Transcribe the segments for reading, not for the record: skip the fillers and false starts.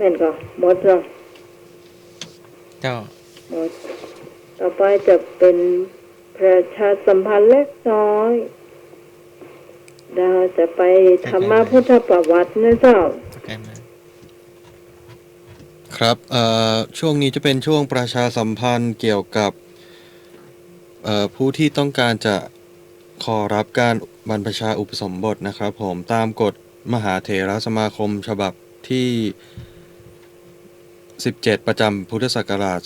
ม่นก็หมดแล้วเจ้าหมดต่อไปจะเป็นประชาสัมพันธ์เล็กน้อยเราจะไปธรรมพุทธประวัตินะเจ้าครับช่วงนี้จะเป็นช่วงประชาสัมพันธ์เกี่ยวกับผู้ที่ต้องการจะขอรับการบรรพชาอุปสมบทนะครับผมตามกฎมหาเถรสมาคมฉบับที่17ประจำพุทธศักราช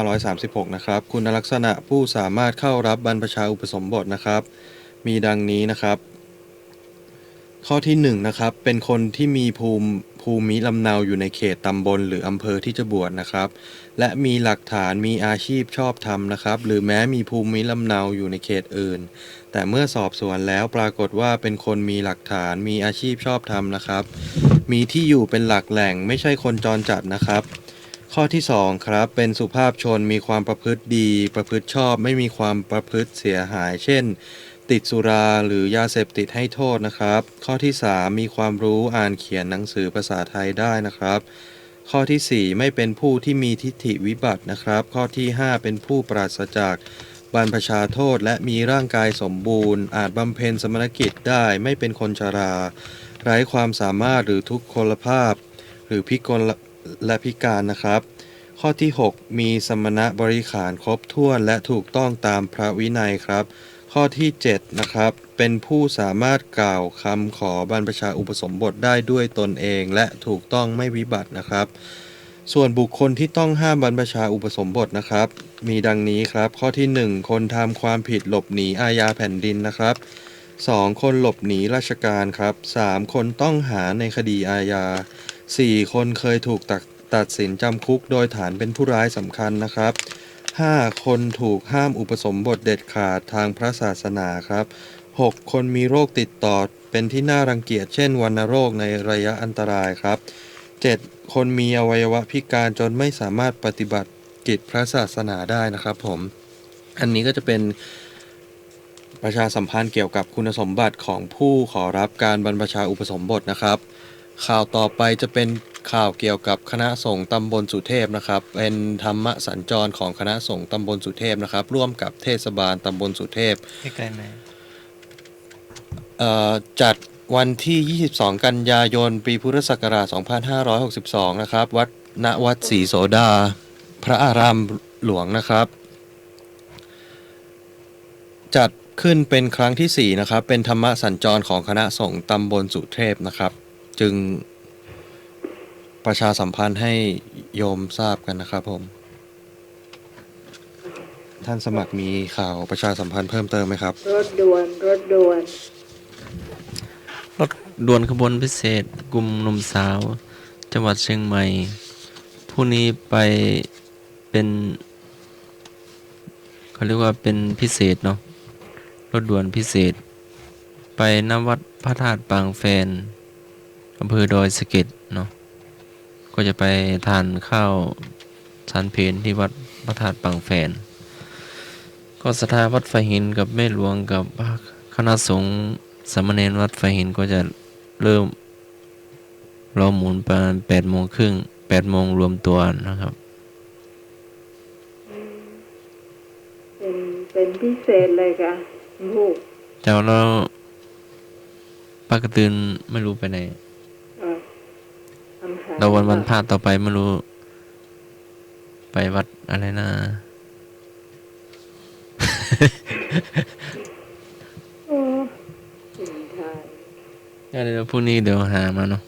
2536นะครับคุณลักษณะผู้สามารถเข้ารับบรรพชาอุปสมบทนะครับมีดังนี้นะครับข้อที่1นะครับเป็นคนที่มีภูมิลำเนาอยู่ในเขตตำบลหรืออำเภอที่จะบวชนะครับและมีหลักฐานมีอาชีพชอบธรรมนะครับหรือแม้มีภูมิลำเนาอยู่ในเขตอื่นแต่เมื่อสอบสวนแล้วปรากฏว่าเป็นคนมีหลักฐานมีอาชีพชอบธรรมนะครับมีที่อยู่เป็นหลักแหล่งไม่ใช่คนจรจัดนะครับข้อที่2ครับเป็นสุภาพชนมีความประพฤติดีประพฤติชอบไม่มีความประพฤติเสียหายเช่นติดสุราหรือยาเสพติดให้โทษนะครับข้อที่3มีความรู้อ่านเขียนหนังสือภาษาไทยได้นะครับข้อที่4ไม่เป็นผู้ที่มีทิฏฐิวิบัตินะครับข้อที่5เป็นผู้ปราศจากบรรพชาโทษและมีร่างกายสมบูรณ์อาจบำเพ็ญสมณกิจได้ไม่เป็นคนชราไร้ความสามารถหรือทุกพลภาพหรือพิกลและพิการนะครับข้อที่6มีสมณบริขารครบถ้วนและถูกต้องตามพระวินัยครับข้อที่7นะครับเป็นผู้สามารถกล่าวคำขอบรรพชาอุปสมบทได้ด้วยตนเองและถูกต้องไม่วิบัตินะครับส่วนบุคคลที่ต้องห้ามบรรพชาอุปสมบทนะครับมีดังนี้ครับข้อที่1คนทำความผิดหลบหนีอาญาแผ่นดินนะครับ2คนหลบหนีราชการครับ3คนต้องหาในคดีอาญา4คนเคยถูกตัดสินจำคุกโดยฐานเป็นผู้ร้ายสำคัญนะครับ5คนถูกห้ามอุปสมบทเด็ดขาดทางพระศาสนาครับ6คนมีโรคติดต่อเป็นที่น่ารังเกียจเช่นวัณโรคในระยะอันตรายครับ7คนมีอวัยวะพิการจนไม่สามารถปฏิบัติกิจพระศาสนาได้นะครับผมอันนี้ก็จะเป็นประชาสัมพันธ์เกี่ยวกับคุณสมบัติของผู้ขอรับการบรรพชาอุปสมบทนะครับข่าวต่อไปจะเป็นข่าวเกี่ยวกับคณะสงฆ์ตำบลสุเทพนะครับเป็นธรรมสัญจรของคณะสงฆ์ตำบลสุเทพนะครับร่วมกับเทศบาลตำบลสุเทพใกล้ไหมจัดวันที่22กันยายนปีพุทธศักราช2562นะครับวัดศรีโสดาพระอารามหลวงนะครับจัดขึ้นเป็นครั้งที่4นะครับเป็นธรรมสัญจรของคณะสงฆ์ตำบลสุเทพนะครับจึงประชาสัมพันธ์ให้โยมทราบกันนะครับผมท่านสมัครมีข่าวประชาสัมพันธ์เพิ่มเติมไหมครับรถด่วนรถด่วนขบวนพิเศษกลุ่มหนุ่มสาวจังหวัดเชียงใหม่ผู้นี้ไปเป็นเขาเรียกว่าเป็นพิเศษเนาะรถด่วนพิเศษไปณวัดพระธาตุปางแฟนอำเภอดอยสะเก็ดเนาะก็จะไปทานข้าวฉันเพลที่วัดพระธาตุปางแฟนก็ศรัทธาวัดไฟหินกับแม่หลวงกับคณะสงฆ์สามเณรวัดไฟหินก็จะเริ่มรอหมุนประมาณ8:30 8 โมงรวมตัวนะครับเป็นพิเศษเลยค่ะลูกเจ้าเราป้ากระตือนไม่รู้ไปไหนเราวันพาต่อไปไม่รู้ไปวัดอะไรนะเดี๋ยวพรุ่งนี้เดี๋ยวหามาเนาะ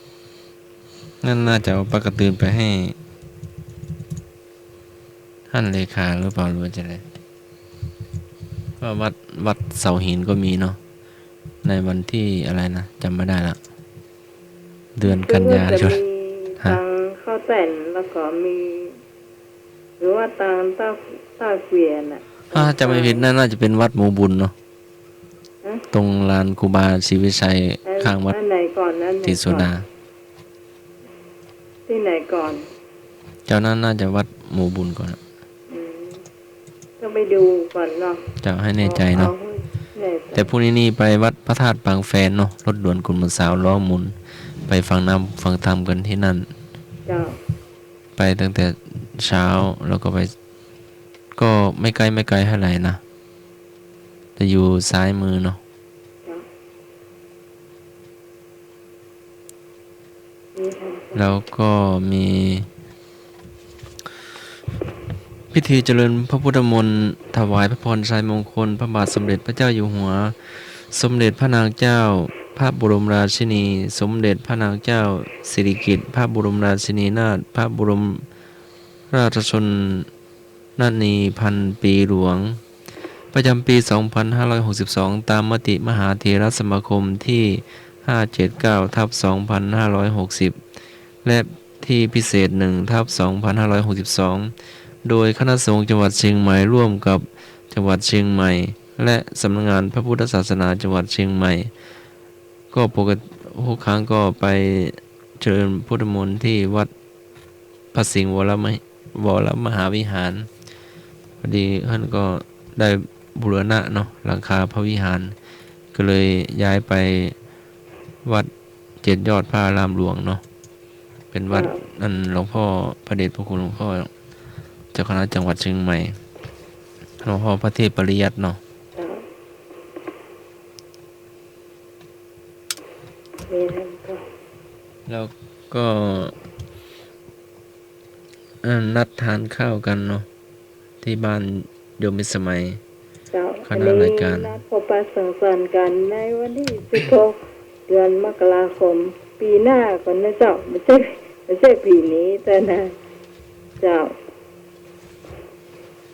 นั่นน่าจะเอาปากกระตือนไปให้ท่านเลขาหรือเปล่าหรือว่าจะอะไรว่าวัดเสาหินก็มีเนาะในวันที่อะไรนะจำไม่ได้ละเดือนกันยายนทางข้าวแต่นแล้วก็มีหรือว่าตามต้าเกวียนอ่ะจำไม่ผิดน่าจะเป็นวัดหมู่บุญเนาะตรงลานครูบาศรีวิชัยข้างวัดติสุดาที่ไหนก่อนเจ้านั้นน่าจะวัดหมู่บุญก่อนก็ไปดูก่อนเนาะเจ้าให้แน่ใจเนาะแต่พรุ่งนี้ไปวัดพระธาตุปางแฟนเนาะรถด่วนกลุ่มสาวล้อหมุนไปฟังน้ำฟังธรรมกันที่นั่น ไปตั้งแต่เช้าแล้วก็ไปก็ไม่ไกลเท่าไหร่นะจะอยู่ซ้ายมือเนาะ แล้วก็มีพิธีเจริญพระพุทธมนต์ถวายพระพรชัยมงคลพระบาทสมเด็จพระเจ้าอยู่หัวสมเด็จพระนางเจ้าพระบรมราชินีสมเด็จพระนางเจ้าสิริกิติ์พระบรมราชินีนาถพระบรมราชชนนีพันปีหลวงประจำปี 2562 ตามมติมหาเถรสมาคมที่ 579/2560 และที่พิเศษ 1/2562 โดยคณะสงฆ์จังหวัดเชียงใหม่ร่วมกับจังหวัดเชียงใหม่ และสำนักงานพระพุทธศาสนาจังหวัดเชียงใหม่ ก็ปกติทุกครั้งก็ไปเจริญพุทธมนต์ที่วัดพระสิงห์วรมหาวิหารพอดีท่านก็ได้บูรณะเนาะหลังคาพระวิหารก็เลยย้ายไปวัดเจ็ดยอดพระอารามหลวงเนาะเป็นวัดนั่นหลวงพ่อพระเดชพระคุณหลวงพ่อเจ้าคณะจังหวัดเชียงใหม่หลวงพ่อพระเทพปริยัติเนาะแล้วก็นัดทานข้าวกันเนาะที่บ้านโยมมิตรสมัยคณะรายการนัดพบปะสังสรรค์กันในวันที่16 เดือนมกราคมปีหน้าก่อนนะเจ้าไม่ใช่ปีนี้แต่นะเจ้า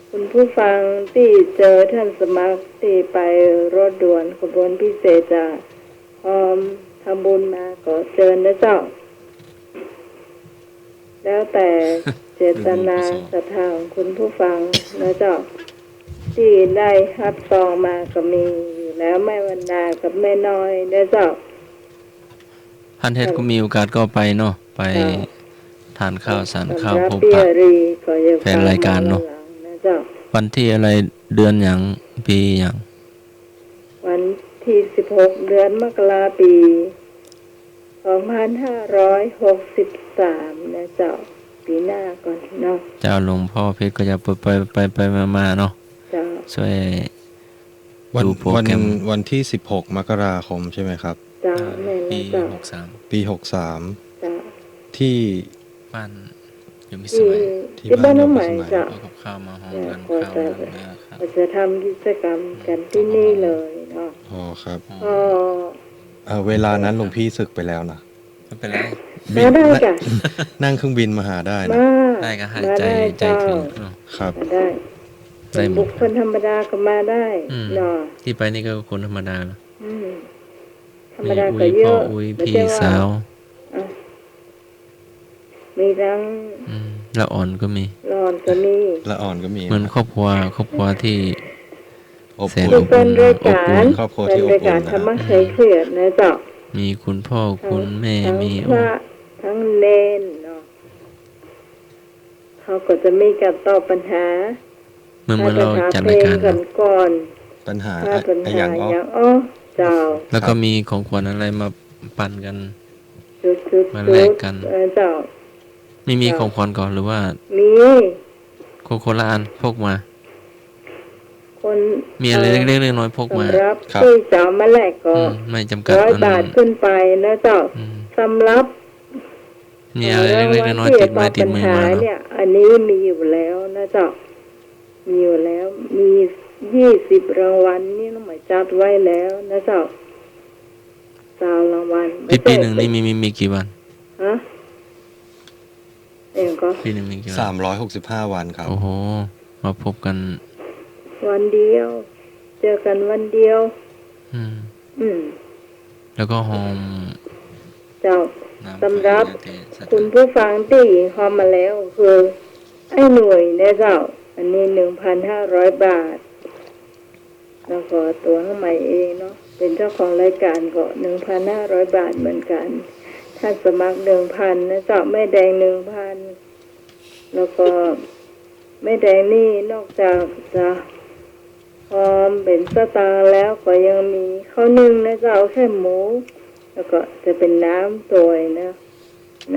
คุณผู้ฟังที่เจอท่านสมัครที่ไปรถด่วนขบวนพิเศษจะทำบุญมาก็เชิญนะเจ้าแล้วแต่เจตนาศรัทธาของคุณผู้ฟังนะเจ้าที่ได้รับซองมาก็มีอยู่แล้วแม่วรรณากับแม่น้อยนะเจ้าท่านเทศก็มีโอกาสก็ไปเนาะไปทานข้าวสารข้าวพบปะแฟนรายการเนาะวันที่อะไรเดือนอย่างปีอย่างวันที่16 เดือนมกราปี 2563นะเจ้าปีหน้าก่อนเนาะเจ้าหลวงพ่อเพชรก็จะไปมาเนาะช่วยดูโปรแกรมวันที่16 มกราคมใช่ไหมครับปี63ปี63ที่บ้านโยมมิตรสมัยที่บ้านน้องใหม่จ้ะกับข้าวมาห้องกันข้าวเราจะทำกิจกรรมกันที่นี่เลยเนาะอ๋อครับเวลานั้นหลวงพี่ศึกไปแล้วนะไม่เป็นไรมาได้ค่ะนั่งเครื่องบินมาหาได้นะได้ก็หายใจถึงครับได้บุคคลธรรมดาก็มาได้เนาะที่ไปนี่ก็คนธรรมดาธรรมดาก็เยอะพี่สาวมีทั้งละอ่อนก็มีละอ่อนก็มีเหมือนครอบครัวที่อบอุ่นเป็นรายการ ครอบครัวที่อบอุ่นธรรมะเคยเคลื่อนนะเจ้ามีคุณพ่อคุณแม่มีพระทั้งเนนเนาะเขาก็จะมีการตอบปัญหาเมื่อเราจัดรายการก่อนปัญหาอย่างเจ้าแล้วก็มีของขวัญอะไรมาปั่นกันมาแลกกันเจ้าไม่มีของขวัญก่อนหรือว่ามีคนละอันพกมาคนมีอะไรเล็กๆน้อยๆพกมาครับที่จะมาแลกก็ไม่จำกัด100 บาทขึ้นไปนะเจ้าสำหรับมีอะไรเล็กๆน้อยๆติดไม้ติดมือมาเนี่ยอันนี้มีอยู่แล้วนะเจ้ามีอยู่แล้วมี20 รางวัลนี่น้องหมายจัดไว้แล้วนะเจ้า20 รางวัลปีหนึ่งนี่มีกี่วันฮะเองก็ปีหนึ่งมีกี่วัน365 วันครับโอ้โหมาพบกันวันเดียวเจอกันวันเดียวแล้วก็หอมเจ้าสำหรับคุณผู้ฟังที่หอมมาแล้วคือไอ้หน่วยเนี่ยเจ้าอันนี้ 1,500 บาทแล้วก็ตัวน้องใหม่เองเนาะเป็นเจ้าของรายการก็ 1,500 บาทเหมือนกันถ้าสมัคร 1,000 นะเจ้าแม่แดง 1,000 แล้วก็แม่แดงนี่นอกจากจะพร้อมเป็นสตาร์แล้วก็ยังมีข้าวนึ่งนะเจ้าแค่หมูแล้วก็จะเป็นน้ำตัวนะ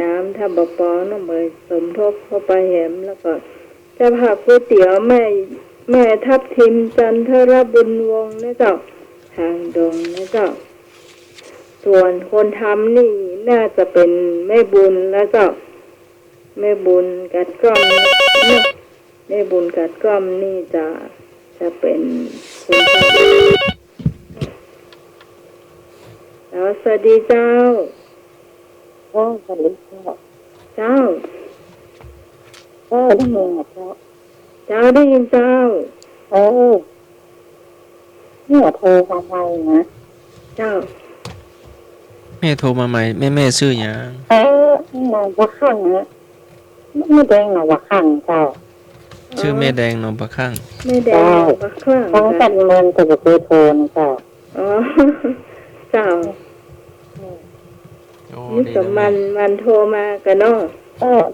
น้ำถ้าบปอน้องเมยสมทบเข้าไปแหมแล้วก็เจะพาก๋วยเตี๋ยวแม่ทับทิมจันทรบุญวงศ์นะเจ้าทางดงนะเจ้าส่วนคนทำนี่น่าจะเป็นแม่บุญแล้วเจ้าแม่บุญกัดก้อมเนี่ยแม่บุญกัดก้อมนี่จะเป็นคนทำแล้วสวัสดีเจ้าสวัสดีเจ้าเจ้าได้ยินเจ้าเจ้าได้ยินเจ้าเนี่ยโทรมาใหม่นะเจ้าแม่โทรมาใหม่แม่ชื่อหยัง หนองบัวข้างนะไม่แดงหนองบัวข้างเจ้าชื่อแม่แดงนมประข้างแม่แดงบักคลั่งต้องกันเงินจะไปโทรนะเจ้าอ๋อเจ้านี่กับมันโทรมากันเนาะ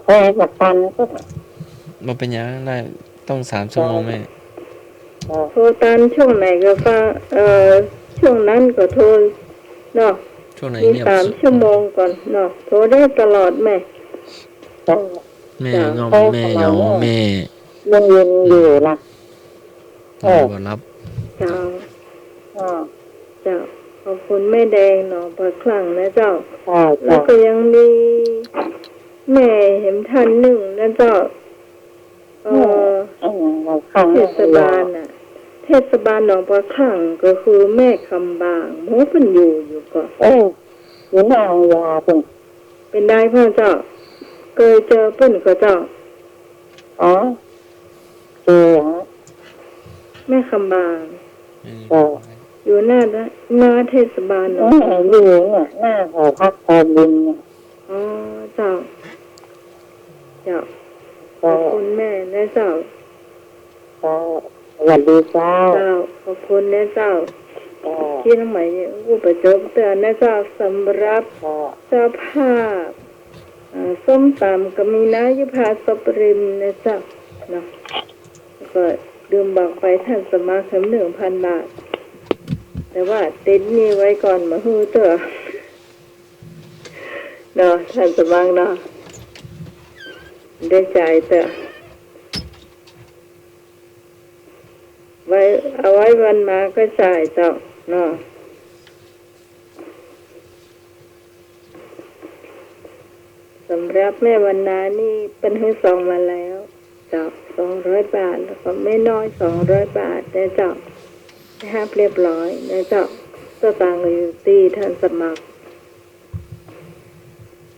โทรกับกันก็บ่เป็นหยังได้ต้อง3 ชั่วโมงแม่โทรตามช่วงไหนก็ฟังช่วงนั้นก็โทรเนาะช่วงไหนมีเงียบ3 ชั่วโมงก่อนเนาะโทรได้ตลอดแม่แม่งอมแม่เหงาแม่ยังเย็นอยู่ล่ะบ่รับเจ้าเจ้าขอบคุณแม่แดงเนาะบักคลั่งนะเจ้าแล้วก็ยังมีแม่เห็นท่านหนึ่งนะเจ้าเทศบาลเทศบาลหนองปลาขังก็คือแม่คำบางโมเป็นอยู่ก่อนอยู่นางยาเป็นได้พ่อเจ้าเคยเจอเปิ้นก็เจ้าเจอแม่คำบางอยู่หน้าเทศบาลอยู่เนี่ยหน้าหอพักพอบุญเนี่ยเจ้าขอบคุณแม่นะเจ้าสวัสดีเจ้าขอบคุณนะเจ้าที่ทั้งหมายเนี่ยกูประจบเตือนนะเจ้าสำหรับเจ้าภาพส้มตำก็มีนะยุพาสปริมนะเจ้าเนาะก็ดื่มบอกไปท่านสมัคร1,000 บาทแต่ว่าติดนี่ไว้ก่อนมาฮือเตอเนาะท่านสมัครเนาะได้ใจเตอเอาไว้วันมาก็จ่ายเจ้าเนาะสำหรับแม่วันนานี่เป็นให้2 มาแล้วเจ้า200 บาทแล้วก็ไม่น้อย200 บาทได้เจ้าให้ห้าเรียบร้อยได้เจ้าสตางค์อยู่ที่ท่านสมัคร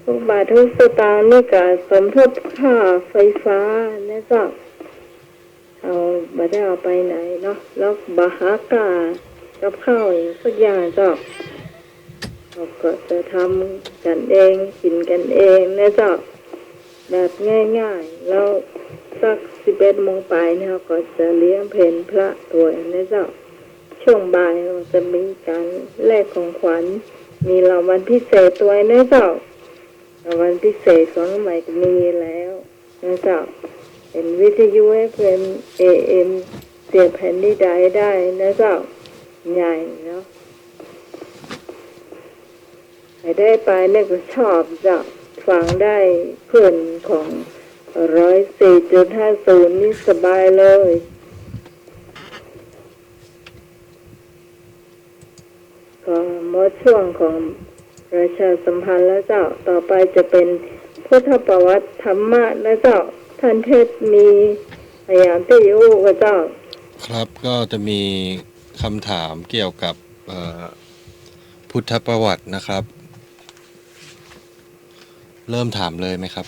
ทุกบาททุกสตางค์นี่ก็สมทบค่าไฟฟ้านะเจ้าเอาบ่ได้เอาไปไหนเนาะแล้วบาหากากับข้าวสักอย่างเจ้าเราก็จะทำกันเองกินกันเองนะเจ้าแบบง่ายๆแล้วสัก11 โมงไปเนี่ยก็จะเลี้ยงเพลพระตัวนะเจ้าช่วงบ่ายเราจะมีการแลกของขวัญมีรางวัลพิเศษตัวนะเจ้ารางวัลพิเศษของใหม่ก็มีแล้วนะเจ้าเป็นวิทยุ FM AM เสียงแผ่นดินได้นะเจ้าใหญ่เนาะใครได้ไปเนี่ยก็ชอบเจ้าฟังได้เพื่อนของ104.50นี่สบายเลยก็หมดช่วงของประชาสัมพันธ์แล้วเจ้าต่อไปจะเป็นพุทธประวัติธรรมะแล้วเจ้าท่านเทศมีพยายามที่อยู่กับเจ้าครับก็จะมีคำถามเกี่ยวกับพุทธประวัตินะครับเริ่มถามเลยไหมครับ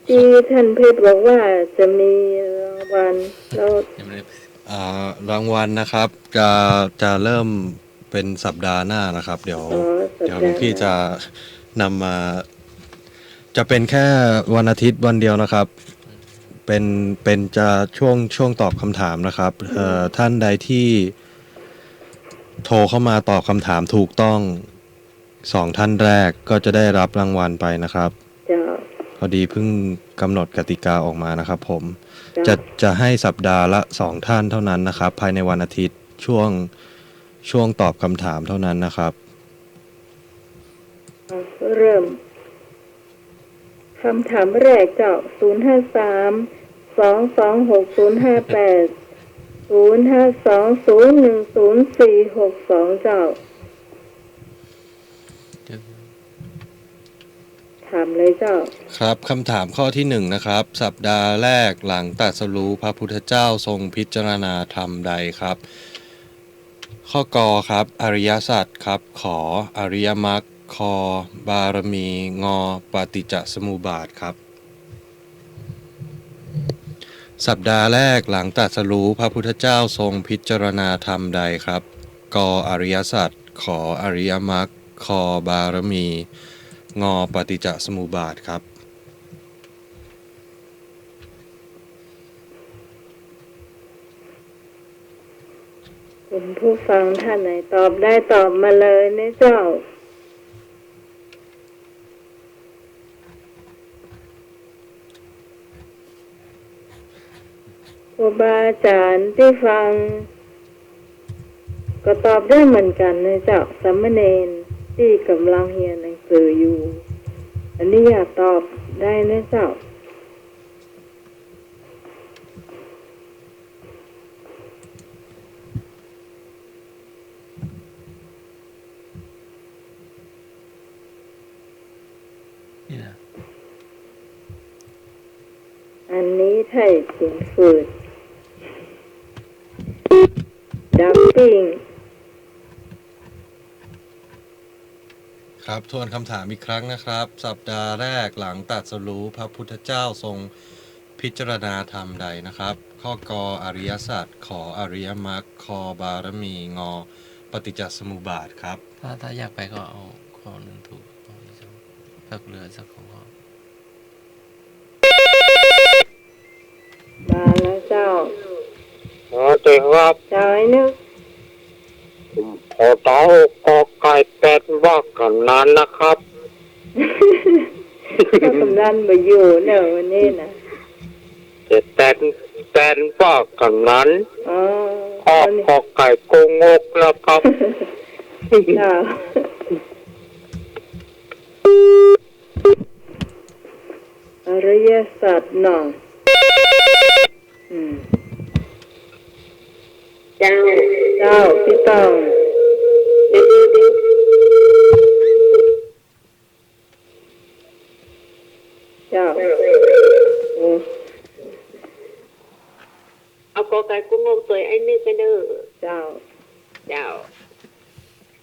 ที่ท่านเพชรบอกว่าจะมีรางวัลแล้วรางวัลนะครับจะเริ่มเป็นสัปดาห์หน้านะครับเดี๋ยวหลวงพี่จะนำมาจะเป็นแค่วันอาทิตย์วันเดียวนะครับเป็นจะช่วงตอบคำถามนะครับท่านใดที่โทรเข้ามาตอบคำถามถูกต้อง2 ท่านแรกก็จะได้รับรางวัลไปนะครับพอดีเพิ่งกำหนดกติกาออกมานะครับผมจะให้สัปดาห์ละ2 ท่านเท่านั้นนะครับภายในวันอาทิตย์ช่วงตอบคำถามเท่านั้นนะครับ เริ่มคำถามแรกเจ้า053 226 058 052 010462เจ้าถามเลยเจ้าครับคำถามข้อที่1นะครับสัปดาห์แรกหลังตรัสรู้พระพุทธเจ้าทรงพิจารณาธรรมใดครับ ข้อกอครับอริยสัจครับขออริยมรรคคอบารมีงอปฏิจจสมุปบาทครับสัปดาห์แรกหลังตรัสรู้พระพุทธเจ้าทรงพิจารณาธรรมใดครับกออริยสัจขออริยมรรคคอบารมีงอปฏิจจสมุปบาทครับคุณผู้ฟังท่านไหนตอบได้ตอบมาเลยนะเจ้าครูบาอาจารย์ที่ฟังก็ตอบได้เหมือนกันนะเจ้าสามเณรที่กำลังเรียนหนังสืออยู่อันนี้อยากตอบได้นะเจ้านี่นะ อันนี้ไทยสินฝืดดับปิ้งครับทวนคำถามอีกครั้งนะครับสัปดาห์แรกหลังตรัสรู้พระพุทธเจ้าทรงพิจารณาธรรมใดนะครับข้อกออริยสัจขออริยมรรคคอบารมีงอปฏิจจสมุปบาทครับ ถ้าอยากไปก็เอาข้อหนึ่งถูกข้อที่สองถ้าเหลือสักข้อ มาแล้วเจ้า เจ๋งครับ เจ้าไอ้นึก ขอเต้ากอไก่เป็ดว่ากันนั้นนะครับ ก็กำลังมาอยู่เนอะวันนี้นะ แต่ว่ากันนั้น อ๋อ ขอขอไก่โกงกนะครับ เจ้าอริยสัจหน่อยเจ้าพี่ต้องเจ้าโอ้ เอากอไก่กุ้งงตัวไอ้นี่ไปเด้อ เจ้า เจ้า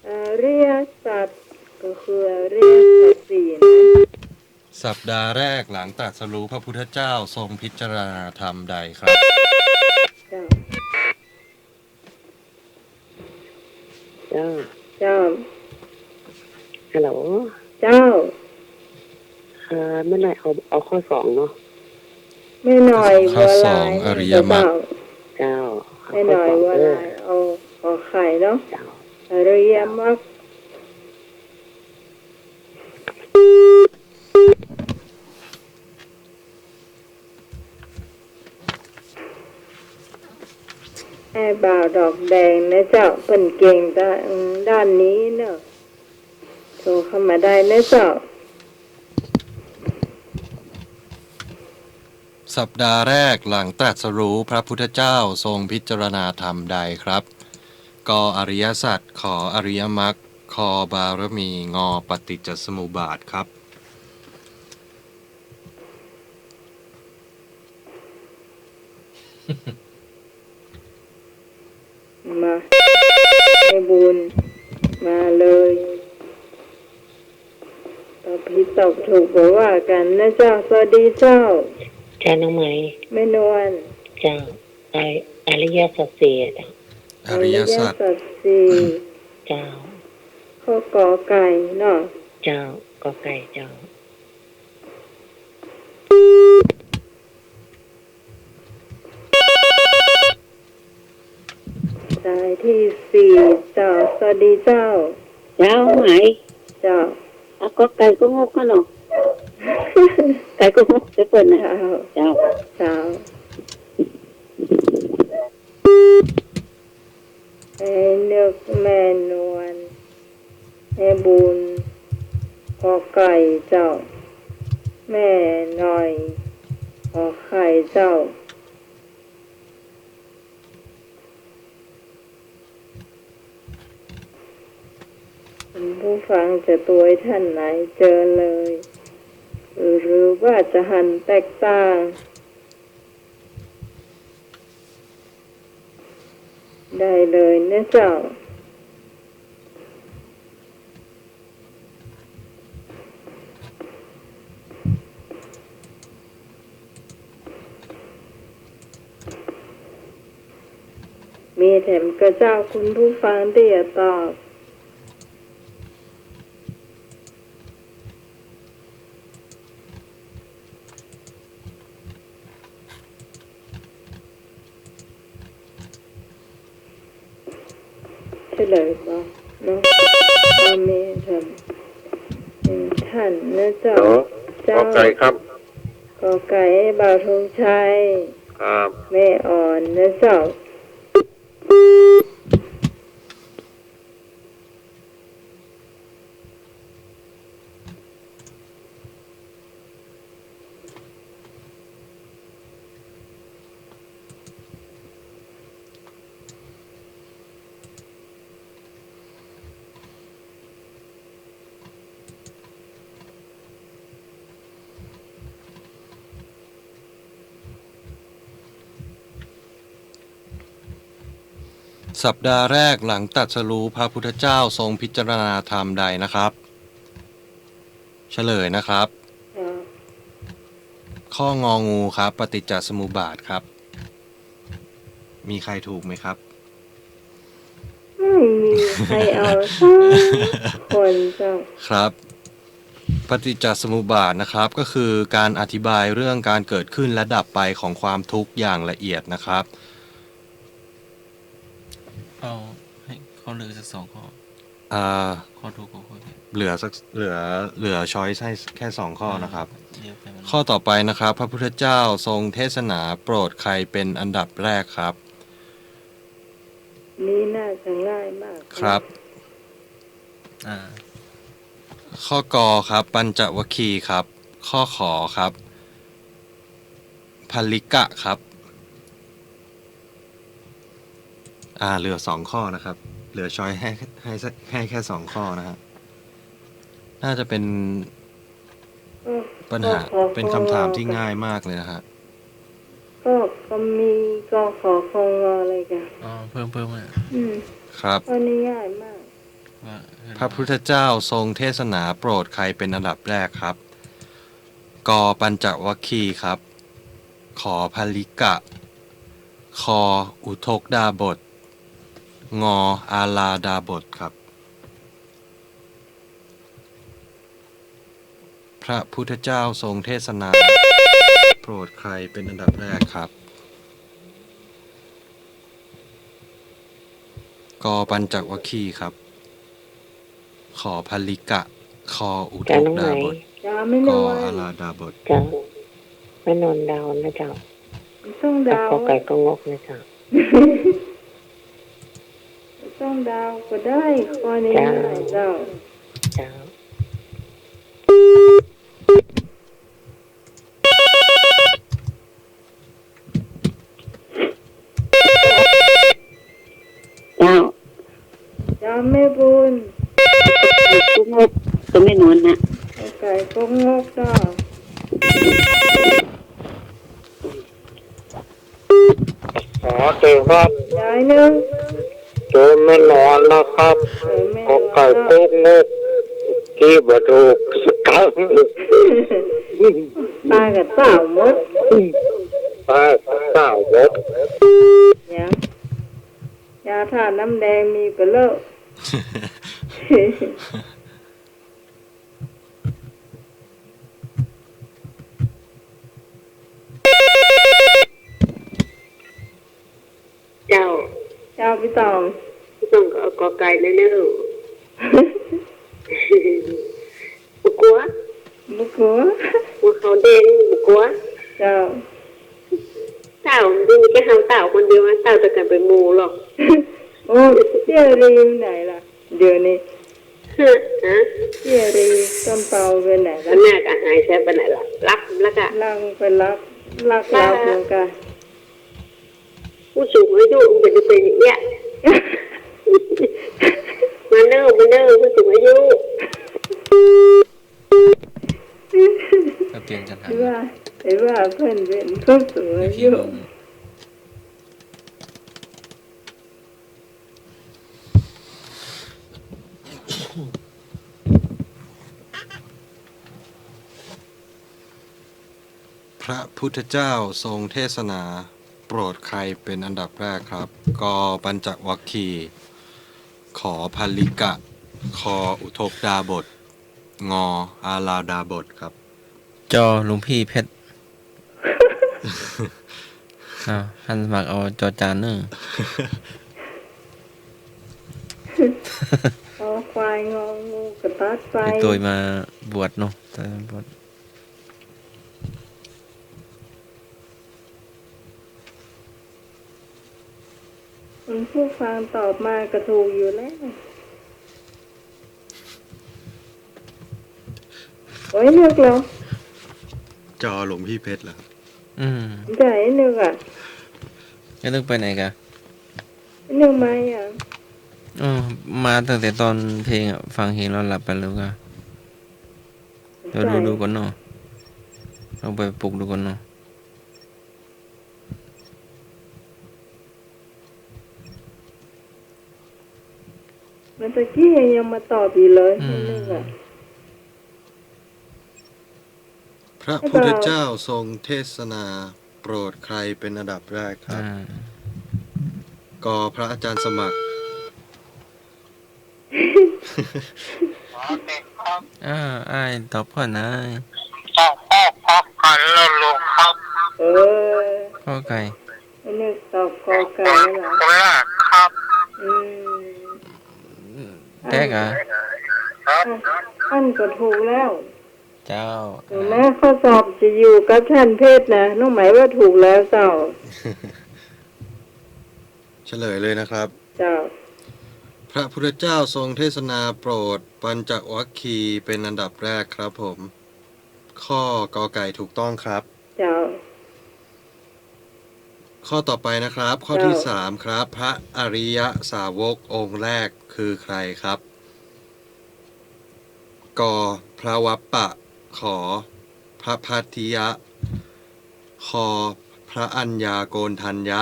อริยสัจก็คืออริยสัจสี่นะ สัปดาห์แรกหลังตรัสรู้พระพุทธเจ้าทรงพิจารณาธรรมใดครับ เจ้า เจ้า เจ้า ฮัลโหล เจ้า เมื่อไหร่เอาข้อสองเนาะ ไม่หน่อย ข้อ วัว สอ ลาง ย อริยมรรค เจ้า ไม่หน่อยวัวลายเอาขอไข่เนาะ เจ้า อริยมรรคไอ้บ่าวดอกแดงนะเจ้าเป็นเก่งด้านนี้เนอะโทรเข้ามาได้นะเจ้า สัปดาห์แรกหลังตรัสรู้พระพุทธเจ้าทรงพิจารณาธรรมใดครับกออริยสัจขออริยมรรคคอบารมีงอปฏิจจสมุปบาทครับ มาให้บุญมาเลยตอบผิดตอบถูกบอกว่ากันนะเจ้าสวัสดีเจ้า เจ้าน้องไหม แม่นวล เจ้าอริยสัจสี่ อริยสัจ สี่ เจ้า ข้อกอไก่เนาะ เจ้ากอไก่เจ้า สายที่สี่เจ้าสวัสดีเจ้า เจ้าไหม เจ้า เอากอไก่กุ้งงก็เนาะ ไก่กุ้งงจะเปิดนะ เจ้า เจ้า เจ้าไอ้นึกแม่นวลไอ้บุญ ขอไก่เจ้าแม่หน่อยขอไข่เจ้าคุณผู้ฟังจะตัวท่านไหนเจอเลยหรือว่าจะหันแตกต่างได้เลยนะเจ้ามีแถมกระเจ้าคุณผู้ฟังที่จะตอบเฉลยบ่เนาะอาเมนครับท่านนะเจ้า ขอไก่ครับ ขอไก่บ่าวธงชัย ครับ แม่อ่อนนะเจ้าสัปดาห์แรกหลังตรัสรู้พระพุทธเจ้าทรงพิจารณาธรรมใดนะครับ เฉลยนะครับ ข้ององูครับปฏิจจสมุปบาทครับ มีใครถูกไหมครับ ไม่มีใครเอาสักคนเจ้า ครับ ปฏิจจสมุปบาทนะครับก็คือการอธิบายเรื่องการเกิดขึ้นและดับไปของความทุกข์อย่างละเอียดนะครับ เอาให้ข้อเหลือสัก2 ข้อ ข้อถูกกับข้อผิด เหลือช้อยส์ให้แค่2 ข้อนะครับ เรียกไปมัน ข้อต่อไปนะครับ พระพุทธเจ้าทรงเทศนาโปรดใครเป็นอันดับแรกครับ นี่น่าจะง่ายมาก ครับ ข้อกอครับปัญจวัคคีย์ครับ ข้อขอครับภัลลิกะครับเหลือ2 ข้อนะครับ เหลือช้อยให้แค่2 ข้อนะฮะน่าจะเป็นปัญหาเป็นคำถามที่ง่ายมากเลยนะฮะ ก็มีก็ขอคงอะไรกัน เพิ่มอ่ะ ครับ ข้อนี้ง่ายมาก ว่า พระพุทธเจ้าทรงเทศนาโปรดใครเป็นอันดับแรกครับ กปัญจวัคคีย์ครับ ขอภัลลิกะ คอุทกดาบท งอาลาดาบทครับ พระพุทธเจ้าทรงเทศนาโปรดใครเป็นอันดับแรกครับ กปัญจวัคคีย์ครับ ขอภัลลิกะ คอุท จ้าก น้องไหน ดาบท จะไม่ ก นอน อาลาดาบท จ้าไม่นอนดาวนะเจ้า ต้อง กับ ดาว ขอไก่ก็งกนะเจ้า ต้องดาวก็ได้ข้อนี้ง่ายเจ้า เจ้าเจ้า จะไม่บุญ ก็งกก็ไม่นอนนะ ไก่ก็งอกเจ้า ขอเตือนครับ ยายหนึ่ง โจมไม่นอนนะครับ ไม่ ข น อ อน ไก่ เจ้า โก๊กงกที่บถูกสกัง ปลากับเต่าหมด ป้าสาวบด เนี่ยยาทาน้ำแดงมีก็เลิก เจ้า เจ้าพี่ตอง ต้องเอากอไก่เร็วๆบุกัว บุกัว บุเขาเด่นบุกัว เจ้า เต่าไม่มีแค่เฮาเต่าคนเดียวนะเต่าจะกันเป็นหมูหรอก โอ้เดี๋ยวรีมไหนล่ะ เดี๋ยวนี้ ฮะ เจียรีต้นเปาไปไหน แล้ ละ วแม่ก็หายใช้ไปไหนล่ะรักแล้วก็ ลังไปลักเราเหมือนกัน ผู้สูงอายุมันจะเป็นอย่างเงี้ยมาเนิ่มผู้สูงอายุ ก็เปลี่ยนจันหั ห น รือว่าเพื่อนเป็นผู้สูงอา พี่ ยุ ลง พระพุทธเจ้าทรงเทศนาโปรดใครเป็นอันดับแรกครับ กปัญจวัคคีย์ขอพัลลิกะ คออุทกดาบท งออาลาดาบทครับ จอหลวงพี่เพชร อ้าวท่านสมัครเอาจอจานเนอะ เอาควายงองูกระตัดไฟ ไอตัวมาบวชเนาะแต่บวช คุณผู้ฟังตอบมากระถูกอยู่แล้วโอ้ยเลือกแล้ว จอหลวงพี่เพชรเหรอครับ ใจนึกอ่ะ จะนึกไปไหนกะ นึกมาอย่าง อ๋อมาตั้งแต่ตอนเพลงอะฟังเพลงแล้วหลับไปแล้วก็เดี๋ยวดูก่อนเนาะลองไปปลุกดูก่อนเนาะ เมื่อตะกี้ยังมาตอบอยู่เลยนึกอ่ะ พระพุทธเจ้าทรงเทศนาโปรดใครเป็นอันดับแรกครับ กพระอาจารย์สมัคร อ้ายตอบก่อนนะ กันแล้วลูกครับ ข้อไก่ นึกตอบกอไก่เหรอ แรกครับ แตกอ่ะ ท่านก็ถูกแล้ว เจ้า ถึงแม้ข้อสอบจะอยู่กับท่านเพศนะน้องหมายว่าถูกแล้วเจ้า เฉลยเลยนะครับ เจ้า พระพุทธเจ้าทรงเทศนาโปรดปัญจวัคคีย์เป็นอันดับแรกครับผม ข้อกอไก่ถูกต้องครับ เจ้า ข้อต่อไปนะครับ ข้อที่3ครับ พระอริยสาวกองค์แรกคือใครครับ กพระวัปปะ ขอพระพัทธิยะ คอพระอัญญาโกณทัญญะ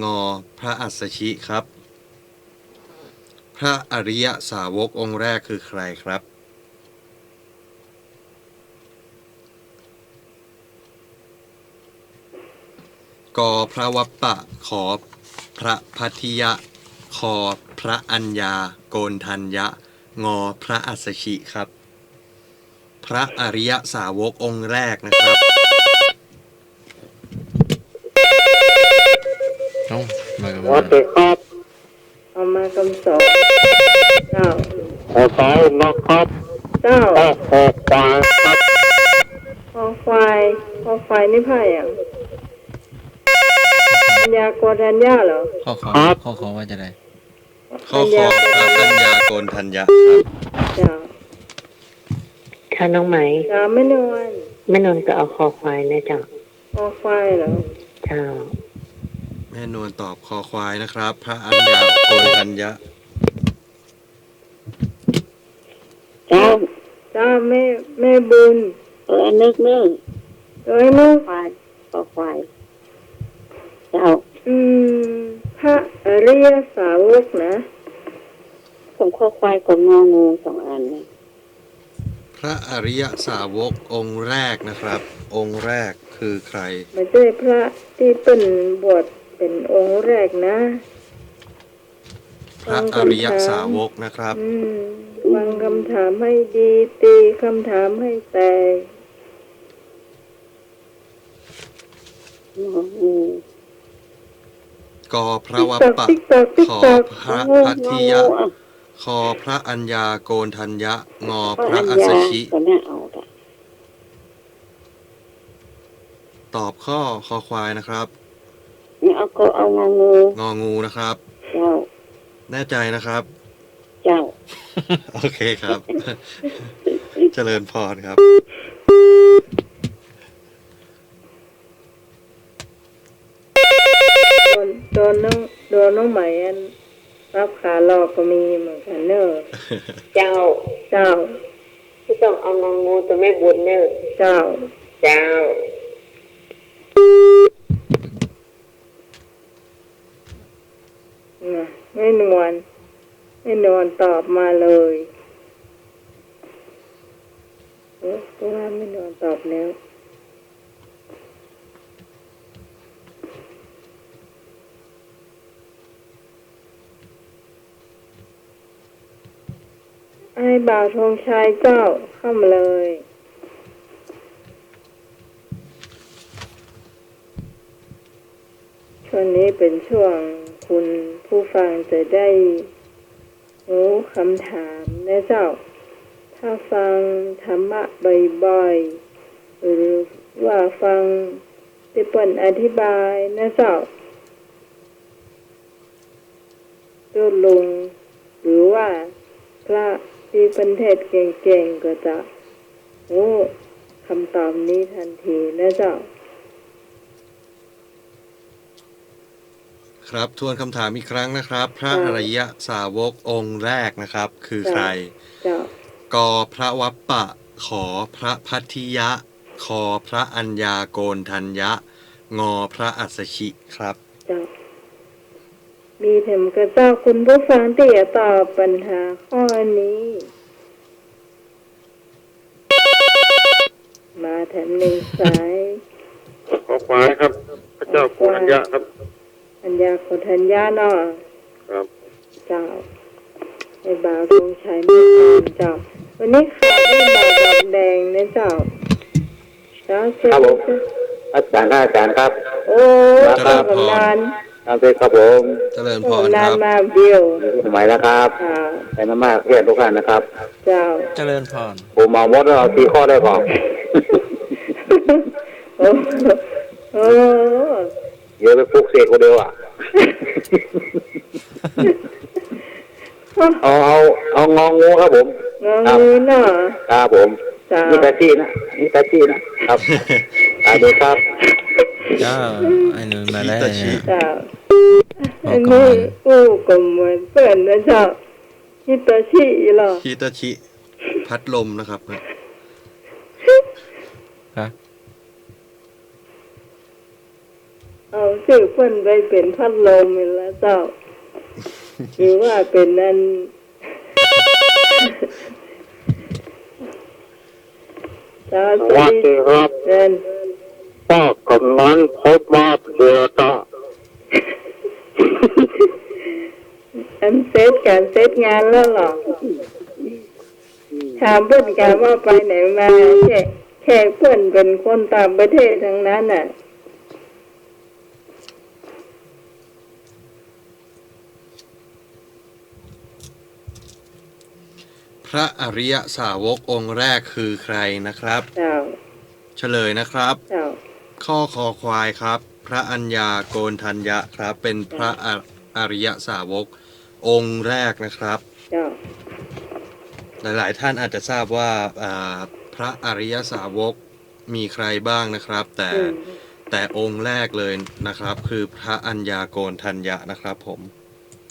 งอพระอัสสชิครับ พระอริยสาวกองค์แรกคือใครครับ กพระวัปปะ ขอพระพัทธิยะ คอพระอัญญาโกณทัญญะ งอพระอัสสชิครับ พระอริยสาวกองค์แรกนะครับ เอ้ามากัน สวัสดีครับ เอามาคำสอนเจ้า ขอสายนะครับ เจ้า ขอควายครับ คอควายนี่ไพ่อ่ะปัญญาโกรัญญาเหรอ ข้อขอว่าจะได้ ข้อขอพระอัญญาโกณทัญญะครับ เจ้า ค่ะน้องไหม เจ้าไม่นวล แม่นนท์ก็เอาคอควายนะจ๊ะ คอควายเหรอ เจ้า แม่นวลตอบคอควายนะครับ พระอัญญาโกณทัญญะ เจ้า เจ้าแม่บุญ นึก เอ้ยนึก ควายคอควายเจ้า พระอริยสาวกนะ ของคอควายกับงองู2 อันนะ พระอริยสาวกองค์แรกนะครับ องค์แรกคือใคร ไม่ใช่พระที่เป็นบวชเป็นองค์แรกนะ พระอริยสาวกนะครับ ฟังคำถามให้ดีตีคำถามให้แตก งองู กพระวัปปะ ติ๊กตอก ขอพระพัทธิยะ คอพระอัญญาโกณทัญญะ งอพระอัสสชิ ก็น่าเอาจ้ะ ตอบข้อคอควายนะครับ นี่เอางองู งองูนะครับ เจ้า แน่ใจนะครับ เจ้า โอเคครับ เจริญพรครับ โดนน้องไหมอันรับขาหลอกก็มีเหมือนกันเนอะ เจ้า เจ้า ที่ต้องเอางองูตัวแม่บุญเนอะ เจ้า เจ้า น่ะไม่นวลตอบมาเลยเพราะว่าไม่นวลตอบแล้วไอ้บ่าวธงชัยเจ้าเข้ามาเลยช่วงนี้เป็นช่วงคุณผู้ฟังจะได้รู้คำถามนะเจ้า ถ้าฟังธรรมะบ่อยๆหรือว่าฟังที่เปิ้นอธิบายนะเจ้าตัวลุงหรือว่าพระที่เป็นเทศเก่งๆก็จะโอ้คำตอบนี้ทันทีนะเจ้า ครับทวนคำถามอีกครั้งนะครับ พระอริยสาวกองค์แรกนะครับ คือใคร เจ้าก พระวัปปะ ขอพระพัทธิยะ คอพระอัญญาโกณทัญญะ งอพระอัสสชิครับ เจ้ามีเถมกระเจ้าคุณผู้ฟังที่จะตอบปัญหาข้อนี้ มาแถมหนึ่งสาย ขอควายครับ พระเจ้าโกรัญญะครับ อัญญาโกทัญญาเนาะ ครับ เจ้าไอ้บ่าวทรงชัยไม่ตามเจ้า วันนี้ข่าวด้วยบ่าวดอกแดงนะเจ้าเจ้าเจ้า อาจารย์ครับ โอ้ตอบกันนาน ครับครับผม เจริญพ ตอบ ร นา คน รับ มาเดียว สมัยแล้วครับ ค่ะ แต่มากๆเพื่อนทุกท่านนะครับ เจ้า เจริญพร ผมมามดแล้วเอาตีข้อได้ก่อน โอ้โอ้ เดี๋ยวไปปลุกเสกคนเดียวอ่ะ เอางองูครับผม งองูเนาะ ครับผม เจ้า นี่ตาจี้นะครับดูครับ จ้าไอ้หนุ่ยมาแล้ว ฮิตาชิ เจ้า บอ อั ก น ก่อ นี้ น อู้ก็เหมือนเพื่อนนะเจ้าฮิตาชิเหรอ ฮิตาชิ พัดลมนะครับ ครับ เอาชื่อเพื่อนไปเป็นพัดลมไปแล้วเจ้า หรือว่าเป็นนั่นเจ้า สวัสดีครับ เดิน ป้ากำนันพบมาเดือตา อันเซตการเซตงานแล้วเหรอถามเพื่อนกันว่าไปไหนมาแค่เพื่อนเป็นคนต่างประเทศทั้งนั้นน่ะ พระอริยสาวกองค์แรกคือใครนะครับ เจ้า เฉลยนะครับ เจ้า ข้อคอควายครับ พระอัญญาโกณทัญญะครับ เป็นพระอริยสาวกองค์แรกนะครับ เจ้า หลายๆท่านอาจจะทราบว่าพระอริยสาวกมีใครบ้างนะครับ แต่องค์แรกเลยนะครับ คือพระอัญญาโกณทัญญะนะครับผม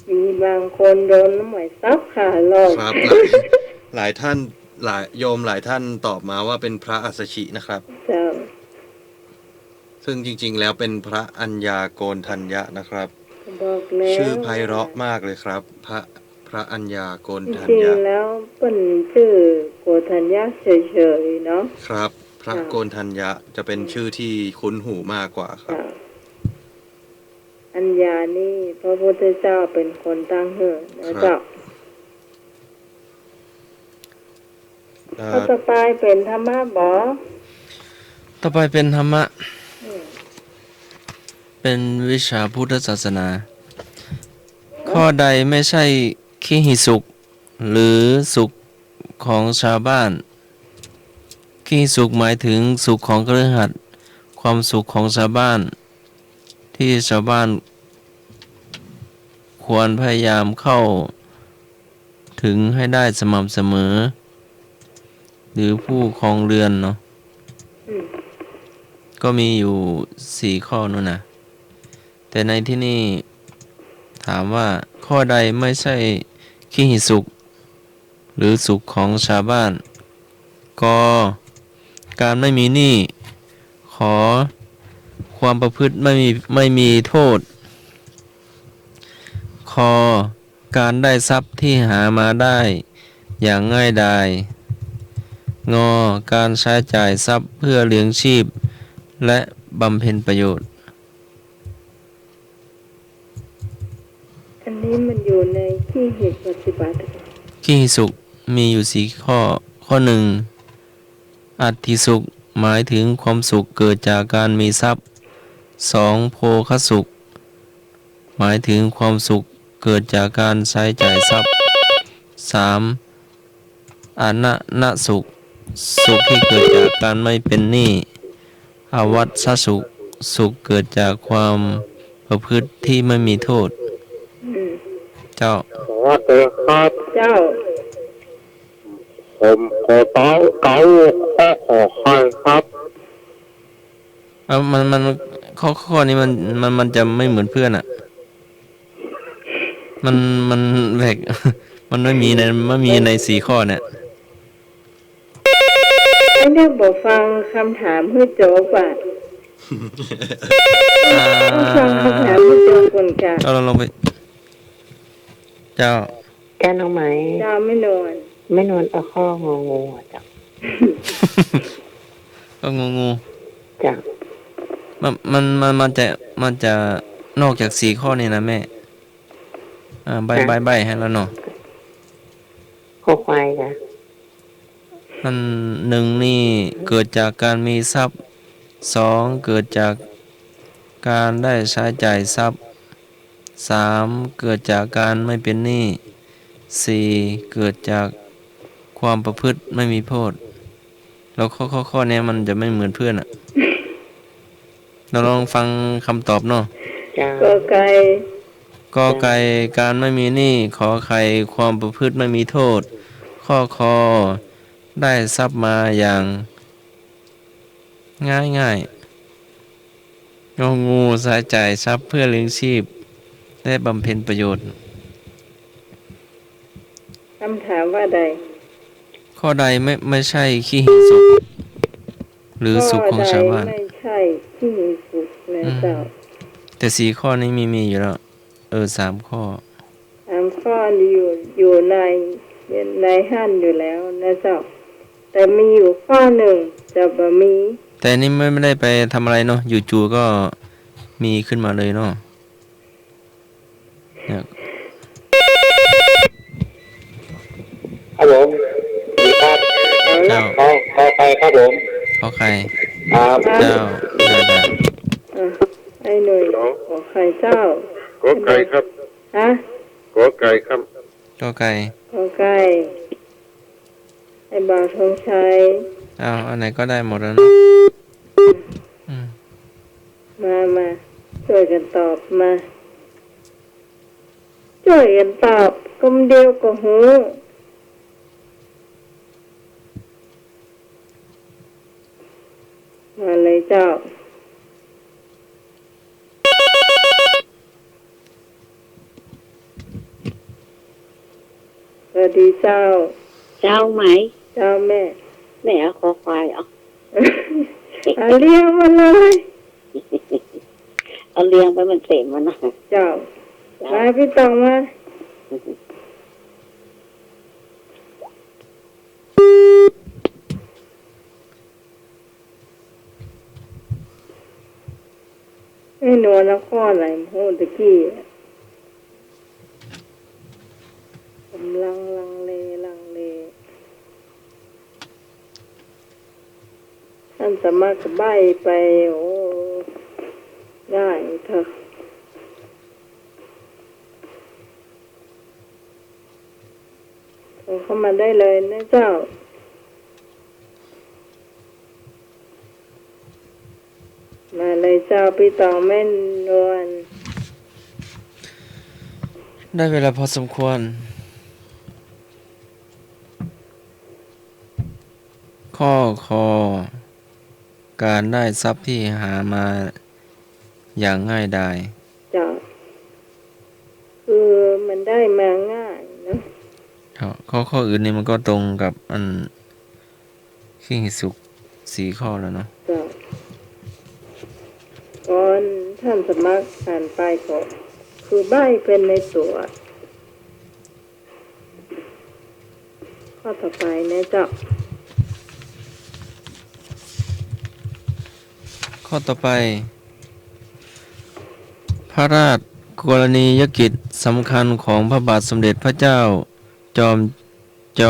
มีบางคนโดนน้ำหมายซับขาหลอก ครับ หลายท่านโยมหลายท่านตอบมาว่าเป็นพระอัสสชินะครับ เจ้า ซึ่งจริงๆแล้วเป็นพระอัญญาโกณทัญญะนะครับ บอกแล้ว ชื่อไพเราะมากเลยครับ พระอัญญาโกณ จ ทัญ ริง ญะ ๆแล้วเป็นชื่อโกธัญญาเฉยๆเนาะ ครับ พระ ค่ะ โกณทัญญะจะเป็นชื่อที่คุ้นหูมากกว่าครับ เจ้าอัญญานี่พระพุทธเจ้าเป็นคนตั้งเหินนะเจ้า เขาจะไปเป็นธรรมะบอ ต่อไปเป็นธรรมะ เป็นวิชาพุทธศาสนา ข้อใดไม่ใช่ขีหิสุข หรือสุขของชาวบ้านขีหิสุขหมายถึงสุขของคฤหัสถ์ความสุขของชาวบ้าน ที่ชาวบ้านควรพยายามเข้า ถึงให้ได้สม่ำเสมอ หรือผู้ครองเรือนเนาะ อืม ก็มีอยู่4ข้อนู่นนะแต่ในที่นี่ถามว่าข้อใดไม่ใช่ขีหิสุข หรือสุขของชาวบ้าน ก็การไม่มีหนี้ขอความประพฤติไม่มีโทษ คอการได้ทรัพย์ที่หามาได้อย่างง่ายดาย งอการใช้จ่ายทรัพย์เพื่อเลี้ยงชีพ และบำเพ็ญประโยชน์ อันนี้มันอยู่ในที่เหตุปฏิบัติ ขีหิสุขมีอยู่4ข้อ ข้อ 1. อัตถิสุขหมายถึงความสุขเกิดจากการมีทรัพย์ 2. โภคสุข หมายถึงความสุขเกิดจากการใช้จ่ายทรัพย์ 3. อนันนสุข สุขที่เกิดจากการไม่เป็นหนี้อวัชชสุข สุขเกิดจากความประพฤติที่ไม่มีโทษ อืม เจ้า สวัสดีครับ เจ้า ผมขอเต้าข้อขอใครครับ มันข้อนี้มันจะไม่เหมือนเพื่อนอ่ะ มันแหลก มันไม่มีใน4ข้อเนี่ย ไม่ได้บอกฟังคำถามให้จบอ่ะต้องฟังคำถามให้จบก่อนจ้ะ เราลองไป เจ้า จ้าน้องไหม เจ้าไม่นอน ไม่นอนเอาข้ององูอ่ะจ้ะ ก็งู จ้ะ มันจะนอกจาก4ข้อนี้นะแม่ใบให้แล้วเนาะ ข้อควายจ้ะ มัน1นี่เกิดจากการมีทรัพย์ 2 เกิดจากการได้ใช้จ่ายทรัพย์ 3 เกิดจากการไม่เป็นหนี้ 4 เกิดจากความประพฤติไม่มีโทษแล้วข้อเนี้ยมันจะไม่เหมือนเพื่อนอ่ะ เราลองฟังคำตอบเนาะ จ้ะ ก็ไกล กอไก่การไม่มีหนี้ขอไข่ความประพฤติไม่มีโทษ ข้อคอได้ทรัพย์มาอย่างง่ายงองูสายจ่ายทรัพย์เพื่อเลี้ยงชีพและบำเพ็ญประโยชน์ คำถามว่าใด ข้อใดไม่ใช่ขี้หิสุขหรือสุขของชาวบ้าน ข้อใดไม่ใช่ที่มีสุขนะเจ้า แต่4ข้อนี้มีอยู่แล้ว3ข้อ ถามข้ออยู่ในห้านอยู่แล้วนะเจ้า แต่มีอยู่ข้อหนึ่งจะบ่มี แต่นี่ไม่ได้ไปทำอะไรเนาะอยู่จู่ก็มีขึ้นมาเลยเนาะเนี่ย ครับผมดีครับ เจ้า ขอไปครับผม ขอใคร ครับ เจ้าได้ อ่ะไอ้หนุ่ยขอใครเจ้า ขอไก่ครับ ฮะ ขอไก่ครับ ก็ไก่ ขอไก่ไอ้บ่าวธงชัย อันไหนก็ได้หมดแล้วเนาะอืม มาช่วยกันตอบมาช่วยกันตอบกลมเดียวก็หูมาเลยเจ้าสวัสดีเจ้า เจ้าไหม เจ้าแม่ แม่เอาข้อควายเอา เอาเรียกมาเลย เอาเลี้ยงไปมันเต็มมันนะ เจ้ามาพี่ตองมาไอ้หนูแล้วข้ออะไรโหตะกี้อะกำลังลังเลท่านสามารถกับใบไปโอ้ง่ายเถอะโทรเข้ามาได้เลยนะเจ้า มาเลยเจ้าพี่ตองแม่นวล ได้เวลาพอสมควร ข้อคอการได้ทรัพย์ที่หามาอย่างง่ายดาย เจ้าคือมันได้มาง่ายเนอะ ข้ออื่นนี่มันก็ตรงกับอันขี้หิสุก4 ข้อแล้วเนาะ เจ้าก่อนท่านสมัครอ่านไปก็คือใบเป็นในตัวข้อต่อไปนะเจ้า ข้อต่อไป พระราชกรณียกิจสำคัญของพระบาทสมเด็จพระเจ้าจ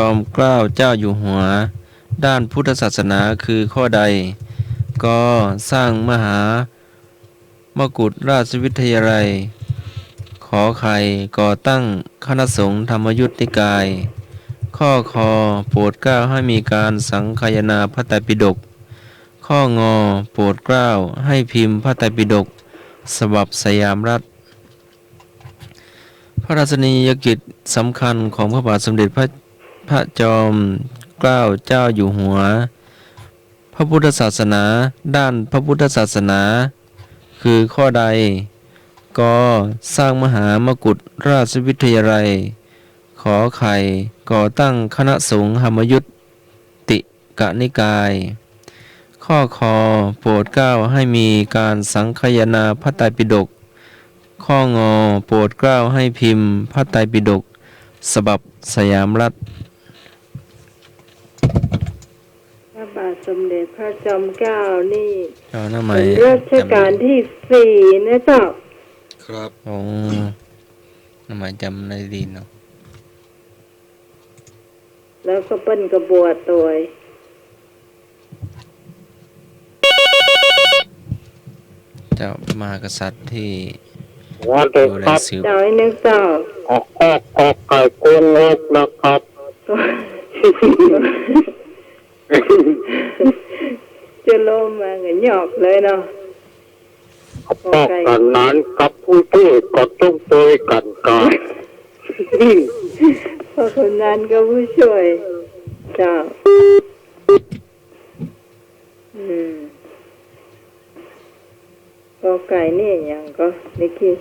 อมเกล้าเจ้าอยู่หัว ด้านพุทธศาสนาคือข้อใด ก็สร้างมหามกุฏราชวิทยาลัย ขอไข่ก่อตั้งคณะสงฆ์ธรรมยุทธนิกาย ข้อคอโปรดเกล้าให้มีการสังคายนาพระไตรปิฎก ข้องอโปรดเกล้าให้พิมพ์พระไตรปิฎกฉบับสยามรัฐ พระราชนียกิจสำคัญของพระบาทสมเด็จพระจอมเกล้าเจ้าอยู่หัว พระพุทธศาสนาด้านพระพุทธศาสนา คือข้อใด ก็สร้างมหามกุฏราชวิทยาลัย ขอไข่ก่อตั้งคณะสงฆ์ธรรมยุทติกนิกาย ข้อคอโปรดเกล้าให้มีการสังคายนาพระไตรปิฎก ข้องอโปรดเกล้าให้พิมพ์พระไตรปิฎกฉบับสยามรัฐ พระบาทสมเด็จพระจอมเกล้านี่ เอาหน้าไม้ เป็นรัชกาลที่4นะเจ้า ครับ โอ้หน้าไม้จำได้ดีเนาะ แล้วก็เปิ้นกระบวดตัว เจ้าพระมหากษัตริย์ที่ วันเด็ก ดูแล ครับ สืบ เจ้าไอ้นึกเจ้า ออกไก่กุ้งงกนะครับ จะลมมาเงยหยอกเลยเนาะ พอกกันนั้นกับผู้ช่วยก็ต้องช่วยกันกัน เพราะคนนั้นก็ผู้ช่วยเจ้าก็ไก่นี่อย่างก็ไม่คิด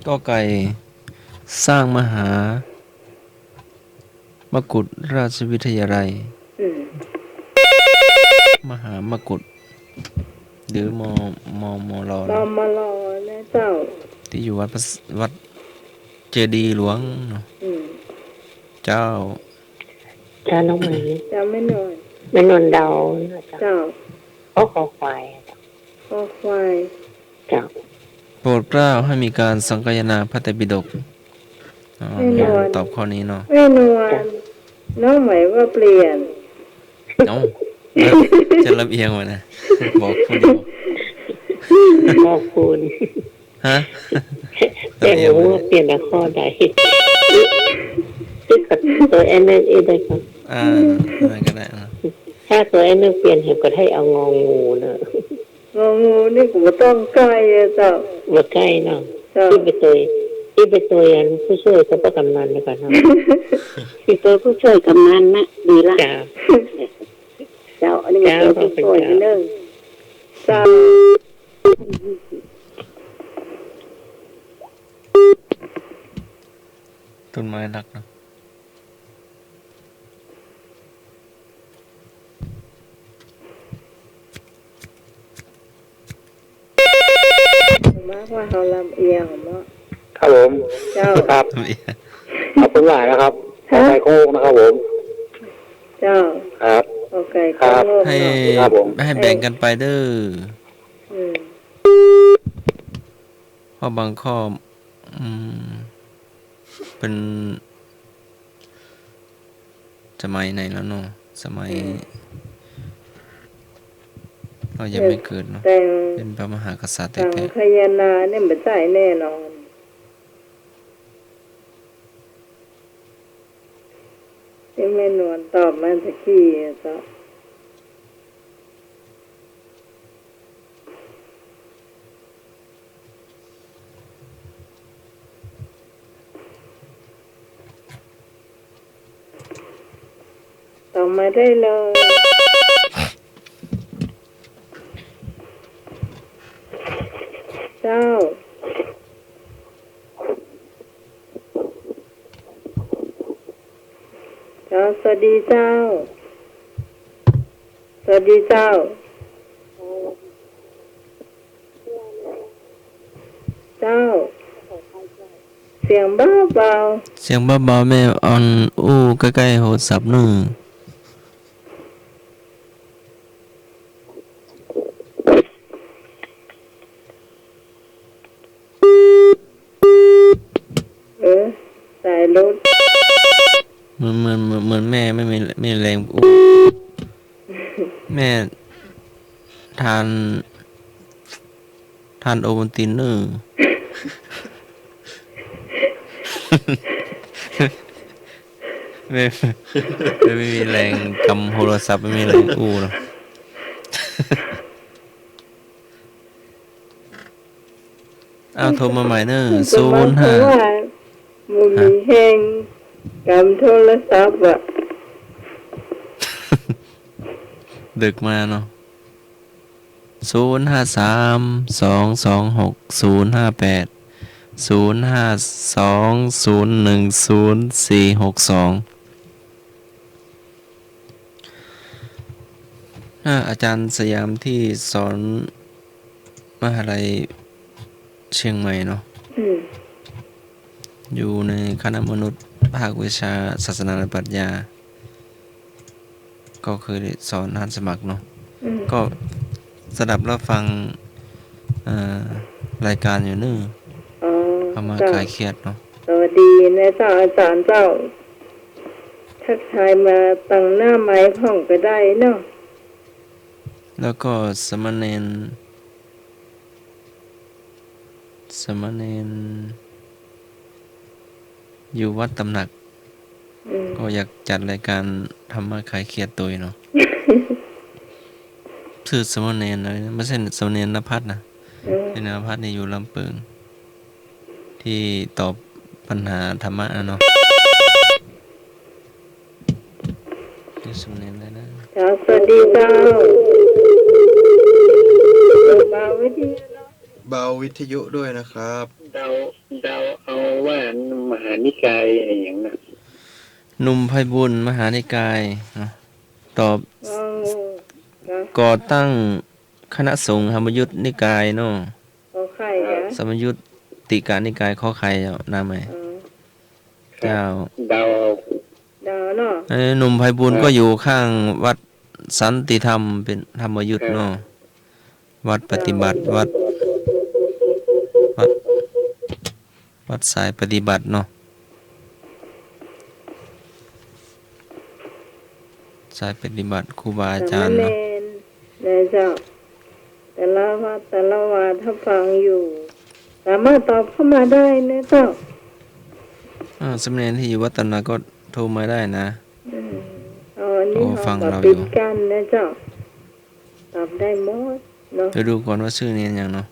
ก็ไก่สร้างมหามกุฏราชวิทยาลัย มหามกุฏหรือมร เรามารอนะเจ้า ที่อยู่วัดเจดีย์หลวงเนาะ เจ้า จ้าน้องเหมย เจ้าไม่นอน ไม่นอนเดานะเจ้า เจ้า โอ้ขอควาย ก็ควาย เจ้า โปรดเกล้าให้มีการสังคายนาพระไตรปิฎกอ๋อตอบข้อนี้เนาะ ไม่นอนน้องหมายว่าเปลี่ยน เอ้าแล้วจะลำเอียงวะนะ บอกผู้เดียว ขอบคุณ ฮะ แต่รู้ว่าเปลี่ยนแต่ข้อใดที่กับตัวเอ็นเอได้ครับ อะไรก็ได้นะ ถ้าตัวเอ็นเปลี่ยนเห็นก็ให้เอางองูเนอะ งูนี่กูต้องใกล้อะเจ้า มาใกล้เนาะ เจ้า ที่ไปตัวยันผู้ช่วยเขาประกำนันเลยกันเนาะ ที่ตัวผู้ช่วยกำนันนะดีละ จ้า เจ้าอันนี้เป็นตัวผู้ช่วยกันเด้อ เจ้าต้นไม้รักเนาะ มากว่าเขาลำเอียงเนาะ ครับผม เจ้า ครับ ลำเอียง ขอบคุณหลายนะครับขอไก่โค้งนะครับผม เจ้า ครับ โอเคก็โลก ให้ เนาะ ครับผม ให้แบ่งกันไปเด้อ อืม เพราะบางข้อเป็นสมัยไหนแล้วเนาะสมัยเรายังไม่เกิดเนาะ แต่ เป็นพระมหากษัตริย์ สัง แท้ ขยานาเนี่ยมันใช่แน่นอนที่แม่นวลตอบมาตะกี้อะเจ้าตอบมาได้เลย สวัสดีเจ้า สวัสดีเจ้า เจ้า เสียงเบาเบา เสียงเบาๆแม่ออนอู้ใกล้ๆโหดสับนู่น สายรถ เหมือนแม่ไม่แรงอู้แม่ทานโอวัลตินเนอร์ ไม่มีแรงกำโทรศัพท์ไม่มีแรงอู้หรอก เอาโทรมาใหม่เนอะ จะมาเพราะว่ามันมีแห้งกำโทรศัพท์อ่ะ ดึกมาเนาะ053 226 058 052 010462อาจารย์สยามที่สอนมหาลัยเชียงใหม่เนาะ อยู่ในคณะมนุษย์ภาควิชาศาสนาและปรัชญา ก็เคยได้สอนอาสาสมัครเนาะ ก็สดับรับฟังรายการอยู่เนอะ อ๋อ เอามา เจ้า คลายเครียดเนาะ สวัสดีนะเจ้าอาจารย์เจ้า ทักทายมาตั้งหน้าไม้ห้องก็ได้เนาะ แล้วก็สมณเณรอยู่วัดตำหนัก ก็อยากจัดรายการธรรมะคลายเครียดตัวเนาะ ชื่อสมณเณรอะไรนะไม่ใช่สมณเณรณภัทรนะเป็นณภัทรนี่อยู่ลำเปิงที่ตอบปัญหาธรรมะนะเนาะชื่อสมณเณรอะไรนะ เจ้าสวัสดีเจ้ามาวิทยาเนาะ เบาวิทยุด้วยนะครับ เดาเอาว่ามหานิกายอะไรอย่างนั้น หนุ่มไพบุญย์มหานิกายเนาะตอบ อ๋อจ้ะ ก่อตั้งคณะสงฆ์ธรรมยุทธนิกายเนาะ ขอไข่อะ สมยุทธติกานิกายข้อไข่เจ้านาไหม อ๋อ เจ้า เดา ดาวเนาะ หนุ่มไพบุญย์ก็อยู่ข้างวัดสันติธรรมเป็นธรรมยุทธเนาะวัดปฏิบัติวัดสายปฏิบัติเนาะสายปฏิบัติครูบาอาจารย์ สามเณ เนาะ รนะเจ้า แต่ละวัดถ้าฟังอยู่ สามารถตอบเข้ามาได้นะเจ้า สำเนียงที่อยู่วัดตำหนักก็โทรมาได้นะ อ๋อนี่ โอ้ เขา ฟัง ก็ เราอยู่ ปิดกันนะเจ้า ตอบได้หมดเนาะ เดี๋ยวดูก่อนว่าชื่อเนียนอย่างเนาะ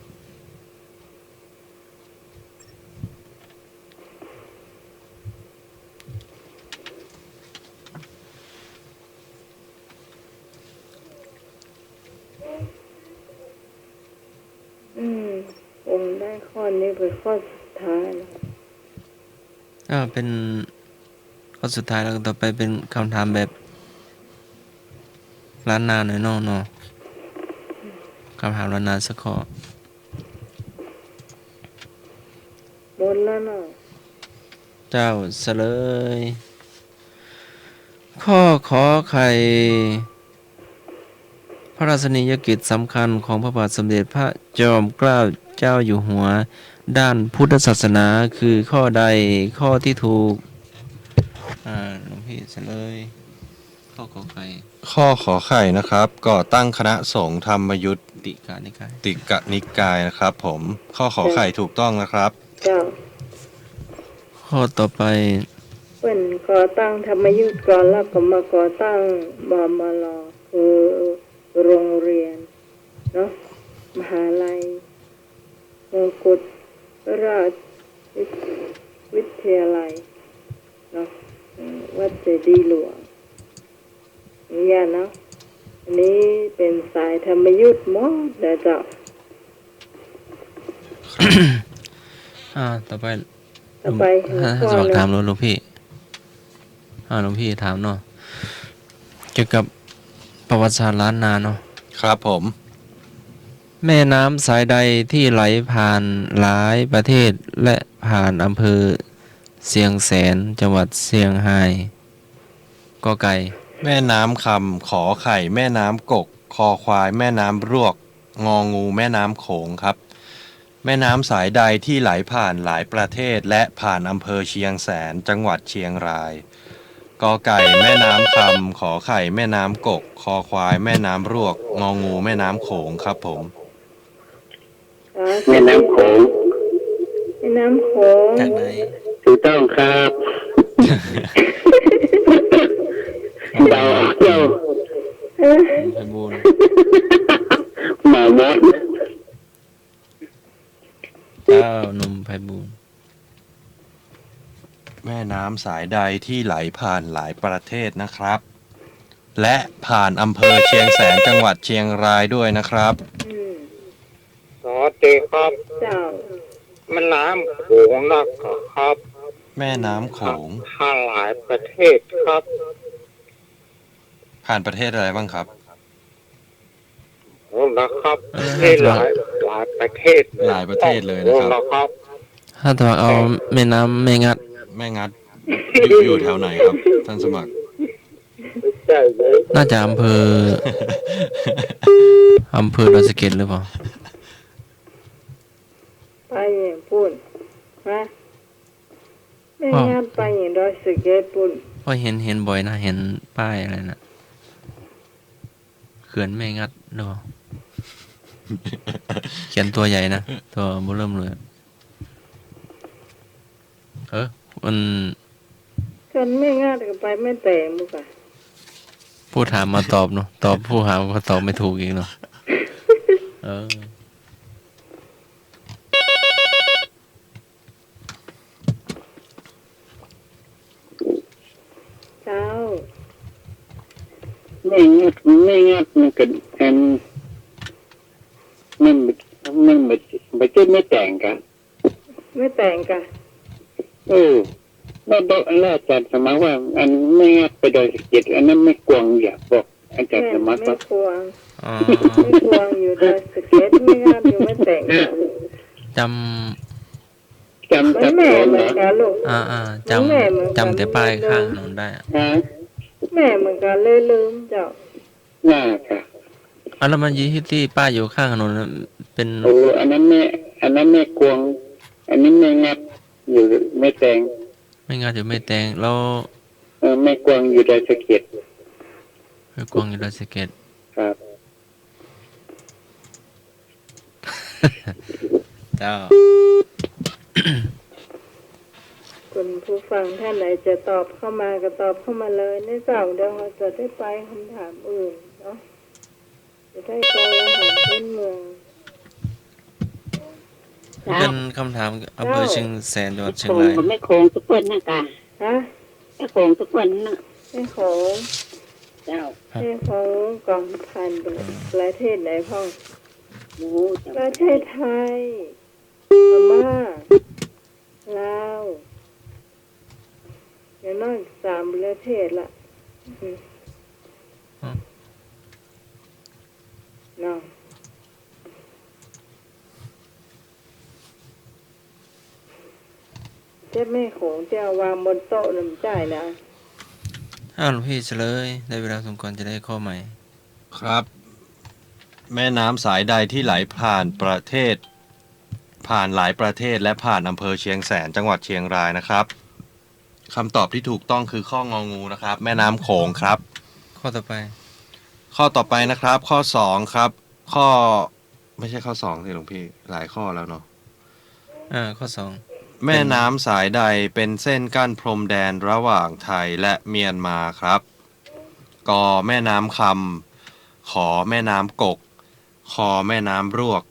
ผมได้ข้อนี้เป็นข้อสุดท้ายนะ เป็นข้อสุดท้ายแล้วก็ต่อไปเป็นคำถามแบบล้านนาหน่อยเนาะคำถามล้านนาสักข้อ หมดแล้วเนาะ เจ้าเสลย ข้อขอไข่พระราชนิยกิจสำคัญของพระบาทสมเด็จพระจอมเกล้าเจ้าอยู่หัว ด้านพุทธศาสนาคือข้อใดข้อที่ถูกหลวงพี่เสลย ข้อขอไข่ ข้อขอไข่นะครับ ก่อตั้งคณะสงฆ์ธรรมยุทธ ติกานิกาย ติกนิกายนะครับผม ข้อขอไข่ถูกต้องนะครับ เจ้า ข้อต่อไป เป็นก่อตั้งธรรมยุทธก่อนแล้วก็มาก่อตั้งบมลคือโรงเรียนเนาะมหาลัยมงกุฎราชวิทยาลัยเนาะวัดเจดีย์หลวงเนี่ยเนาะอันนี้เป็นสายธรรมยุทธหมดแล้วเจ้า ต่อไป ต่อไป ถ้า ข้อ สมัคร หนึ่ ถาม ง หลวงพี่หลวงพี่ถามเนาะ เกี่ยวกับประวัติศาสตร์ล้านนาเนาะ ครับผม แม่น้ำสายใดที่ไหลผ่านหลายประเทศและผ่านอำเภอเชียงแสนจังหวัดเชียงไฮ้กอไก่ แม่น้ำคำขอไข่แม่น้ำกกคอควายแม่น้ำรวกงองูแม่น้ำโขงครับ แม่น้ำสายใดที่ไหลผ่านหลายประเทศและผ่านอำเภอเชียงแสนจังหวัดเชียงรายกอไก่แม่น้ำคำขอไข่แม่น้ำกกคอควายแม่น้ำรวกงองูแม่น้ำโขงครับผม แม่น้ำโขง แม่น้ำโขง จากไหน ถูกต้องครับเดาเจ้า ไพบูลย์ หมามด เจ้าหนุ่มไพบูลย์ แม่น้ำสายใดที่ไหลผ่านหลายประเทศนะครับ และผ่านอำเภอเชียงแสนจังหวัดเชียงรายด้วยนะครับ สวัสดีครับ เจ้า แม่น้ำโขงนะครับ แม่น้ำโขง ผ่านหลายประเทศครับ ผ่านประเทศอะไรบ้างครับ นะครับที่หลายประเทศ หลายประเทศเลยนะครับ นะครับ ถ้าถากเอาแม่น้ำแม่งัด แม่งัดอยู่แถวไหนครับท่านสมัคร ใช่เลย น่าจะอำเภอ อำเภอดอยสะเก็ดหรือเปล่า ไปอย่างปุ่นฮะแม่งานไปอย่างดอยสะเก็ดปุ่น เพราะเห็นบ่อยนะเห็นป้ายอะไรนะเขื่อนแม่งัดหรือเปล่า เขียนตัวใหญ่นะตัวเบิ่มเลยมัน กันแม่งานก็ไปแม่แต่มุกอะ ผู้ถามมาตอบเนาะตอบผู้ถามก็ตอบไม่ถูกอีกเนาะเออ เจ้า ไม่งัดมันก็อันมันไม่ใช่ไม่แต่งกัน ไม่แต่งกะ แล้วบอกอันแรกอาจารย์สมัครว่าอันไม่งัดไปโดยสะเก็ดอันนั้นไม่กวงอยากบอกอาจารย์สมัคร ไม่ ก็ ควง อ๋อ ไม่ควงอยู่ดอยสะเก็ดไม่งานอยู่ไม่แต่งกะ จ จำ มันแม่เหมือนกันลูก ำจำแต่ป้ายข้างถนนได้อะ นะ แม่เหมือนกันเลยลืมเจ้า น่าค่ะ แล้วมันยี่ที่ป้ายอยู่ข้างถนนน่ะเป็น อันนั้นไม่กวง อันนี้ไม่งัดอยู่ไม่แต่ง ไม่งานอยู่ไม่แต่งแล้ว ไม่กวงอยู่โดยสะเก็ด ไม่กวางอยู่ดอยสะเก็ด ครับ เจ้า คุณผู้ฟังท่านไหนจะตอบเข้ามาก็ตอบเข้ามาเลยในเจ้าเดี๋ยวเราจะได้ไปคำถามอื่นเนาะจะได้ไปอาหารพื้นเมือง เป็นคำถามอำเภอเชียงแสนจังหวัดเชียง โขง ราย ก็ไม่โขงทุกคนนะกะ ฮะ ไม่โขงทุกคนนะ แม่ของ เจ้า แม่ของกองพันประเทศไหนพ่อง โอ้เจ้า ประเทศไทยพม่าลาวอย่างน้อย3ประเทศละเนาะเจ้าแม่ของจะเอาวางบนโต๊ะน้ำจ่ายนะ หลวงพี่เฉลยได้เวลาสมควรจะได้ข้อใหม่ ครับ แม่น้ำสายใดที่ไหลผ่านประเทศ ผ่านหลายประเทศและผ่านอำเภอเชียงแสนจังหวัดเชียงรายนะครับคำตอบที่ถูกต้องคือข้ององูนะครับ แม่น้ำโขงครับ ข้อต่อไป ข้อต่อไปนะครับ ข้อ2ครับ ข้อไม่ใช่ข้อ2สิหลวงพี่หลายข้อแล้วเนาะ ข้อ แม่น้ำสายใดเป็นเส้นกั้นพรมแดนระหว่างไทยและเมียนมาครับกแม่น้ำคำขอแม่น้ำกกคอแม่น้ำรวก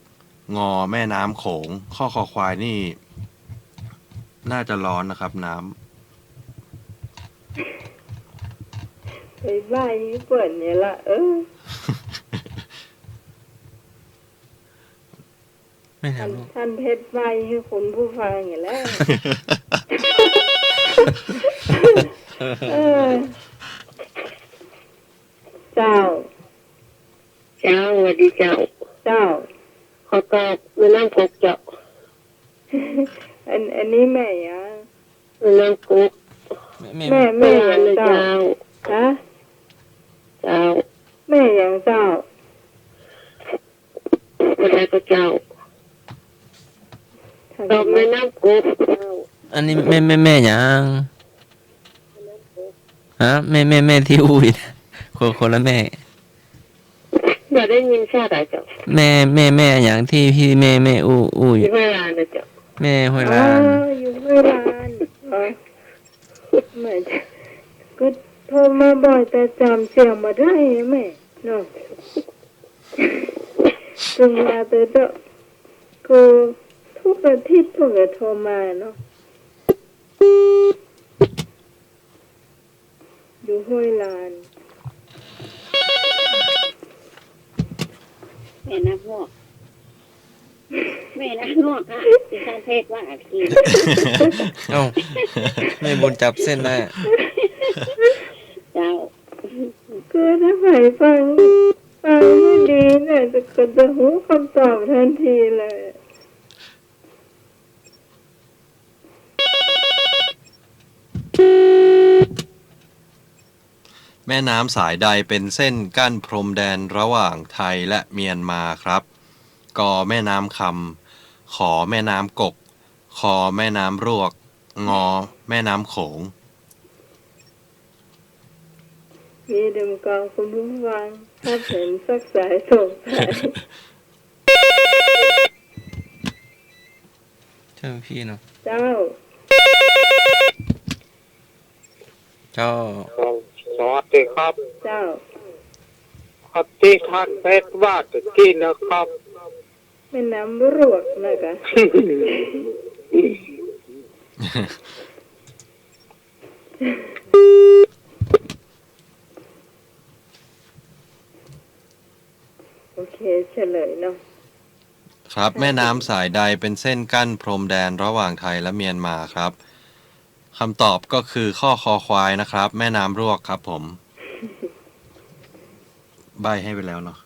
งอแม่น้ำโขงข้อคอควายนี่ น่าจะร้อนนะครับน้ ไปบ้านญี่ปุ่นเนี่ยละ2 แม่น้ำลูก ท่านเพชรใบให้คุณผู้ฟังอย่างแล้ว ำ เจ้าสวัสดีเจ้า เจ้า ขอกราบแม่น้ำกกเจ้า อันนี้แม่ยัง แม่น้ำกก แม่ แม่ แม่ ยัง เลย เจ้า เจ้า ฮะ เจ้า แม่ยังเจ้า อะไรก็เจ้าตอบแม่น้ำกกเจ้า อันนี้แม่หยังฮะแม่ที่อุ้ยนะคนละแม่ อย่าได้ยินชาติเจ้า แม่อย่างที่พี่แม่อุ้ย ที่เวลานะเจ้า แม่ห้วย อ๋อ ลาน อยู่ไม่ลานอ๋อแม่จะก็โทรมาบ่อยแต่จำเสียงมาได้แม่เนาะจึงมาเตอก็ทุกอาทิตย์เพิ่งจะโทรมาเนาะอยู่ห้วยลาน แม่น้ำงอกแม่น้ำงอกค่ะที่ท่านเทศว่าอาคี เอ้าแม่บุญจับเส้นได้ เจ้า คือถ้าใครฟังไม่ดีเนี่ยจะหูคำตอบทันทีเลย แม่น้ำสายใดเป็นเส้นกั้นพรมแดนระหว่างไทยและเมียนมาครับ กแม่น้ำคำขอแม่น้ำกก คอแม่น้ำรวก งอแม่น้ำโขง มีดมกองคุณผู้ฟังถ้าเห็นสักสายส่งสาย ใช่พี่เนาะ เจ้า เจ้า สวัสดีครับ เจ้า ครับที่ท่านเพชรว่าตะกี้นะครับ แม่น้ำรวกนะคะ โอเคเฉลยเนาะ ครับแม่น้ำสายใดเป็นเส้นกั้นพรมแดนระหว่างไทยและเมียนมาครับคำตอบก็คือข้อคอควายนะครับ แม่น้ำรวกครับผม ใบให้ไปแล้วเนาะ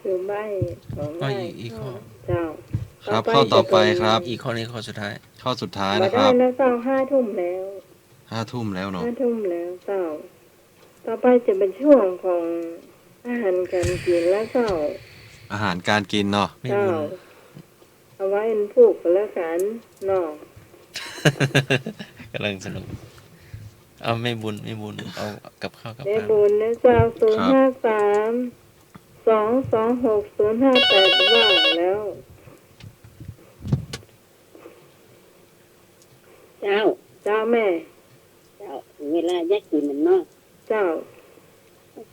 คือใบของ อ๋อ ใบ อีกข้อ เจ้า ครับข้อต่อไปครับ อีกข้อนี้ข้อสุดท้าย ข้อสุดท้าย มา นะค ได้ รับ นะเจ้า5 ทุ่มแล้ว 5 ทุ่มแล้วเนาะ 5 ทุ่มแล้วเจ้า ต่อไปจะเป็นช่วงของอาหารการกินแล้วเจ้า อาหารการกินเนาะ ไม่ เจ้า บุญ เอาไว้เป็นผูกกันแล้วกันเนาะ กำลังสนุกเอาไม่บุญเอากับข้าวกับ ได้ ปลา บุญนะเจ้า053-226-058ว่างแล้ว เจ้า เจ้าแม่ เจ้าเวลาแยกกินมันเนาะ เจ้า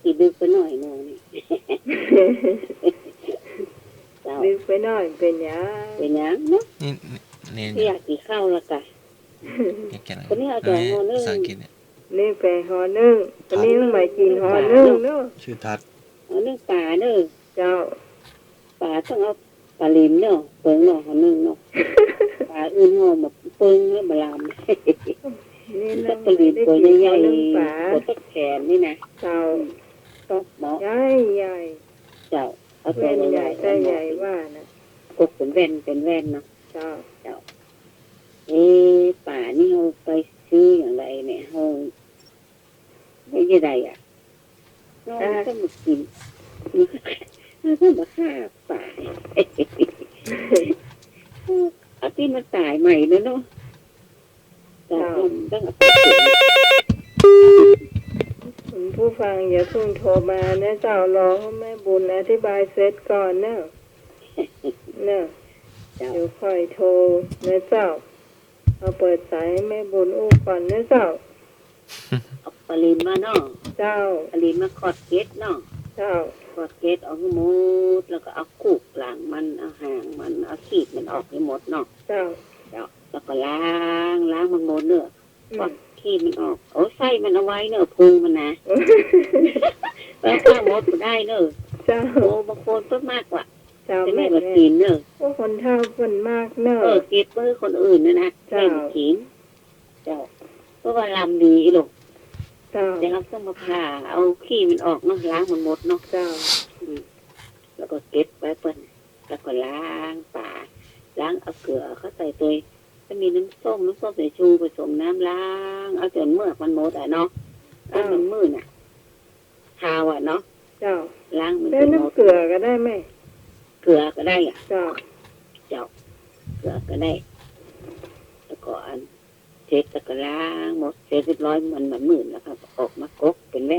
กินดึกไปหน่อยหนูนี่เจ้า ดึกไปหน่อยเป็นหยัง เป็นหยังเนาะ นี่เนน ที่อยากกินข้าวละกะ นี่แกอะไร คนนี้เอาแต่โมนึ่ง ภาษาอังกฤษเนี่ย นี่ไปหอนึ่งอันนี้ต้องมากินหอนึ่งเนาะ ชื่อทัด เอานึ่งปลาเด้อ เจ้า ปลาต้องเอาปลาลิมเนาะเปิงเนาะหัวนึ่งเนาะปลาอื่นห่อแบบเปิงแล้วบลาม นี่ ก็ น้อง ปลาลิม ได้ ตัว กิน ให หอ ญ่ นึ่งปลา ๆตัวตะแขนนี่นะ เจ้า ก็หมอ ใหญ่ใหญ่ เจ้าเอาตัว เป็น ให ให ญ่ ญ่ ๆ แต่ใหญ่ว่านะ กบเป็นแว่นเนาะ เจ้า ป่านี่เราไปซื้ออย่างไรเนี่ยเราไม่ได้ใดอ่ะเราต้องมากินเราต้องมาฆ่าป่าเอาที่มันตายใหม่เลยเนาะแต่ต้องเอาไปเก็บ คุณผู้ฟังอย่าเพิ่งโทรมานะเจ้ารอให้แม่บุญอธิบายเสร็จก่อนเนอะเนอะเดี๋ยวค่อยโทรนะเจ้าเอาเปิดสายให้แม่บุญอู้ก่อนนะเจ้า เอาปลาลิมมาเนาะ เจ้า ปลาลิมมาขอดเกล็ดเนาะ เจ้า ขอดเกล็ดออกให้หมดแล้วก็เอากุกหลังมันเอาหางมันเอาขีดมันออกให้หมดเนาะ เจ้า แล้วก็ล้างมันหมดเนอะ อื ก็ ม ขี้มันออกโอ้ไส้มันเอาไว้เนอะพุงมันนะแล้วข้าวหมดก็ได้เนอะ เจ้า โอ้บางคนก็มากกว่า เจ้า จะ แม่ ไม่มา แม่ กินเนอะ พวกคนเท่าคนมากเนอะ เก็บเพื่อคนอื่นนะ จ้า แบ่งกินเจ้าเพราะว่าลำดีลูก เจ้า เดี๋ยวเราต้องมาผ่าเอาขี้มันออกเนาะล้างมันหมดเนาะ เจ้า อืม มน้ำส้มสายชูผสมน้ำล้างเอาจนเมือกมันหมดอ่ะเนาะถ้ามันมืดอ่ะทาวอ่ะเนาะ เจ้า ล้างมัน ได้ เป็นหมด น้ำเกลือก็ได้ไหม เกลือก็ได้อ่ะ เจ้า เจ้าเกลือก็ได้แล้วก็อันเช็ดแล้วก็ล้างหมดเสร็จเรียบร้อยมันมืดแล้วครับออกมากกเป็นแว่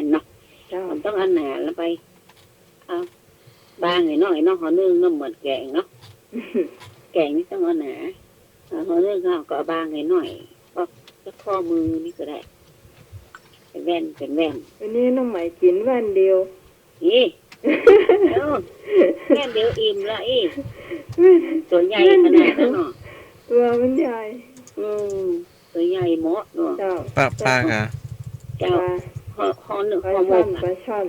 นเนาะ เจ้า มันต้องอันหนาแล้วไปเอาบางหน่อยเนาะห่อนึ่งเนาะเหมือนแกงเนาะแกงนี่ต้องเอาหนาห่อนึ่งเขาก็เอาบางหน่อยก็จะข้อมือนี่ก็ได้เป็นแว่น วันนี้น้องใหม่กินวันเดียว นี่เอ้าแว่นเดียวอิ่มละอีตัวใหญ่ขนาดนั้นเนาะ ตัวมันใหญ่ ตัวใหญ่หมดเนาะ เจ้า ป้ากะ เจ้าห่อหนึ่ง ปลา ห่อหม ช่อน ก ปลาช่อน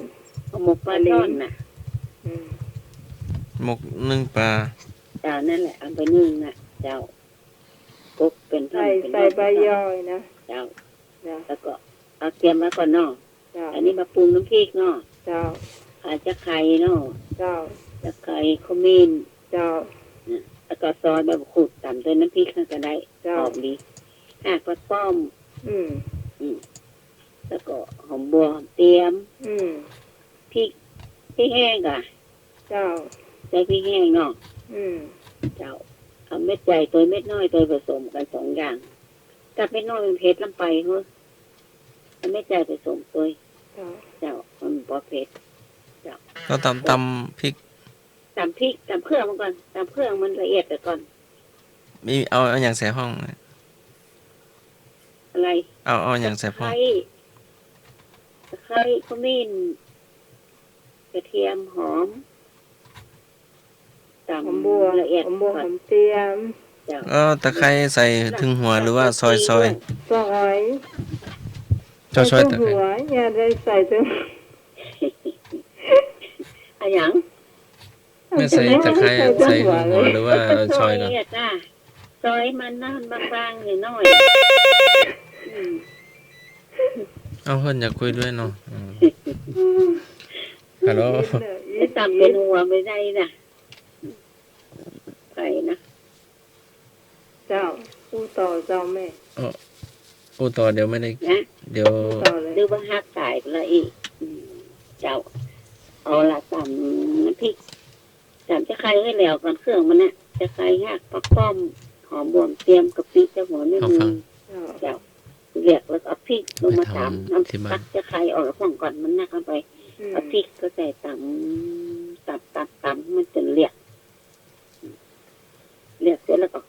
ห่อหมกปลาช่อนน่ะ อืม หมกนึ่งปลา เจ้านั่นแหละเอาไปนึ่งน่ะเจ้ากุ๊กเป็นท่อ ใส่ นเป็น ใส่ใบย่อยนะ เจ้า เจ้า แล้วก็เอาเตรียมไว้ก่อนเนาะ เจ้า อันนี้มาปรุงน้ำพริกเนาะ เจ้า อาจจะไข่เนาะ เจ้า จะไข่ขมิ้น เจ้า แล้วก็ซอยใบมะกรูดตำด้วยน้ำพริกก็ได้ห เจ้า อมดีหากปลาป้อม อืม แล้วก็หอมบัวหอมเตรียม อืม พริกแห้งอ่ะ เจ้า ใส่พริกแห้งเนาะ อืม เจ้าเอาเม็ดใหญ่ตัวเม็ดน้อยตัวผสมกัน2 อย่างกับเม็ดน้อยมันเผ็ดลำไปเฮ้ยเอาเม็ดใหญ่ผสมตัว เจ้า เจ้ามันบ่เผ็ด เราตำพริก ตำพริกตำเครื่องมันก่อนตำเครื่องมันละเอียดไปก่อน มีเอาอย่างใส่ห้อง อะไร เอาอย่างใส่ห้อง ตะไคร้ขมิ้นกระเทียมหอมต หอมบัว ำละเอียด หอมบัว ก่ ห อน อมเตรียม เจ้า ตะไคร้ใส่ถึงหัวหรือว่าซอย ซอย เจ้าซอย ใส่ ตะ ถึง ไคร้ หัวอย่าได้ใส่ถึง อะหยัง ไม่ใส่ตะไคร้ใส่ถึงหัวหรือว่าซอยก่อน ซอยจ้าซอยมันนั่นบางๆหน่อยอืม เอาเพิ่นอยากคุยด้วยเนาะฮัลโหล ไม่ตำเป็นหัวไม่ได้นะไปนะ เจ้าผู้ต่อเจ้าแม่ ต่อเดี๋ยวไม่ได้ นะ เดี๋ยว ต่อเลย หรือว่าหักสายไปละอีกเจ้าเอาละตำน้ำพริกตำจะใครให้แล้วก่อนเครื่องมันน่ะจะใครหักปักป้อมหอมบวมเตรียมกะปิจะหัวไม่มือ เจ้า เจ้าเรียกแล้วก็เอาพริกลงมาตำ ที่ น้ำ บ้า พั น กจะใครออกจากห้องก่อนมันน่าเข้าไป อืม เอาพริกก็ใส่ตำมันจะเรียกเสร็จแล้วก็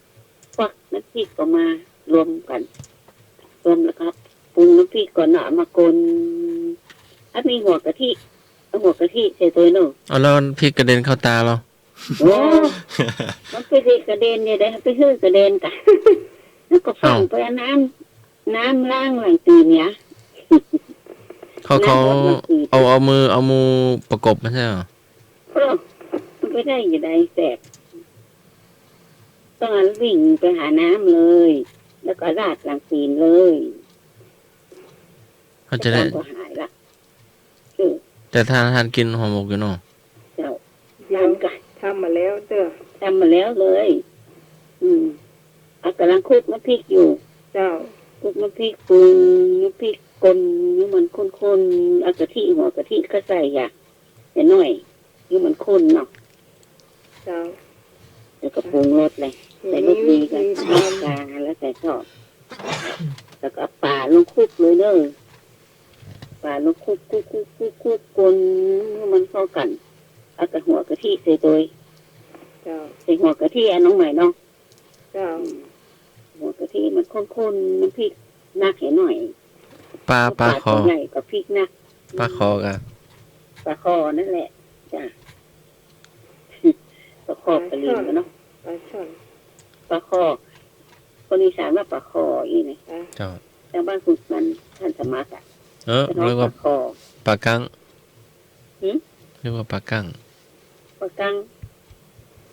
ควักน้ำพริกก็มารวมกันรวมแล้วครับปรุงน้ำพริกก่อนเนาะมากลถ้ามีหัวกะทิเอาหัวกะทิใส่ตัวหนู เอาแล้วพริกกระเด็นเข้าตาเรา โอ้มันไปสิกระเด็นเนี่ยได้ไปซื้อกระเด็นกันแล้วก็ฟังไปเอาน้ำล้างหลังตีนเนี่ย เขาเอามือประกบไม่ใช่เหรอ เพราะมันไม่ได้อยู่ใดแสบต้องวิ่งไปหาน้ำเลย แล้วก็ราดหลังตีนเลย เขาจะได้ ก็หายละ แต่ทานกินห่อหมกอยู่เนาะ เจ้า เดี๋ยว ทำกัน ทำมาแล้วเจ้า ทำมาแล้วเลย เอากำลังคลุกน้ำพริกอยู่ เจ้า คลุกน้ำพริกปรุงน้ำพริกกลนี่มันข้นๆเอากะทิหัวกะทิก็ใส่อย่าแต่น้อยนี่มันข้นเนาะ เจ้า แล้วก็ปรุงรสเลยใส่รสดีกันใส่กลางแล้วใส่ทอดแล้วก็เอาป่าลงคลุกเลยเด้อป่าลงคลุกกลนให้มันเข้ากันเอากระหัวกะทิใส่ตัว เจ้า ใส่หัวกะทิอันน้องใหม่เนาะ เจ้า หัวกะทิมันข้นๆน้ำพริกนักให้หน่อย ปลาคอ ตัวใหญ่กับพริกนัก ปลาคอกะ ปลาคอนั่นแหละจ้ะ ปลาคอกระลิงเนาะ ปลาช่อน ปลาคอคนอีสานว่าปลาคออีนี่ เจ้า แต่บ้านคุณมันท่านสมัครอ่ะ เรียกว่า ปลาคอ ปลากัง หืม เรียกว่าปลากัง ปลากัง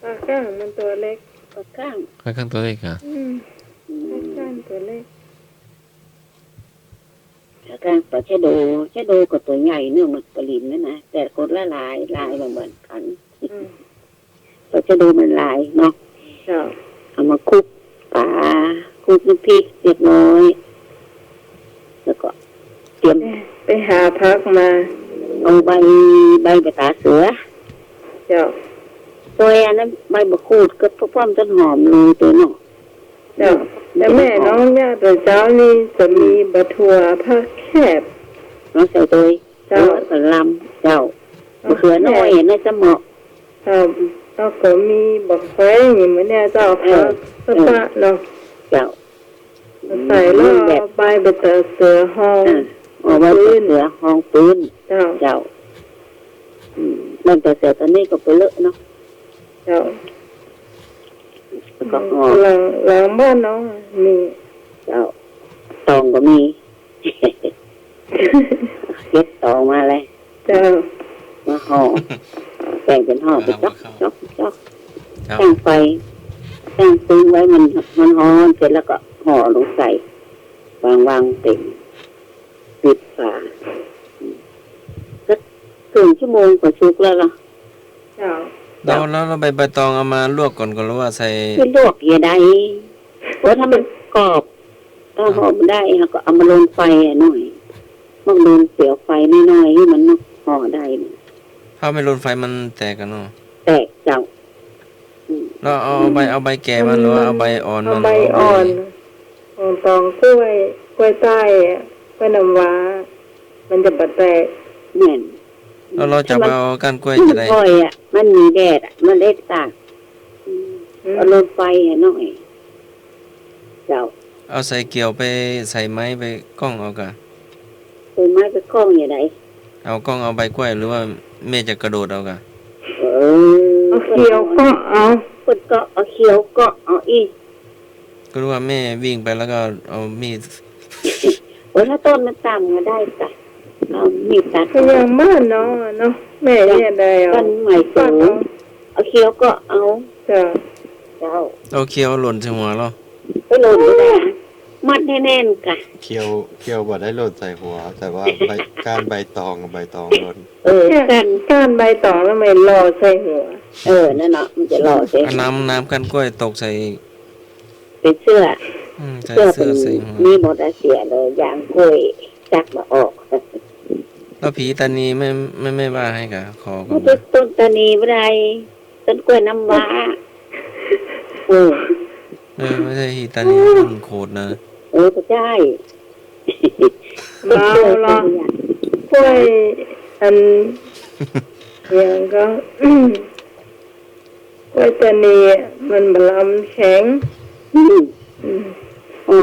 ปลาก้างมันตัวเล็ก ปลาก้าง ปลากังตัวเล็กอ่ะ อืมปลาก้างตัวเล็ก ปลากังปลาชะโดก็ตัวใหญ่เนื้อมันกระลินนะแต่คนละลายมันเหมือนกัน อืม ปลาชะโดมันลายเนาะ เจ้า เอามาคลุก ปลาคลุกน้ำพริกเรียบร้อยแล้วก็เตรียม ไปหาพักมา เอาใบกระตาเสือ เจ้า ตัวอันนั้นใบมะกรูดก็พร้อมต้นหอมเลยตัวเนาะ เจ้าแต่แม่น้องย่าแต่เจ้านี่จะมีบะถั่วผักแคบ น้องใส่ตัว เจ้า กระลำเจ้าเขือน้อยน่าจะเหมาะ ครับแล้วก็มีบักแข้งอย่างนี้เจ้าผักสะปะเนาะ เจ้า ใส่แล้วเอาใบเบตเสือห้อง เอาไว้เสือห้องปืน เจ้า เจ้ามันแต่เสือตอนนี้ก็ไปเลอะเนาะ เจ้า แล้วก็ห่อ หลังบ้านน้องมี เจ้าตองก็มี เก็บตองมาเลย เจ้า มาห่อแบ่งเป็นห่อไปจ๊อกจ๊อกจ๊อก ครับ ตั้งไฟตั้งปืนไว้มันร้อนเสร็จแล้วก็ห่อลงใส่วางเต็มปิดฝาสักครึ่งชั่วโมงก็ชุกแล้วล่ะ เจ้า แล้วเราใบตองเอามาลวกก่อนหรือว่าใส่ ไม่ลวกอย่าได้เพราะถ้ามันกรอบถ้าห่อมันได้เราก็เอามาลงไฟหน่อยมันลงเสียวไฟน้อยๆให้มันห่อได้ ถ้าไม่ลนไฟมันแตกกันเนาะ แตกเจ้า แล้วเอาใบแก่มันหรือว่าเอาใบอ่อน เอา มัน ใบอ่อนของตองกล้วยใต้กล้วยน้ำว้ามันจะบะแตก แน่น แล้วเราจะเอาก้านกล้วยจะได้ ค่อยอ่ะมันมีแดดอ่ะมันได้ตากเอาลงไฟหน่อยเจ้า เอาใส่เกี่ยวไปใส่ไม้ไปกล้องเอากะ เป็นไม้ไปคล้องอย่างไร เอากล้องเอาใบกล้วยหรือว่าแม่จะกระโดดเอากะ เอาเขียวก็เอา คนก็เอาเขียวก็เอาอีก ก็รู้ว่าแม่วิ่งไปแล้วก็เอามีด ถ้าต้นมันต่ำก็ได้จ้ะเอามีดตัด ก็ยังบ้านน้องอะเนาะแม่เนี่ยได้เอา ต้นใหม่สูงเอาเขียวก็เอา จ้า เจ้า เอาเคี้ยวหล่นใส่หัวเรา ไปโหลดไม่ได้มัดให้แน่นกะ เคียวบ่ได้หล่นใส่หัว แต่ว่าก้านใบตองกับใบตองหล่น กัน ก้านใบตองแล้วไม่รอใส่หัว นั่นเนาะมันจะหล่อเสร็จ เอาน้ำก้านกล้วยตกใส่ เป็นเสื้อ ใส่ เสื้อเป็ เสื้อน ใส่หัว มีหมดเสียเลยยางกล้วยจักมาออก แล้วผีตานีไม่ว่าให้กะขอก่อ มัน น จะต้นตานีไม่ได้ต้นกล้วยน้ำว้า ไม่ใช่ผีตานีมันโคตรนะ ก็ใช่ เรากล้วยอันอย่างก็ กล้วยตานีมันบลำแข็ง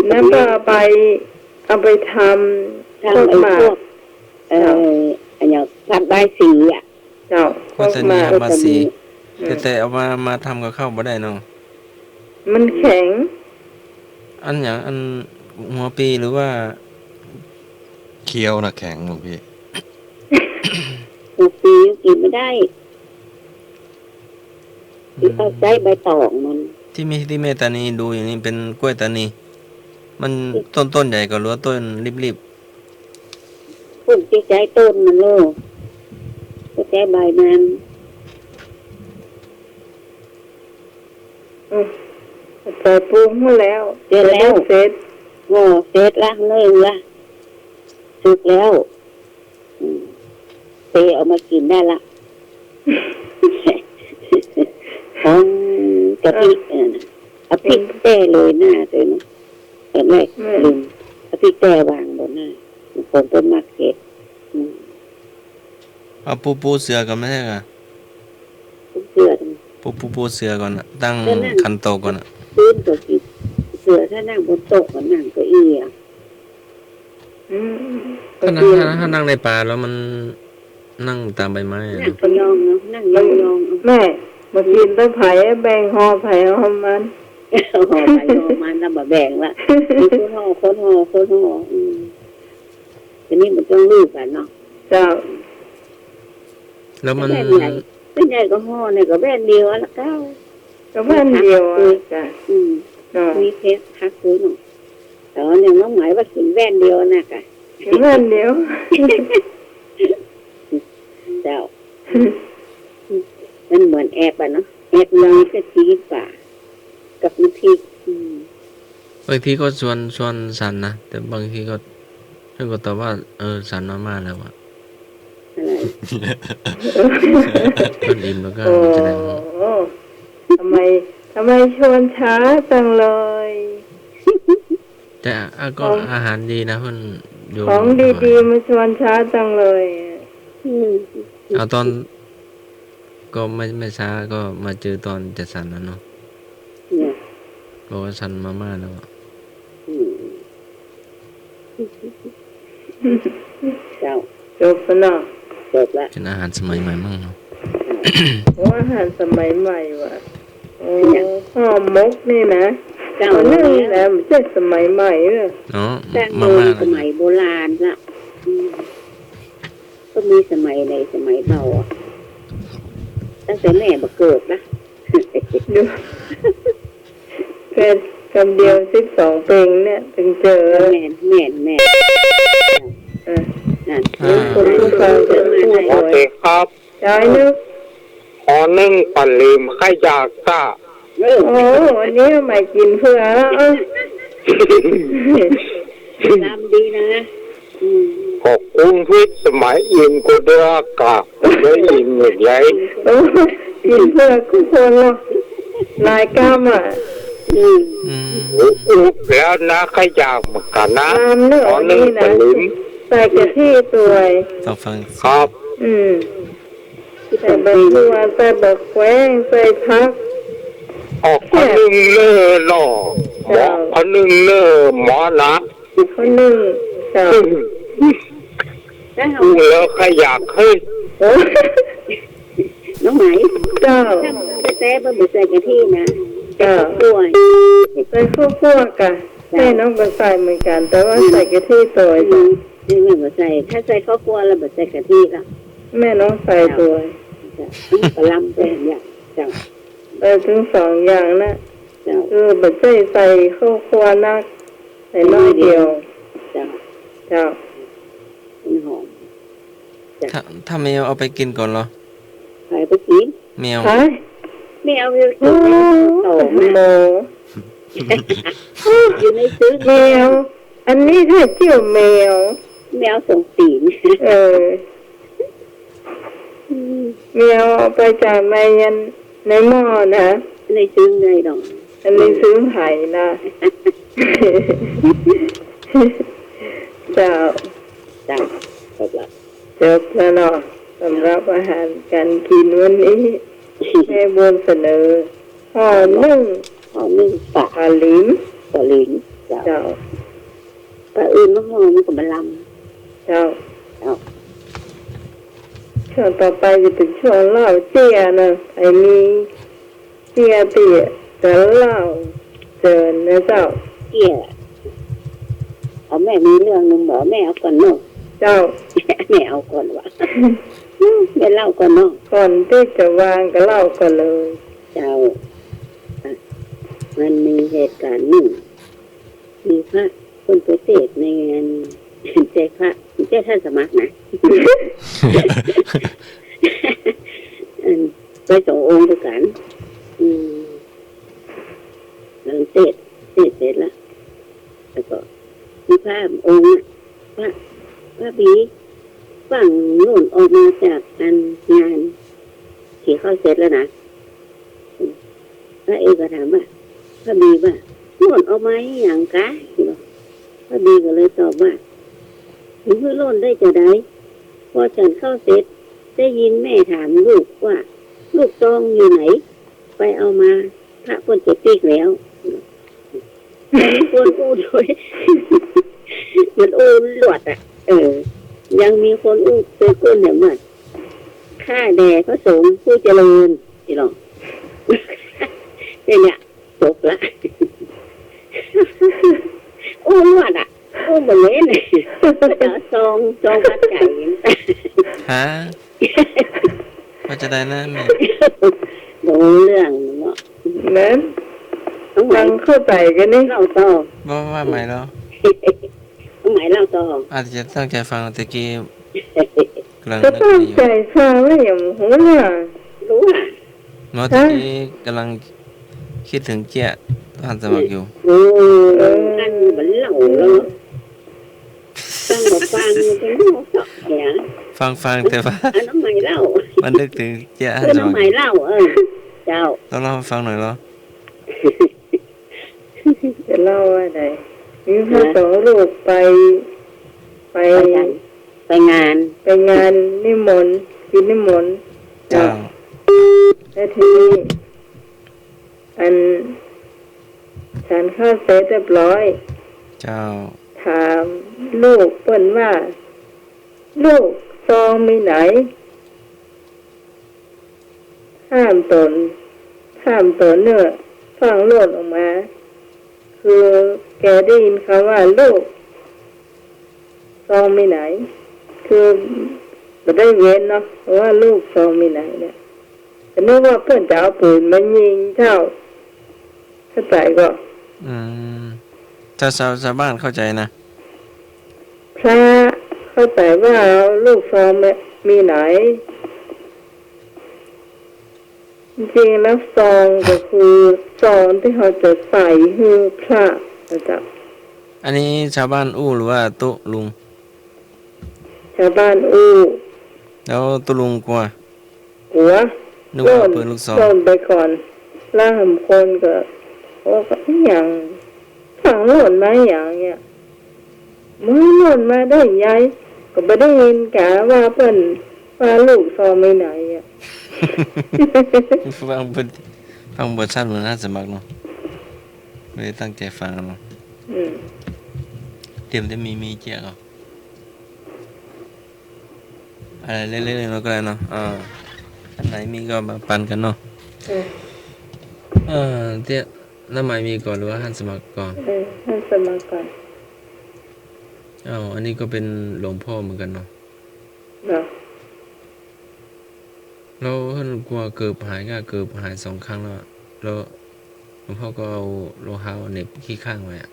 แล้วก็เอาไปทำ ทำไอ้พวกอันอย่างผัดใบสีอ่ะ เจ้า ก็ตานีเอามาสีแต่เอามาทำกับข้าวบ่ได้เนาะ มันแข็ง อันอย่างอันหัวปีหรือว่า เคี้ยวนะแข็งหลวงพี่ หัวปีกินไม่ได้เอาใช้ใบตองมัน ที่แม่ตานีดูอย่างนี้เป็นกล้วยตานี มันต้นใหญ่กว่าหรือว่าต้นริบ พุ่นที่ใช้ต้นมันโลก็ใช้ใบมัน ใส่ปรุงมาแล้ว เสร็จแล้ว เสร็จ โง่เสร็จละเนื่องละสุกแล้วเตะเอามากินได้ละของกะทิเอาพริกแต้เลยหน้าตัวนะแต่แรกลืมเอาพริกแต้วางบนหน้าผมต้นมะเขือ ๆเอาปูเสือกันไม่ใช่กะ เสือ ปูเสือก่อนอะตั้งคันโตก่อนอะ พื้นตัวกินเสือถ้านั่งบนโต๊ะก็นั่งเก็อี้อ่ะ ถ้านั่งในป่าแล้วมันนั่งตามใบไม้อะ นั่งก็ยองเนาะนั่งยอง แม่มากินต้นไผ่แบ่งห่อไผ่ห่อมัน ห่อไปห่อมันแล้วมาแบ่งละคนห่อทีนี้มันต้องรีบกันเนาะ เจ้า แล้วมัน เป็นใหญ่ก็ห่อเนี่ยก็แบ่งเดียวละเก้า ก็บ้านเดียวอ่ะจ้ะเนาะ มีเพชรฮักซื้อหน่อยแต่ว่ายังน้องหมายว่ากินแว่นเดียวนะกะ บ้านเดียว เจ้ามันเหมือนแอบอ่ะเนาะแอบน้อยก็ชีสป่ากับน้ำพริก บางทีก็ชวนสันนะแต่บางทีก็เรื่องก็ตอบว่าสันมาแล้วอะ อะไร ก็อิ่มแล้วก็ โอ้ จะได้ ทำไมชวนช้าจังเลย แต่ก็อาหารดีนะเพื่อนโยม ของดีๆมาชวนช้าจังเลย เอาตอนก็ไม่ช้าก็มาเจอตอนจะสันแล้วเนาะ เนี่ย บอกว่าสันมาม่าแล้วอะ เจ้า จบแล้วเนาะ จบละ เป็นอาหารสมัยใหม่มั่งเนาะ โอ้อาหารสมัยใหม่ว่ะโอ้ห่อหมกนี่นะ เจ้า อัน เนี่ นึง ย นะไม่ใช่สมัยใหม่เลย เนาะ แต่โบ มาม่า สมัยโบราณละก็มีสมัยในสมัยเราอ่ะตั้งแต่แม่มาเกิดนะ ดูเป็นคำเดียว12 เพลงเนี่ยถึงเจอ แม่แม่ เออ นั่น คุณผู้ฟังจะพูด โอ ไว้ เคครับ ยายนึก ขอนึ่งปลาลิมให้ยากซ่า โอ้วันนี้ใหม่กินเพื่อแล้ว ลำดีนะอืม ขอบคุณพิษสมัยอินก็เดือกะเลยอินอย่างไร โอ้กินเพื่อทุกคนหรอกนายกล้ามอ่ะ อืม อืม อุบแล้วนะขยากเหมือนกันนะ ตามเนื้อ ขอนึ่ง นี่ ปลา นะ ลิม ใส่กะทิตัว ต้องฟัง ครับ ใส่ใบบัวใส่ใบแขวงใส่ผัก ออกขอนึ่งเนื้อหล่อหมอขอนึ่งเนื้อหมอนะ คนหนึ่งเจ้า แล้วเอา ดูแล้วขยากให้ โอ้ น้องไหม เจ้า ถ้ามันจะแซ่บมันใส่กะทินะ เจ้า กล้วย ใส่ข้าวคั่วกะแม่น้องก็ใส่เหมือนกัน แต่ว่าใส่กะทิตัว นี่แม่มาใส่ถ้าใส่ข้าวกล้วยแล้วมาใส่กะทิละ แม่น้องใส่ตัว กระลำเป็นอย่างเจ้า แต่ถึง2 อย่างนะ เจ้า คือบัดใส่ข้าวคั่วนักใส่น้อยเดียว เจ้า เจ้า มันหอม ถ้าแมวเอาไปกินก่อนเหรอ ใส่ไปกิน แมว ฮะ ไม่เอาไปกิ โอ้ นโต โห มา อยู่ในซื้อ แมว อันนี้ถ้าเจียวแมว แมวส่งตีน เออแมวเอาไปจากในยันในหม้อนะ ในซื้อไงดอก อันนี้ซื้อไห่นะ เจ้า จ้าจบละ จบแล้วเนาะสำหรับอาหารการกินวันนี้แม่บนเสนอห่อนึ่ง หอมนึ่งปลา ปลาลิ้ม ปลาลิ้นเจ้า เจ้า ปลาอื่นมันหอมมันก็มาล เจ้า เจ้า ช่วงต่อไปจะเป็นช่วงเล่าเจียนะไอ้มีเจียเตี๋ยจะเล่าเจิญนะเจ้า เกี่ยเอาแม่มีเรื่องหนึงบอกแม่เอาก่อนเนาะ เจ้า แม่เอาก่อนวะแม่เล่าก่อนเนาะ ก่อนที่จะวางก็เล่าก่อนเลย เจ้าอ่ะมันมีเหตุการณ์หนึ่งมีพระคนไปเทศน์ในงานใจพระใจท่านสมัครนะ ไป2 องค์ด้วยกันหลังเสร็จแล้วแล้วก็มีพระองค์พระบีฝั่งโน่นออกมาจากงานที่เข้าเสร็จแล้วนะพระเอกก็ถามว่าพระบีว่าโน่นเอาไหมอย่างกะพระบีก็เลยตอบว่าถึงเพื่อโน่นได้จะได้พอฉันเข้าเสร็จได้ยินแม่ถามลูกว่าลูกซองอยู่ไหนไปเอามาพระคนเจ็บปีกแล้วคนอู้ด้วยมันอู้หลวดอ่ะยังมีคนอู้ตัวก้นเนี่ยมันข้าแด่พระสงฆ์ผู้เจริญที่หรอเนี่ยจบละอู้หลวดอ่ะอู้เหมือนเล่นซองปัดไก่ ฮะว่าจะได้นะแม่ ดูเรื่องเนาะ นั้น ต้องไหม ฟังเข้าใจกันนี่ เล่าต่อ ว่าใหม่แล้ว ต้องไหมเล่าต่อ อาจจะตั้งใจฟังตะกี้กำลัง ก็ นึก ตั้ง อยู่ ใจฟังแล้วอย่างหูน่ะ รู้อ่ะ เนาะตะกี้กำลัง คิดถึงเจี๊ยท่านสมัครอยู่ โอ้อันมันเหล่าแล้วตั้งมาฟังมันจะรู้สักอย่าง ฟังแต่ว่า อันน้ำใหม่เล่า มันนึกถึงเจี๊ยท่าน คือ ส น้ำ มัค ใหม่ ร เล่าเจ้า ต้องเล่าให้ฟังหน่อยเหรอ จะเล่าว่าไงมีพระสงฆ์ลูกไป ไปงาน ไปงานนิมนต์กินนิมนต์ เจ้า แล้วทีนี้อันฉันข้าวเสร็จเรียบร้อย เจ้า ถามลูกเปิ้นว่า ลูกซองมีไหนห้ามตนเนื้อฟังโลดออกมา คือแกได้ยินคำว่าลูกซองมีไหน คือไม่ได้เว้นเนาะเพราะว่าลูกซองมีไหนเนี่ยแต่นึกว่าเพื่อนจะเอาปืนมายิงเจ้าเข้าใจก็ อืมถ้าชาวบ้านเข้าใจนะ พระเข้าใจว่าลูกซองมีไหน จริงๆแล้วซองก็คือซองที่เขาจะใส่ให้พระนะจ๊ะ อันนี้ชาวบ้านอู้หรือว่าตุลุง ชาวบ้านอู้ แล้วตุลุงกลัว หัว นึกว่าปืนลูกซอง โดนไปก่อนล่าหำคนก็โอ้ก็อย่างฝังหล่นมาอย่างเงี้ยมือหล่นมาได้ยายก็ไม่ได้ยินกะว่าเปิ้นว่าลูกซองไม่ไหนอ่ะ ฟังบทชัดเหมือนน่าสมัครเนาะไม่ได้ตั้งใจฟังเนาะ อืม เตรียมจะมีเจี๊ยเหรออะไรเล่นๆเราก็ได้เนาะอันไหนมีก็มาปันกันเนาะ เตี้ยน้ำใหม่มีก่อนหรือว่าท่านสมัครก่อน ท่านสมัครก่อน อันนี้ก็เป็นหลวงพ่อเหมือนกันเนาะ เนาะ เราท่านกลัวเกิบหายก็เกิบหาย2 ครั้งแล้วอะแล้วหลวงพ่อก็เอาโลหะเหน็บขี้ข้างไว้อะ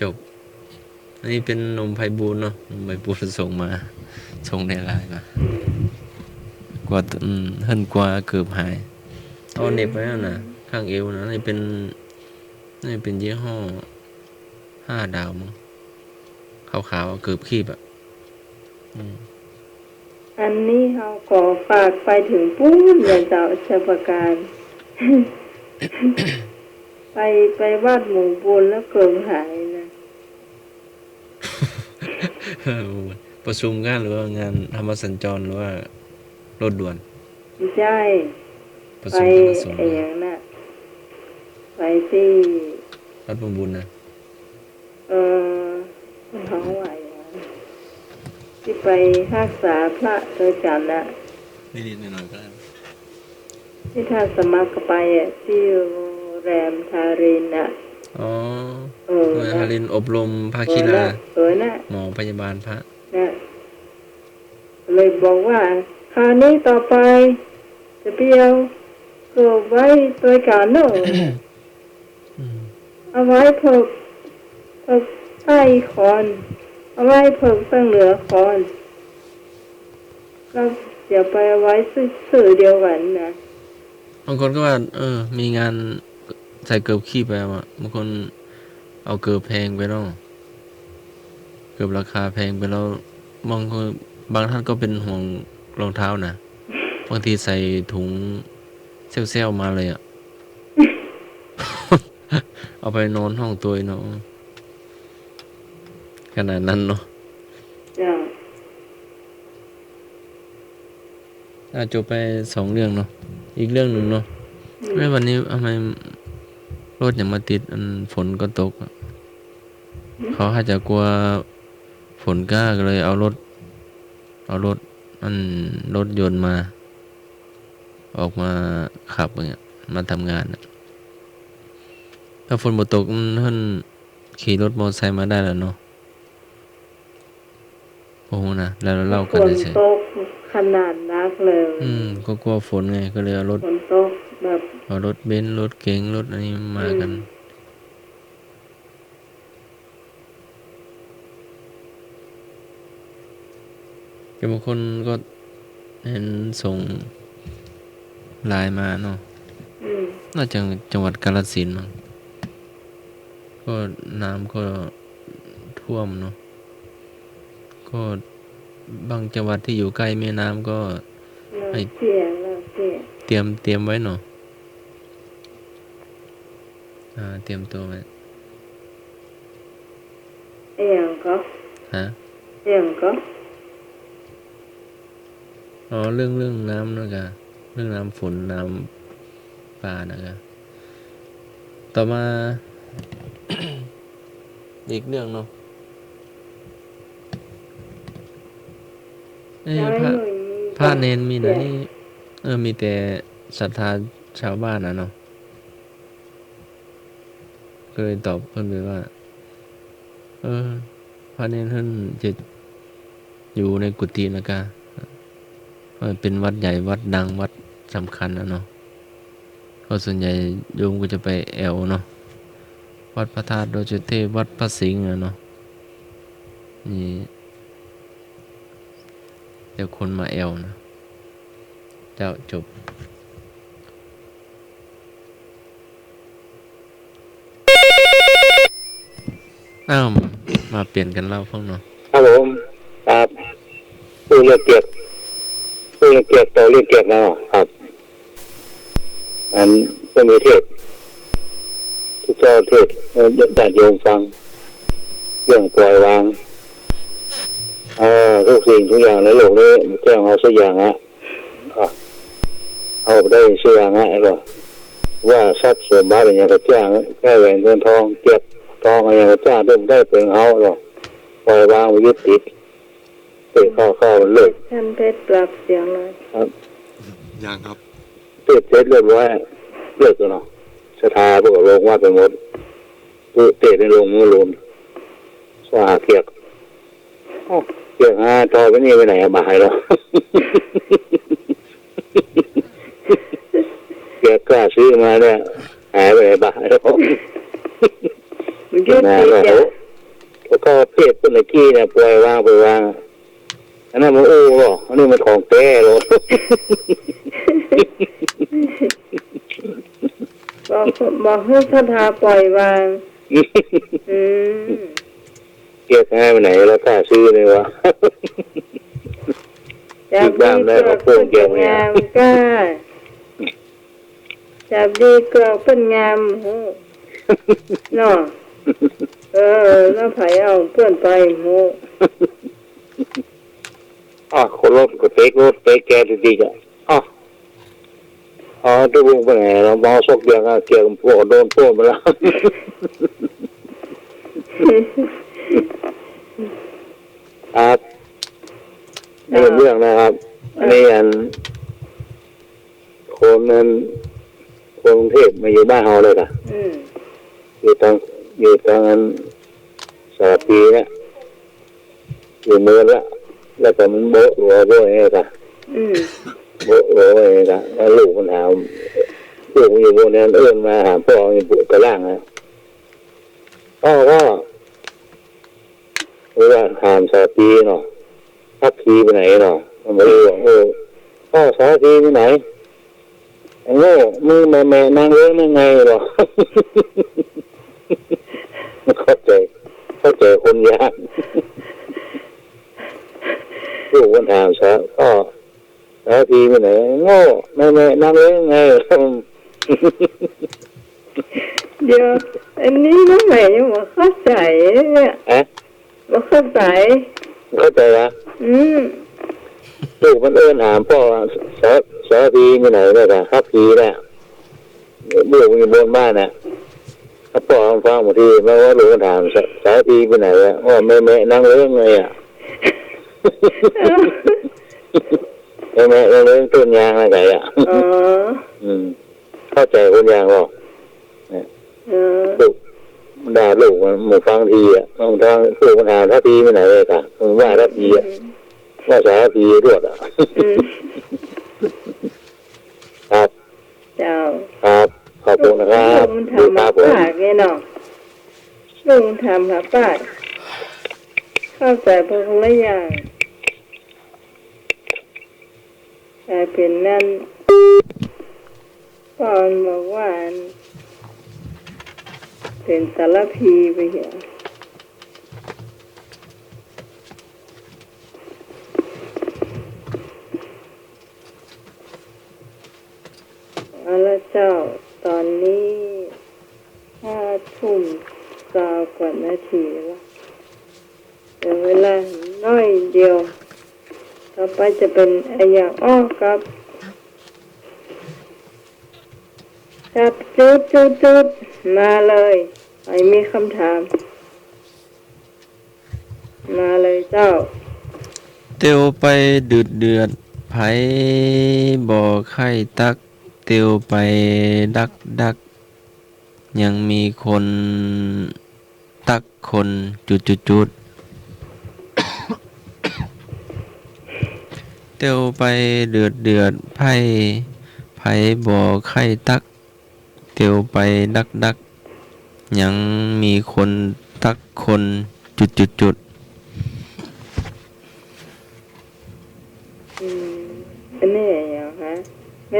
จบ อันนี้เป็นนมไพบูลย์เนาะนมไพบูลย์ส่งในไลน์มากว่าท่านกลัวเกิบหายเอาเหน็บไว้แล้วนะข้างเอวนะนี่เป็นยี่ห้อ5 ดาวมั้งขาวๆเกิบคีบอ่ะ อันนี้เขาขอฝากไปถึงปุ้นอย่างเจ้าชาประการ ไปวาดหมู่บุญแล้วเกิดหายนะ ประชุมงานหรือว่างานธรรมสัญจรหรือว่ารถด่วน ไม่ใช่ ประ ไป ชุมคณะสงฆ์ ไอ้อย่างน่ะไปที่ วัดบำบุญนะ ท้องไหวนะที่ไปรักษาพระโดยกันนะ นิดๆหน่อยๆก็ได้ ที่ท่านสมัครไปอ่ะที่แรมทารินน่ะ อ๋อ เออ หน่วยฮารินอบรมภาคีลา เออนะ หมอพยาบาลพระ นะเลยบอกว่าคราวนี้ต่อไปจะเปียวก็ไว้ตัวกันเนอะ เอาไว้เพิกใต้คอนเอาไว้เพิกตั้งเหนือคอนก็อย่าไปเอาไว้สื่อเดียวกันนะ บางคนก็ว่า มีงานใส่เกือบขี้ไปอ่ะบางคนเอาเกือบแพงไปแล้วเกือบราคาแพงไปแล้วบางท่านก็เป็นห่วงรองเท้านะบางทีใส่ถุงเซลมาเลยอ่ะ เอาไปนอนห้องตัวเนาะขนาดนั้นเนาะ จ้ะ จบไป2 เรื่องเนาะอีกเรื่องหนึ่งเนาะไม่วันนี้ทำไมรถยังมาติดฝนก็ตกอะเขาอาจจะกลัวฝนกล้าก็เลยเอารถรถยนต์มา ออกมาขับอย่างเงี้ยมาทำงานอะถ้าฝนบ่ตกท่านขี่รถมอเตอร์ไซค์มาได้แล้วเนาะโอ้โหนะแล้วเราเล่า ฝ กัน น เฉย ตกขนาดนักเลย ก็กลัวฝนไงก็เลยเอารถ ฝนตกแบบ รถเบนซ์รถเก๋งรถอันนี้มากันแต่บางคนก็เห็นส่ง ไลน์มาเนาะ อืม น่าจะจังหวัดกาฬสินธุ์มั้งก็น้ำก็ท่วมเนาะก็บางจังหวัดที่อยู่ใกล้แม่น้ำก็ เราเสีย เตรียมไว้เนาะเตรียมตัวไว้ เอียงก็ ฮะ เอียงก็ อ๋อเรื่องน้ำนะกะเรื่องน้ำฝนน้ำป่านะกะต่อมา อีกเรื่องเนาะย้าย พระ หน่วยมี พระเนนมีไหน เสีย มีแต่ศรัทธาชาวบ้านนะเนาะก็เลยตอบเพิ่นไปว่า พระเนนเพิ่นจะอยู่ในกุฏินะกะเป็นวัดใหญ่วัดดังวัดสำคัญนะเนาะก็ส่วนใหญ่โยมก็จะไปแอวเนาะวัดพระธาตุโดยจุเทพวัดพระสิงห์อะเนาะนี่เดี๋ยวคนมาแอวนะเจ้าจบอ้าวมาเปลี่ยนกันเล่าพ้องเนาะ ครับผมครับผู้เรียกเกียรติต่อเรียกเกียรตินะครับ อันเป็นมีเทศที่เจ้าเทศญาติโยมฟังเรื่องปล่อยวางทุกสิ่งทุกอย่างในโลกนี้แจ้งเอาสักอย่างเอาได้สักอย่างไอ้ก็ว่าทรัพย์ส่วนบ้านอะไรอย่างก็จ้างแค่แหวนเงินทองเก็บทองอะไรอย่างก็จ้างได้เปลืองเอาหรอปล่อยวางไม่ยึดติดเตะเข้ามันเลิก ท่านเพชรปรับเสียงหน่อย ครับ ยังครับ เตะเรียบร้อยเลิกแล้วเนาะสถาพวกโรงว่าไปหมดเตะในโรงมือลุนสว่าเกียกทอไปนี่ไปไหนบายแล้วเกียกกล้าซื้อมาเนี่ยหายไปไหนบายแล้ว มันยืด นะ ติด แล้ว จ้ะ ก็เปียกเป็นตะกี้เนี่ยปล่อยวางอันนั้นมันโอ้หรออันนี้มันของแท้หรอ บอกให้ศรัทธาปล่อยวางอืม เกียกง่ายไปไหนแล้วกล้าซื้อเลยวะ จับดีเกลือกเป็นงามก้าจับดีเกลือกเป็นงามโหเนาะแล้วไผเอาเพื่อนไปโห คนรถก็เตะแกดีๆจ้ะตัววงไปไหนเราเมาซกเดียวเกี่ยวกับพวกโดนพวกไปแล้วครับนี่เรื่องนะครับนี่คนนั้นคนกรุงเทพมาอยู่บ้านเราเลยค่ะอยู่ทางนั้นสารพีเนี่ยอยู่เมืองละแล้วก็มันโบะหัวโบะไงค่ะโบะหัวไงค่ะแล้วลูกมันหาลูกมันอยู่บนนั้นมาหาพ่ออยู่ปวดกระล่างนะพ่อก็ว่าถามสารพีเนาะทับพีไปไหนเนาะมันไม่รู้พ่อสารพีไปไหนโง่มึงแม่นางเลี้ยงยังไงหรอเข้าใจคนยากลูกวันถามซะก็แล้วทีไปไหนโง่แม่นางเลี้ยงยังไงเดี๋ยวอันนี้น้องใหม่ยังบอกเข้าใจเนี่ยบอกเข้าใจละลูกมันถามพ่อสารพีไปไหนเลยค่ะครับพีแหละลูกมันอยู่บนบ้านน่ะถ้าพ่อฟังบางทีแม้ว่าลูกมันถามสารพีไปไหนว่าแม่นางเลี้ยงไงแม่นางเลี้ยงต้นยางอะไรเข้าใจคนยางหรอกลูกมันด่าลูกมันฟังทีบางทางลูกมันถามถ้าพีไปไหนเลยค่ะมันว่าถ้าพีว่าสารพีรวดครับเจ้าครับขอบคุณนะครับลุงทำหาป้าไงเนาะลุงทำหาป้าเข้าใจพวกละอย่างแต่เป็นนั่น ก่อนบอกว่าเป็นสารพีไปเหรอเอาละเจ้าตอนนี้5:20 กว่านาทีแล้วเดี๋ยวเวลาน้อยเดียวต่อไปจะเป็นอย่างครับจุดมาเลยใครมีคำถามมาเลยเจ้า เตียวไปเดือดไผบ่ไข่ตักเตียวไปดักยังมีคนตักคนจุดเตียวไปเดือดไผบ่ไข่ตักเตียวไปดักยังมีคนตักคนจุดอันนี้อย่างฮะแม่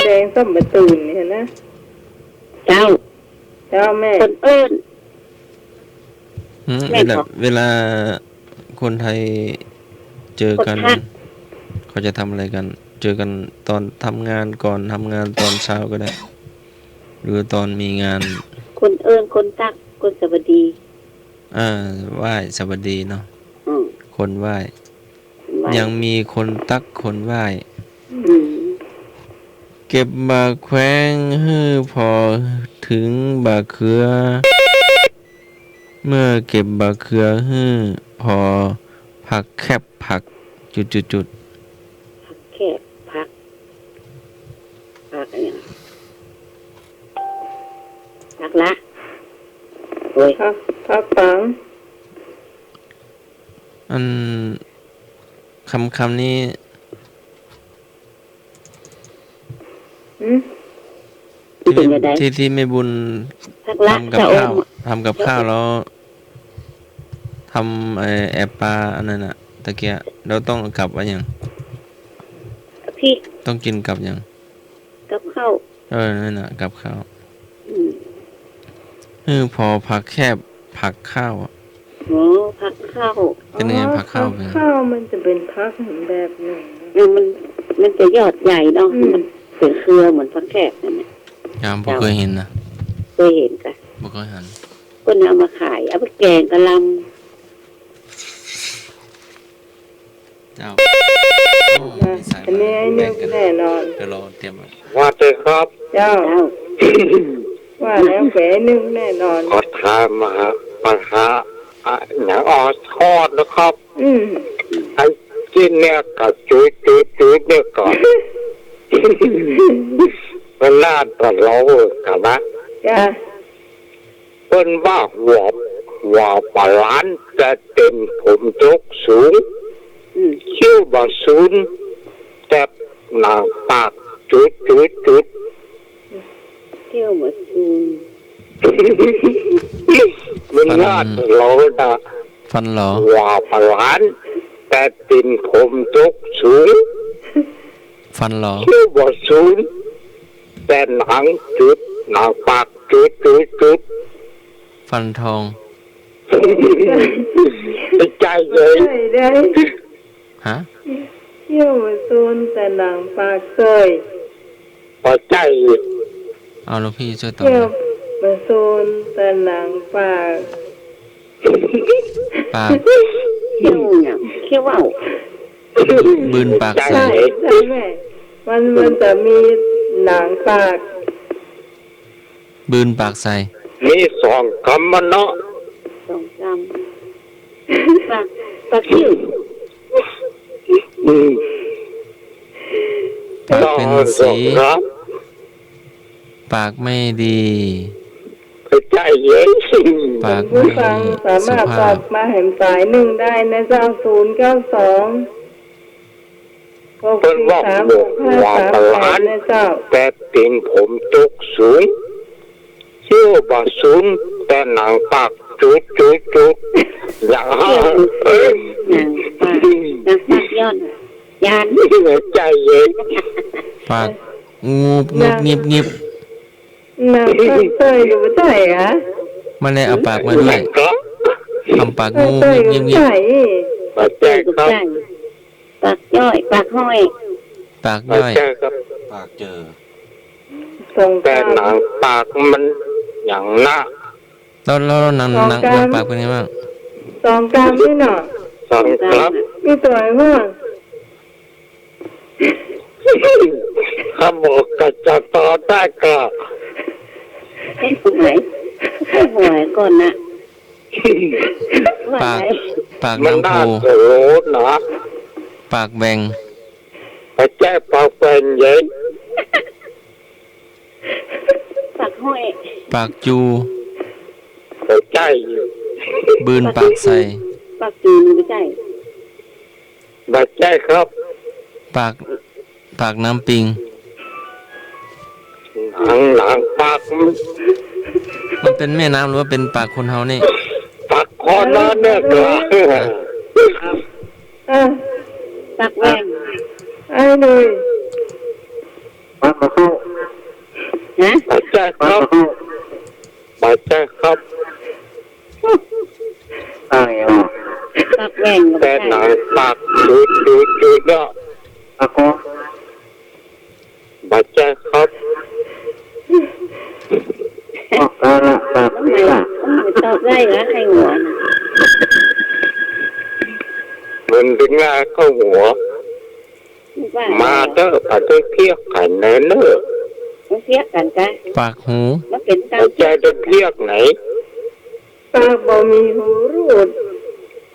แดงส้มประตูนเนี่ยนะ เจ้า แม่ คนเอิ้น เวลาคนไทยเจอกัน คนไทย เขาจะทำอะไรกัน เจอกันตอนทำงานก่อนทำงานตอนเช้าก็ได้ หรือตอนมีงาน คนเอิ้นคนตักคนสวัสดี ไหว้สวัสดีเนาะ อืม คนไหว้ ไว้ ยังมีคนตักคนไหว้ อืม เก็บมาแขวงฮื้อพอถึงบาเขือ เมื่อเก็บบาเขือฮื้อพอผักแคบผักจุด พักแค่พักอะไรอย่างพักละโอ้ย พักปัง อันคำนี้ เป็นยังไง ที่ไม่บุญ พักละ ทำกับ จะอ ข้าว ม ทำกับข้าวแล้วทำแอบปลาอันนั้นน่ะตะเกียเราต้องกลับว่าอย่าง พี่ ต้องกินกับอย่าง กับข้าว นั่นน่ะกับข้าว อืม พอผักแคบผักข้าวอะ โอ้พักข้าว เป็นไงผักข้าวเป็นไง ข้าวมันจะเป็นพักแบบหนึ่งนะ เนี่ยมันจะยอดใหญ่เนาะมันเป็นเครือเหมือนพักแขกนั่นแหละ ยังบ่เคยเห็นนะ เคยเห็นกัน บ่เคยเห็น ก็เอามาขายเอาไปแกงกะล เจ้า อันนี้ไอ้นึกแน่นอน เดี๋ยวเราเตรียมไว้ ว่าเจอครับ เจ้า ำเจ้า ว่าแล้วแกนึกแน่นอน ขอถามมาฮะปัญหาอย่างออทอดนะครับ ไอ้กินเนี่ยกับจุดเนี่ยก่อน มันน่าตลกกันนะ จ้า เป็นว่าหัวปลาล้านจะเต็มผมยกสูง คิ้วบางสูงแต่หน้าปากจุด เที่ยวหมดซูน มันน่าตลกนะ ฟันเหรอ หัวปลาล้านแต่เต็มผมยกสูง ฟันเหรอ คิ้วบางสูงแต่หนังจุดหน้าปากจุด ฟันทอง ใจเลย ได้ ฮะ เที่ยวมาโซนแต่หนังปากเซย พอใจ เอาลูกพี่ช่วยตอบ เที่ยว หน่อย มาโซนแต่หนังปาก ปาก เที่ยวเนี่ยเที่ยวว่าว บืนปาก ใช่ ใส่ ใช่แม่มันจะมีหนังปาก บืนปากใส่ มีสองคำมันเนาะ สองจำปลาคิ้ว ปากเป็นสี ครับ ปากไม่ดี ใจเย็น ปาก ผู้ ไม่ ฟังสา สุ มารถต ภา อ พ บมาแห่งสายหนึ่งได้นะเจ้า092 เป็นว่าหัวปลาล้าน 643 นะเจ้า แต่ตีนผมตกสูงคิ้วบาสูงแต่หนังปากจุดอย่าง นางปลาย้อนยาน ใจเย็น ปาก งูบงุบงิบงิบ น้ำปากเต้ยอยู่ใต้อะ มันเลยเอาปากมาด้วย ครับ ทำปาก ปาก งู เต้ย งิ อบ ยู่ งิบ ใต้ ปากแจ้ครับ ปากย่อยปากห้อย ปาก ปาก ย่อย แจ้ครับ ปากเจอ ตรงก แต่ ลาง หนังปากมันอย่างหน้า แล้วหนัง ของ หนัง กลาง หนังปากเป็นไงบ้าง ตรงกลางนี่เนาะ สองครับ มีตัวไหนบ้าง ข้าบอกกระจัดต่อได้ก็ ให้หวยให้หวยก่อนนะว่า ปาก ไง ปาก มัน น้ำ น่า โพ จะโหดนะ ปากแบ่ง ปากแจ้ปากเป็นเย็น ปากห้อย ปากจู ปากแจ้ บืนปากใส่ ปากจีนไม่ใช่ ปากแจ้ครับ ปากน้ำปิง หนังปากมัน มันเป็นแม่น้ำหรือว่าเป็นปากคนเฮานี่ ปากคอนั่นเนี่ยก็ อ่ะ ปากแหว่ง ไอ้หนุ่ย ฮะ ปากแจ้ครับปากแจ้ครับ ปากแหว่งก็ แต่ ไม่ หนั ใช่ งปากดูเนาะปากแจ้ครับ ต้องไม่ตอบได้เหรอใครหัวนะ มันถึงหน้าเข้าหัว ว่า มาเด้อปากเด้อเพียกกันเนอะเนอะ มันเทียบกันกัน ปากหู มันเป็นตา ปาม กแจ้จะเพียกไหน ปากบ่มีหูรูด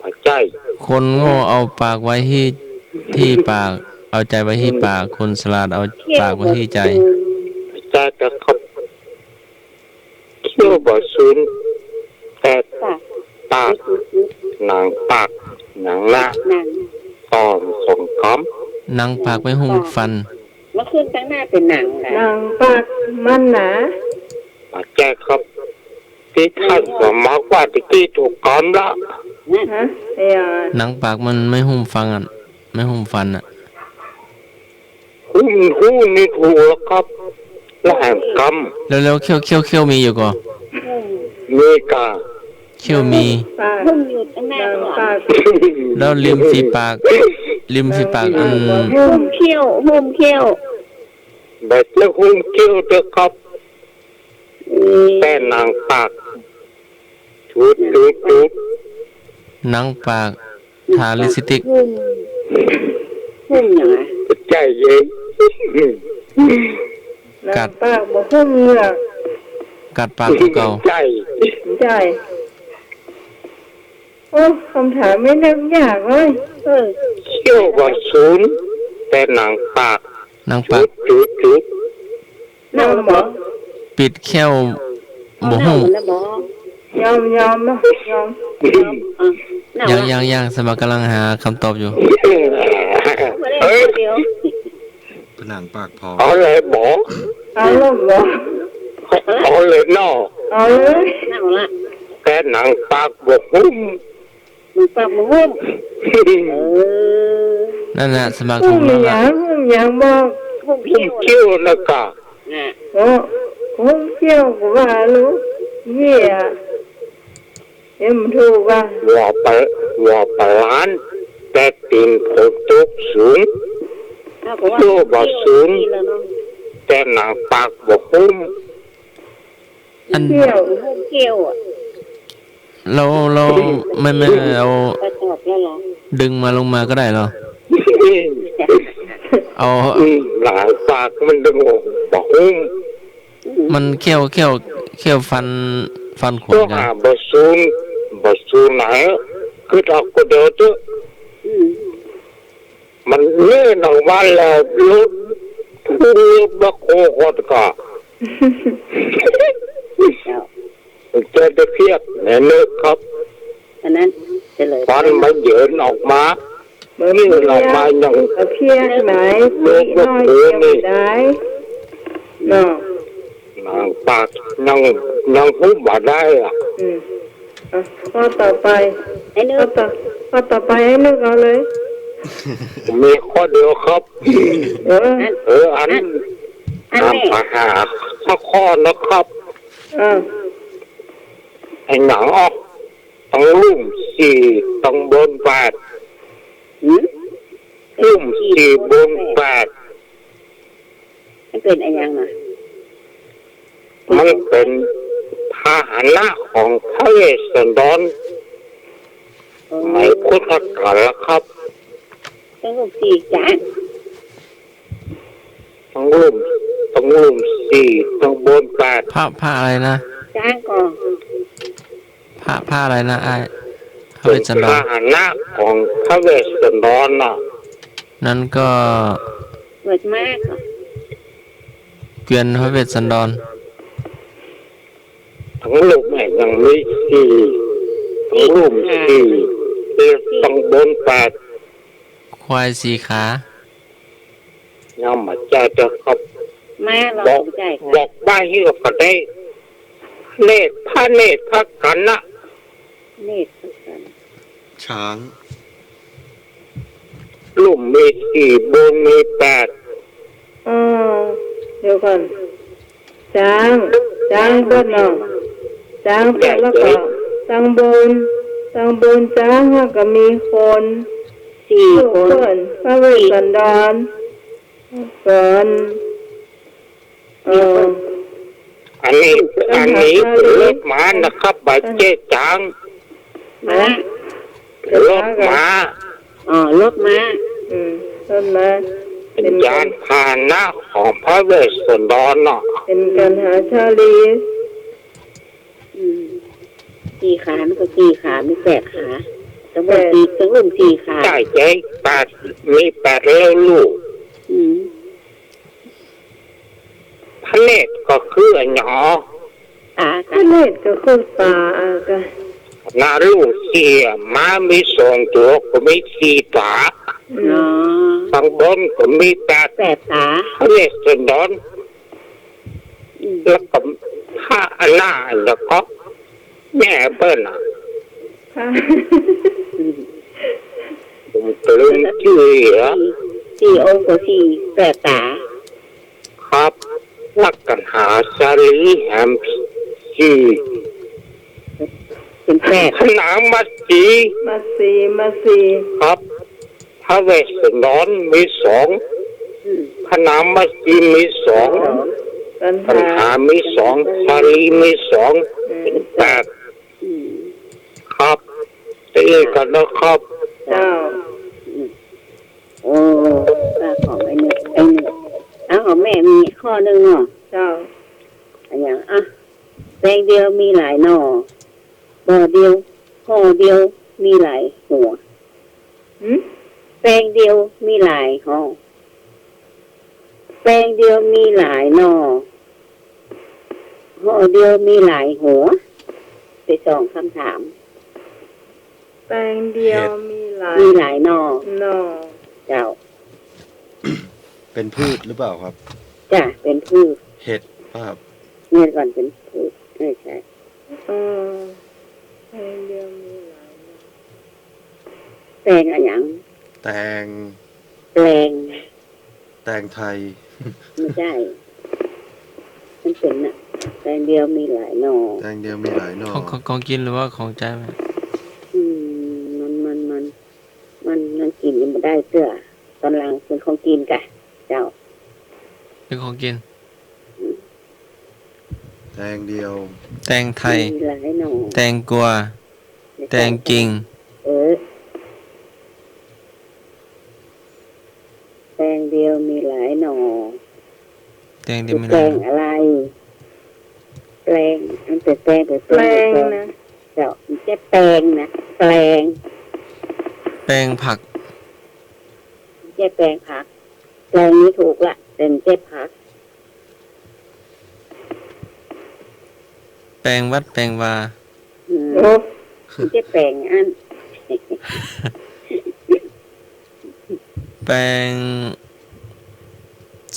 ปากแจ้ คนโง่เอาปากไว้ที่ปาก เอาใจไว้ที่ปาก คนฉลาดเอาปากไว้ที่ใจ ปากแจ้จะครับเขี้ยวบ่ซุนแต่ ปาก ปากหนังปากหนังหน้า หนัง ตอมสงคอม หนังปากไม่หุ้มฟัน มันขึ้นตั้งหน้าเป็นหนังแหละ นางปากมันหนา ปากแจ้ครับที่ท่านก็มากว่าตะกี้ถูกกอมละ นั่น ฮะไอ้ยา หนังปากมันไม่หุ้มฟันอ่ะ ไม่หุ้มฟันอ่ะ หูนี่ถูกแล้วครับและแห่งกรรม แล้วเขี้ยวมีอยู่ก่อ มีกา เขี้ยวมี ปาก พุ่งอยู่ตั้งหน้าน าง ก่อน ปาก แล้วริมฝีปาก ริมฝีปากอัน หุ้มเขี้ยวหุ้มเขี้ยว แบบแล้วหุ้มเกี้ยวเด้อครับแต่นางปากชุด หนังปากทาลิปสติก หุ้มหุ้มอย่างไร ใจเย็น นางปากบ่หุ้มเหงือก กัดปากตัวเก่า ใจ ใช่โอ้คำถามไม่นึกยากเลย เขี้ยวว่าศูนย์แต่นางปาก หนังปาก จุด นางบ่ ปิดแค่วบ่ เน่า หุ้ม แล้วบอย อมเนาะยอม เน่า ยังสมัครกำลังหาคำตอบอยู่ เฮ้ย เดียว ผนังปากพอ เอาเลยบอก เอาลูกบ่ เอาเลยนอ เอาเลย เน่าละ แต่นางปากบกหุ้ม มันปากมันหุ้มอ นั่นแหละสมัคร หุ้ ถู ม กแล้ว ห ล่ะ ยังหุ้มหยังบ่ หุ้ม หุ้ เขี้ ม ยว เขี้ยวนะกะ น่ะ โอ้หุ้มเขี้ยวกูว่ารู้เหี้ยเอ็มนถูกป่ะ ว่าไปล้านแต่ตีนโคตกสูง เอาก็ว่าเขี้ยวแล้วเนาะ แต่นางปากบกหุ้ม อัน เขี้ยว หุ้มเขี้ยวอ่ะ เราไม่เอา ไปตอบแล้วเหรอ ดึงมาลงมาก็ได้เหรอ เอา หลายปากมันดึงออกบกหุ้ม มันเขี้ยวฟันขน ก็ กัน หาบสูนไหนคือเราก็เดินเถอะมันเลื่อนออกมาแล้วรถพุ่งรถมาโคตรกะจะได้เพียกแน่เลิกครับ อันนั้นเฉลย ฟันมันเหยินออกมา เบิ่ง นี่ เพีย ออกมาอย่าง เพียไหนพี่น้อยเพียไม่ได้เนาะ นางปากยังหุ้มมาได้อ่ะ อ่ะข้อต่อไป ไอ้นึ ข้อก ต่อไปให้นึกเอาเลย มีข้อเดียวครับ เออ อัน อันแม่ ทำอาหารข้อข้อนะครับ อ่า ไอ้หนังออกต้องลุ่มสี่ต้องบนแปด หืม ลุ่มสี่บนแปด มันเป็นอะไรยังอ่ะ มันเป็นพาหนะของพระเวสสันดรไม่พุทธกาลแล้วครับ ต้องลูกสี่จาน ต้องลุ่มสี่ต้องบนแปด ผ้าอะไรนะ จานก่อน ผ้าอะไรนะไอ้พระ เป็ เวน ชสันด พาร หนะของพระเวสสันดรน่ะ นั้นก็ เปิดมากอ่ะ เกวียนพระเวสสันดร ทั้งลุ่มแห่งยังมีสี่ทั้งลุ่มสี่ต้องบนแปด ควายสี่ขา นำมาจะครับ มาเรา บอก สนใจ บ ค่ะ อกบ้านที่ก็ได้เนตรพระเนตรพระกันนะ เนตรกัน ช้าง ลุ่มมีสี่บนมีแปด อ๋อเดี๋ยวก่อนช้างเบิ้ลเนาะช้างเบิ้ลแล้วก็ตังบนช้างแล้วก็มีคน สี่ ลูก คน เบิ้ลพระเวสสันดรก่อนเออ อันนี้เป็นรถม้านะครับบาดเจ็บจัง มาร ถม้า อ๋อรถม้า ต้นมา เป็นยานพาหนะของพระเวสสันดรเนาะ เป็นการหาชาลี อืมสี่ขามันก็สี่ขามีแปดขาต้องบอกสี่ต้องลุ่มสี่ขา ใช่ใจแปดมีแปดแล้วลูก อืม พระเนตรก็คือไอ้หนอ ขา ก็เลดก็คือป่าอากะ นาลูกเสียม้ามีสองตัวก็มีสี่ฝา อ๋อ ข้างบนก็มีแปด แปดขา พระเวสสันดร อืม แล้วก็พระอนาแล้วก็แม่เปิ้ลอ่ะ ค่ะ อืม ผมตื่นชื่อเหรอ สี่องค์ก็สี่แปดขา ครับนักกันหาสาลีแฮมสี่ เป็นแปด ขนางมัดสี มาสี ครับพระเวสสันดรมีสอง อืม ขนางมัดสีมีสอง กัน ปัญ หา หามีสองสาลีมีสองเป็นแปด อืม ครับตีกันนะครับ เจ้า โอ้ป้าของไอ้หนึ่งเอาของแม่มีข้อหนึ่งเนาะ เจ้า อันอย่างอ่ะแปลงเดียวมีหลายหน่อบ่อเดียวห่อเดียวมีหลายหัว แปลงเดียวมีหลายห่อแปลงเดียวมีหลายหน่อห่อเดียวมีหลายหัวไปสองคำถาม แปลงเดียวมีหลาย มีหลายหน่อ หน่อ เจ้า เป็นพืชหรือเปล่าครับ จ้ะเป็นพืช เห็ดป่ะครับ เมื่อก่อนเป็นพืชไม่ใช่ เออแปลงเดียวมีหลายหน่อ แปลงอะไรอย่าง แตง แปลง แตงไทย ไม่ใช่มันเป็นน่ะแปลงเดียวมีหลายหน่อ แตงเดียวมีหลายหน่อ ของกินหรือว่าของใจไหม มันกินยังไม่ได้เสื้อตอนหลังเป็นของกินกะ เจ้า เป็นของกิน แตงเดียว แตงไทย มีหลายหน่อ แตงกวาแตงกิ่ง แปลงเดียวมีหลายหน่อ แตงเดียวมี แป ห ล ลาย งอะไร แปลงมันเป็นแปลง แปลงนะ เจ้ามันจะแปลงนะแปลง แปลงผัก ไม่ใช่แปลงผัก แปลงนี้ถูกละแต่ไม่ใช่ผัก แปลงวัดแปลงวา โอ้ ไม่ใช่แปลงอัน แปลง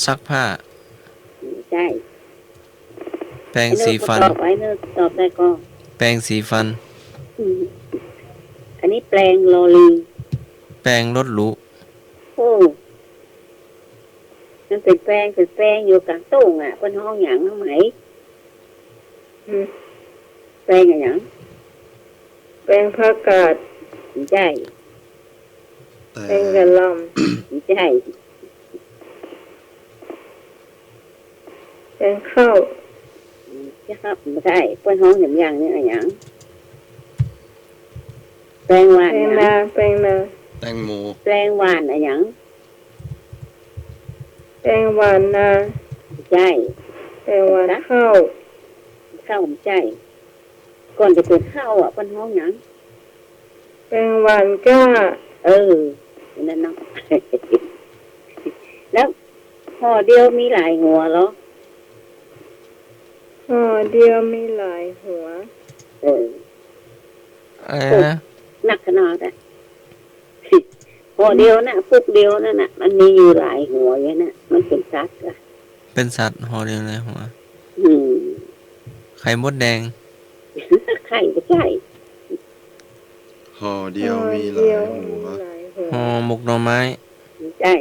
ซักผ้า ไม่ใช่ แปลงสีฟัน ตอบไว้เนอะตอบได้ก็ แปลงสีฟัน อืมอันนี้แปลงลอลิง แปลงรถหรู โอ้น มันเป็นแป้งอยู่กลางโต้งอ่ะเป็นห้องหยังไหม แป้งอะไรหยัง แป้งผักกาด ไม่ใช่ แต่ แป้งกะหล่ ไม่ใช่ ำแป้งข้าว ใช่ครับไม่ใช่เป็นห้องอย่างนี้อะไรหยังแป้งหวาน แป้ง หยัง นาแป้งนา แตงโม แป้งหวานอะไรหยัง แป้งหวานนา ไม่ใช่ แป้งหวานข้าว ข้าวไม่ใช่ก่อนจะเป็นข้าวอ่ะเป็นห้องหยัง แป้งหวานก้า นั่นเนาะ แล้วห่อเดียวมีหลายหัวเหรอ ห่อเดียวมีหลายหัว อะไรนะ หนักขนาดอ่ะ ห่อเดียวน่ะปุกเดียวนั่นน่ะมันมีอยู่หลายหัวอย่างน่ะมันเป็นซัดอ่ะ เป็นสัตว์ห่อเดียวเลยหัว อืม ไข่มดแดง ไข่ไม่ใช่ ห่อเดียวมีหลายหัว หลายหัว ห่อหมกหน่อไม้ ไม่ใช่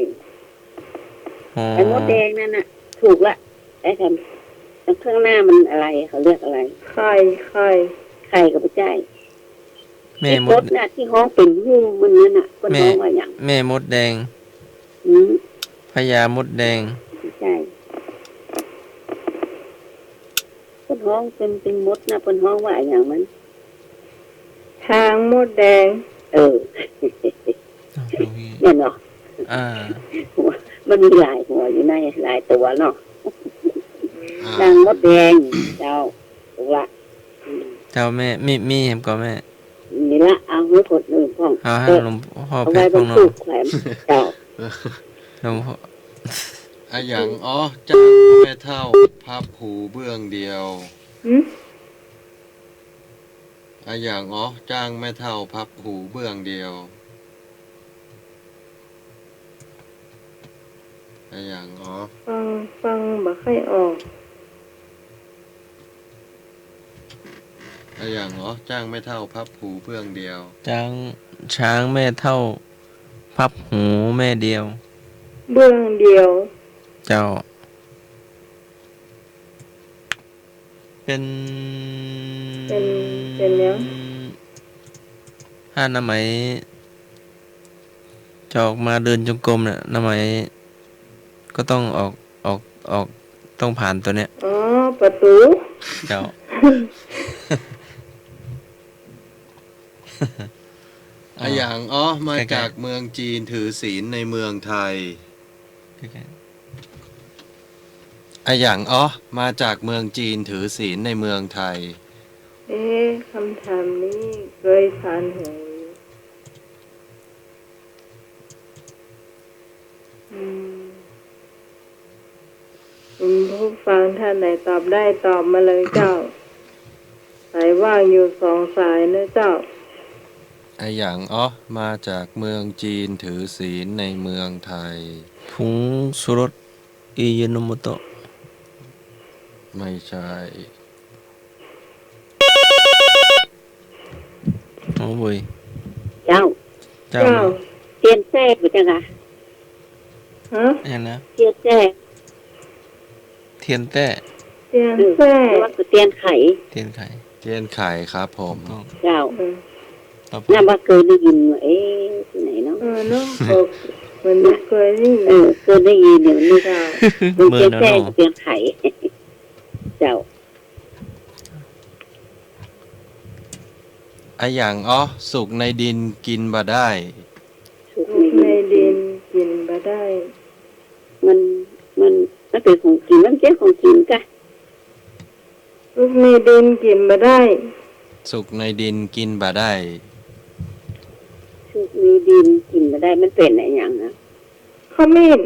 ห่อ ไอ้มดแดงนั่นน่ะ ถูกละไอ้คำข้างหน้ามันอะไรเขาเรียกอะไร ไข่ไข่ ไข่ก็ไม่ใช่ แม่ ไอ้ ม ม ด ดน่ะที่ห้องเป็นหูมันนั่นน่ะคนห้องว่าอย่าง แม่มดแดง อืม พญามดแดง ไม่ใช่คนห้องเป็นมดนะคนห้องว่าอย่างมัน ทางมดแดง เนี่ยเนาะ อ่า มันมีหลายหัวอยู่ในหลายตัวเนาะ อ่า นางมดแดงเจ้าถูกละอืม เจ้าแม่มีเห็นก็แม่ นี่ละเอาไว้คนอื่นพ่อง เอาให้หลวงพ่อ เอา เพ ไว้ ชร บ ขอน งน้อ ตู้ ง แขวนเจ้า หลวงพ่อ อะอย่างอ๋อจ้างแม่เท่าพับหูเบื้องเดียว หืม อะอย่างอ๋อจ้างแม่เท่าพับหูเบื้องเดียวอะอย่างอ๋อ ฟังบ่ค่อยออก อะอย่างอ๋อจ้างแม่เท่าพับหูเบื้องเดียว ช้างแม่เท่า พับหูแม่เดียว เบื้องเดียว เจ้า เป็น เป็นแล้ว ถ้าน้ำไหมจะออกมาเดินจงกรมเนี่ยน้ำไหมก็ต้องออกต้องผ่านตัวเนี้ย อ๋อ ประตู เจ้า อะอย่างอ๋อมาจากเมืองจีนถือศีลในเมืองไทยอะอย่างอ๋อมาจากเมืองจีนถือศีลในเมืองไทย คำถามนี้เคยผ่านหูอยู่คุณผู้ฟังท่านไหนตอบได้ตอบมาเลยเจ้า สายว่างอยู่2 สายนะเจ้า อะอย่างอ๋อมาจากเมืองจีนถือศีลในเมืองไทย ผงสุรสอิยโนโมโตะ ไม่ใช่ โอ้บุย เจ้า เจ้า เจ้า เตียนแทรกไปจังอะ ฮะ เนี่ยนะ เตียนแทรก เทียนแต้ เตียนแท้ หรือว่าคือเตียนไข่ เทียนไข่ เทียนไข่ครับผม ต้อง เจ้า ต่อไป น่าว่าเคยได้ยินว่าที่ไหนเนาะ เนาะบอกมันไม่เคยได้ยิน เคยได้ยินเดี๋ยวนี้ เจ้า มัน เมื่อ เตียน แล้ว แทรก เนาะ เตียนไข่ เจ้า อะอย่างอ๋อสุกในดินกินบ่ได้ สุก ลูกในดินกินบ่ได้ มันเป็นของกินมันเจ้าของกินกะ ลูกในดินกินบ่ได้ สุกในดินกินบ่ได้ สุกมีดินกินมาได้มันเป็นอะไรอย่างนะ ขมิ้น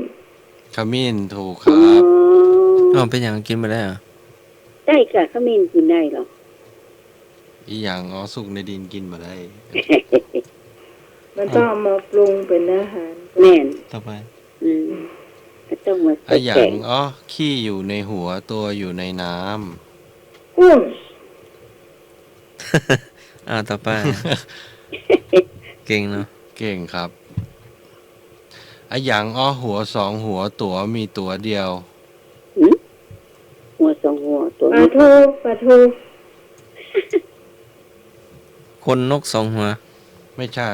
ขมิ้นถูกค อ๋อ รับ เอาเป็นอย่างกินมาได้เหรอ ได้กะขมิ้นกินได้หรอ อีอย่างอ๋อสุกในดินกินบ่ได้ มันต้องเอามาปรุงเป็นอาหาร แม่น ต่อไป อืมก็ต้องมา อะอย่า แก งอ๋อขี้อยู่ในหัวตัวอยู่ในน้ กุ้ง ต่อไป เก่งเนาะ ำเก่งครับ อะหยังอ้อหัวสองหัวตัวมีตัวเดียว หัวสองหัวตัว ปลาทูปลาทู คนนกสองหัว ไม่ใช่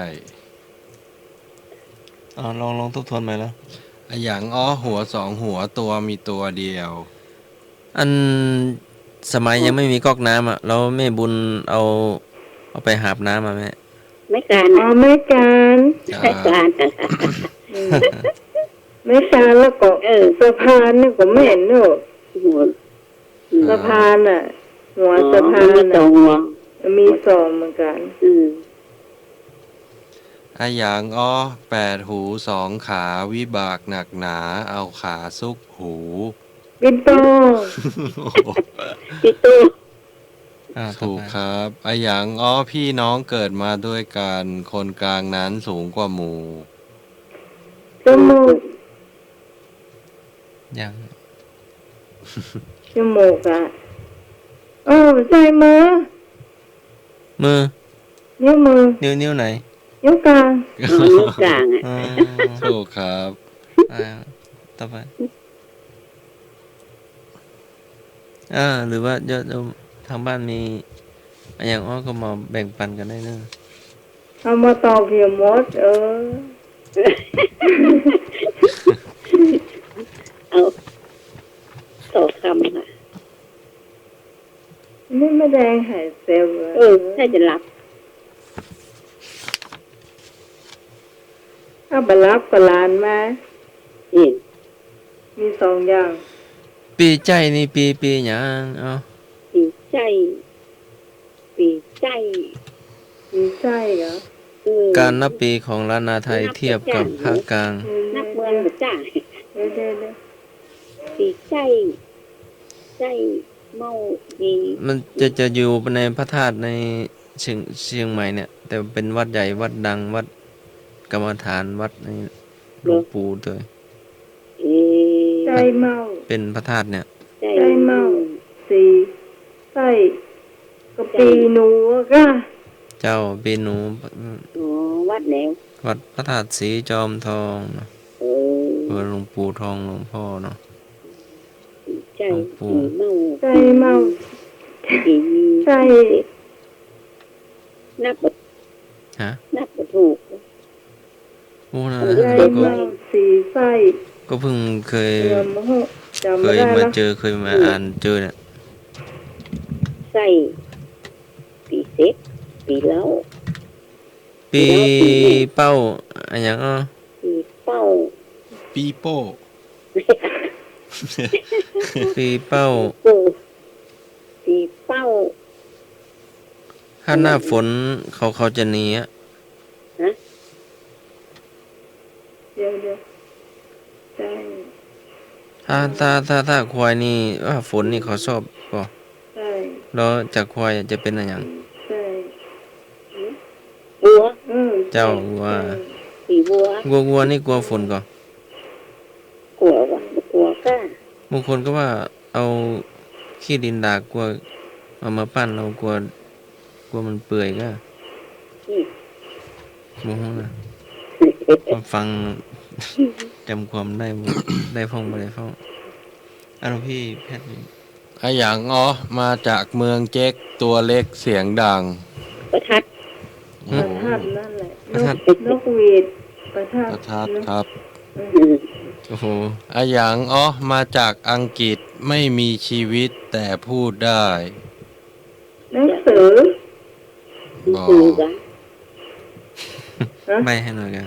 ลองทบทวนใหม่แล้ว อะหยังอ้อหัวสองหัวตัวมีตัวเดียว อันสมัยยังไม่มีก๊อกน้ำอ่ะเราแม่บุญเอาไปหาบน้ำมาแม่ ไม่การ อ๋อไม่การ ไม่การ ไม่การแล้วก็สะพานนี่ก็ไม่เห็นเนอะ หัว สะพานอ่ะ หัวสะพาน สอ น่ะ งหัว มีสองเหมือนกัน อะหยังอ้อแปดหูสองขาวิบากหนักหนาเอาขาซุกหู ปินโต พี่ตู้ ถูกครับอะหยังอ้อพี่น้องเกิดมาด้วยกันคนกลางนั้นสูงกว่าหมู่ จมูก ยัง จมูกอ่ะใส่มือ มือ นิ้วมือ นิ้วไหน นิ้วกลาง นิ้วกลางอ่ะ อ๋อ ถูกครับ ต่อไปหรือว่าเดี๋ยวทางบ้านมีอะไรอย่างอ้อก็มาแบ่งปันกันได้เนอะ เอามาตอกเหี่ยวมด เอาต่อคำค่ะ นี่ไม่แดงหายเซลล์ ถ้าจะรับ ถ้าบรับก็ลานมา เห็น มีสองอย่าง ปีใจนี่ปีหยังเอา ปีใจปีใจ มีไส้เหรอ การนับปีของล้านนาไทยเทียบกับภาคกลาง นักเมืองหัวจ่า เดี๋ยว ปีใจใจเมาดี มันจะอยู่ในพระธาตุในเชียงใหม่เนี่ย แต่เป็นวัดใหญ่วัดดังวัดกรรมฐานวัดในหลวงปู่ด้วย ใจเมา เป็นพระธาตุเนี่ย ใจ ใจเมาสีไส้ก็ปีหนูก็ เจ้าปีหนู อ๋อวัดแนว วัดพระธาตุสีจอมทองเนาะ เ หลวงปู่ทองหลวงพ่อเนาะ ใจ หลวงปู่ เมา ใจเมา ดี ใจ นับ ฮะ นับถูก โอ้นะ ใจ ก็ เมาสีไส้ ก็เพิ่งเคย เรือมโหจำ เค ไม่ ย ได้ มา แล้ว เจอเคยมาอ่านเจอเนี่ย ใส่ปีเซ็กปีเล้า ปีเป้าอะไรอย่างปีเป้า ปีโป้ ปีเป้า ปูปีเป้า ถ้าหน้าฝนเขาจะหนีอะ เดี๋ยวใจ ถ้าควายนี่ว่าฝนนี่เขาชอบก็ ใจ แล้วจากควายจะเป็นอะไรอย่าง ใจ บัว เจ้าว่า ปีบัว วัวนี่กลัวฝนก็ กลัววะกลัวก้า บางคนก็ว่าเอาขี้ดินดากกลัวเอามาปั้นเรากลัวมันเปื่อยก็โมโหนะมาฟังจำความได้บ่ได้ฟ้องบ่ได้ฟ้องหลวงพี่แพทย์นี่ อะหยังอ้อมาจากเมืองเจ๊กตัวเล็กเสียงดัง ประทัด ประทัดนั่นแหละ ประทัด นกหวีดประทัด ประทัดครับ โอ้โห อะหยังอ้อมาจากอังกฤษไม่มีชีวิตแต่พูดได้ หนังสือ บอก คือกัน ใบให้หน่อยกัน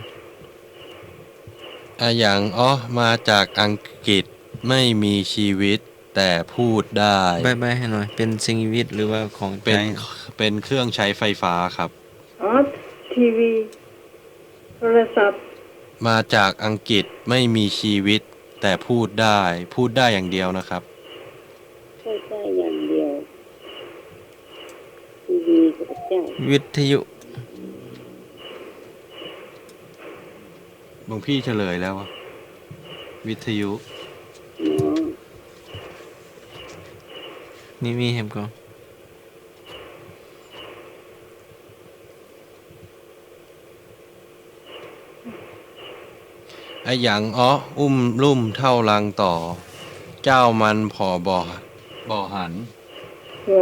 อะหยังอ้อมาจากอังกฤษไม่มีชีวิตแต่พูดได้ ใบให้หน่อย เป็นสิ่งมีชีวิตหรือว่าของ เป็น ใช้ เป็นเครื่องใช้ไฟฟ้าครับ อ๋อทีวีโทรศัพท์ มาจากอังกฤษไม่มีชีวิตแต่พูดได้ พูดได้อย่างเดียวนะครับ พูดได้อย่างเดียวทีวีกับเจ้า วิทยุ บางพี่เฉลยแล้วอะวิทยุ อ๋อ มีเห็มก็ อ ไอ้หยังอ้ออุ้มลุ่มเท่าลังต่อ เจ้ามันพอบ่อหัน หั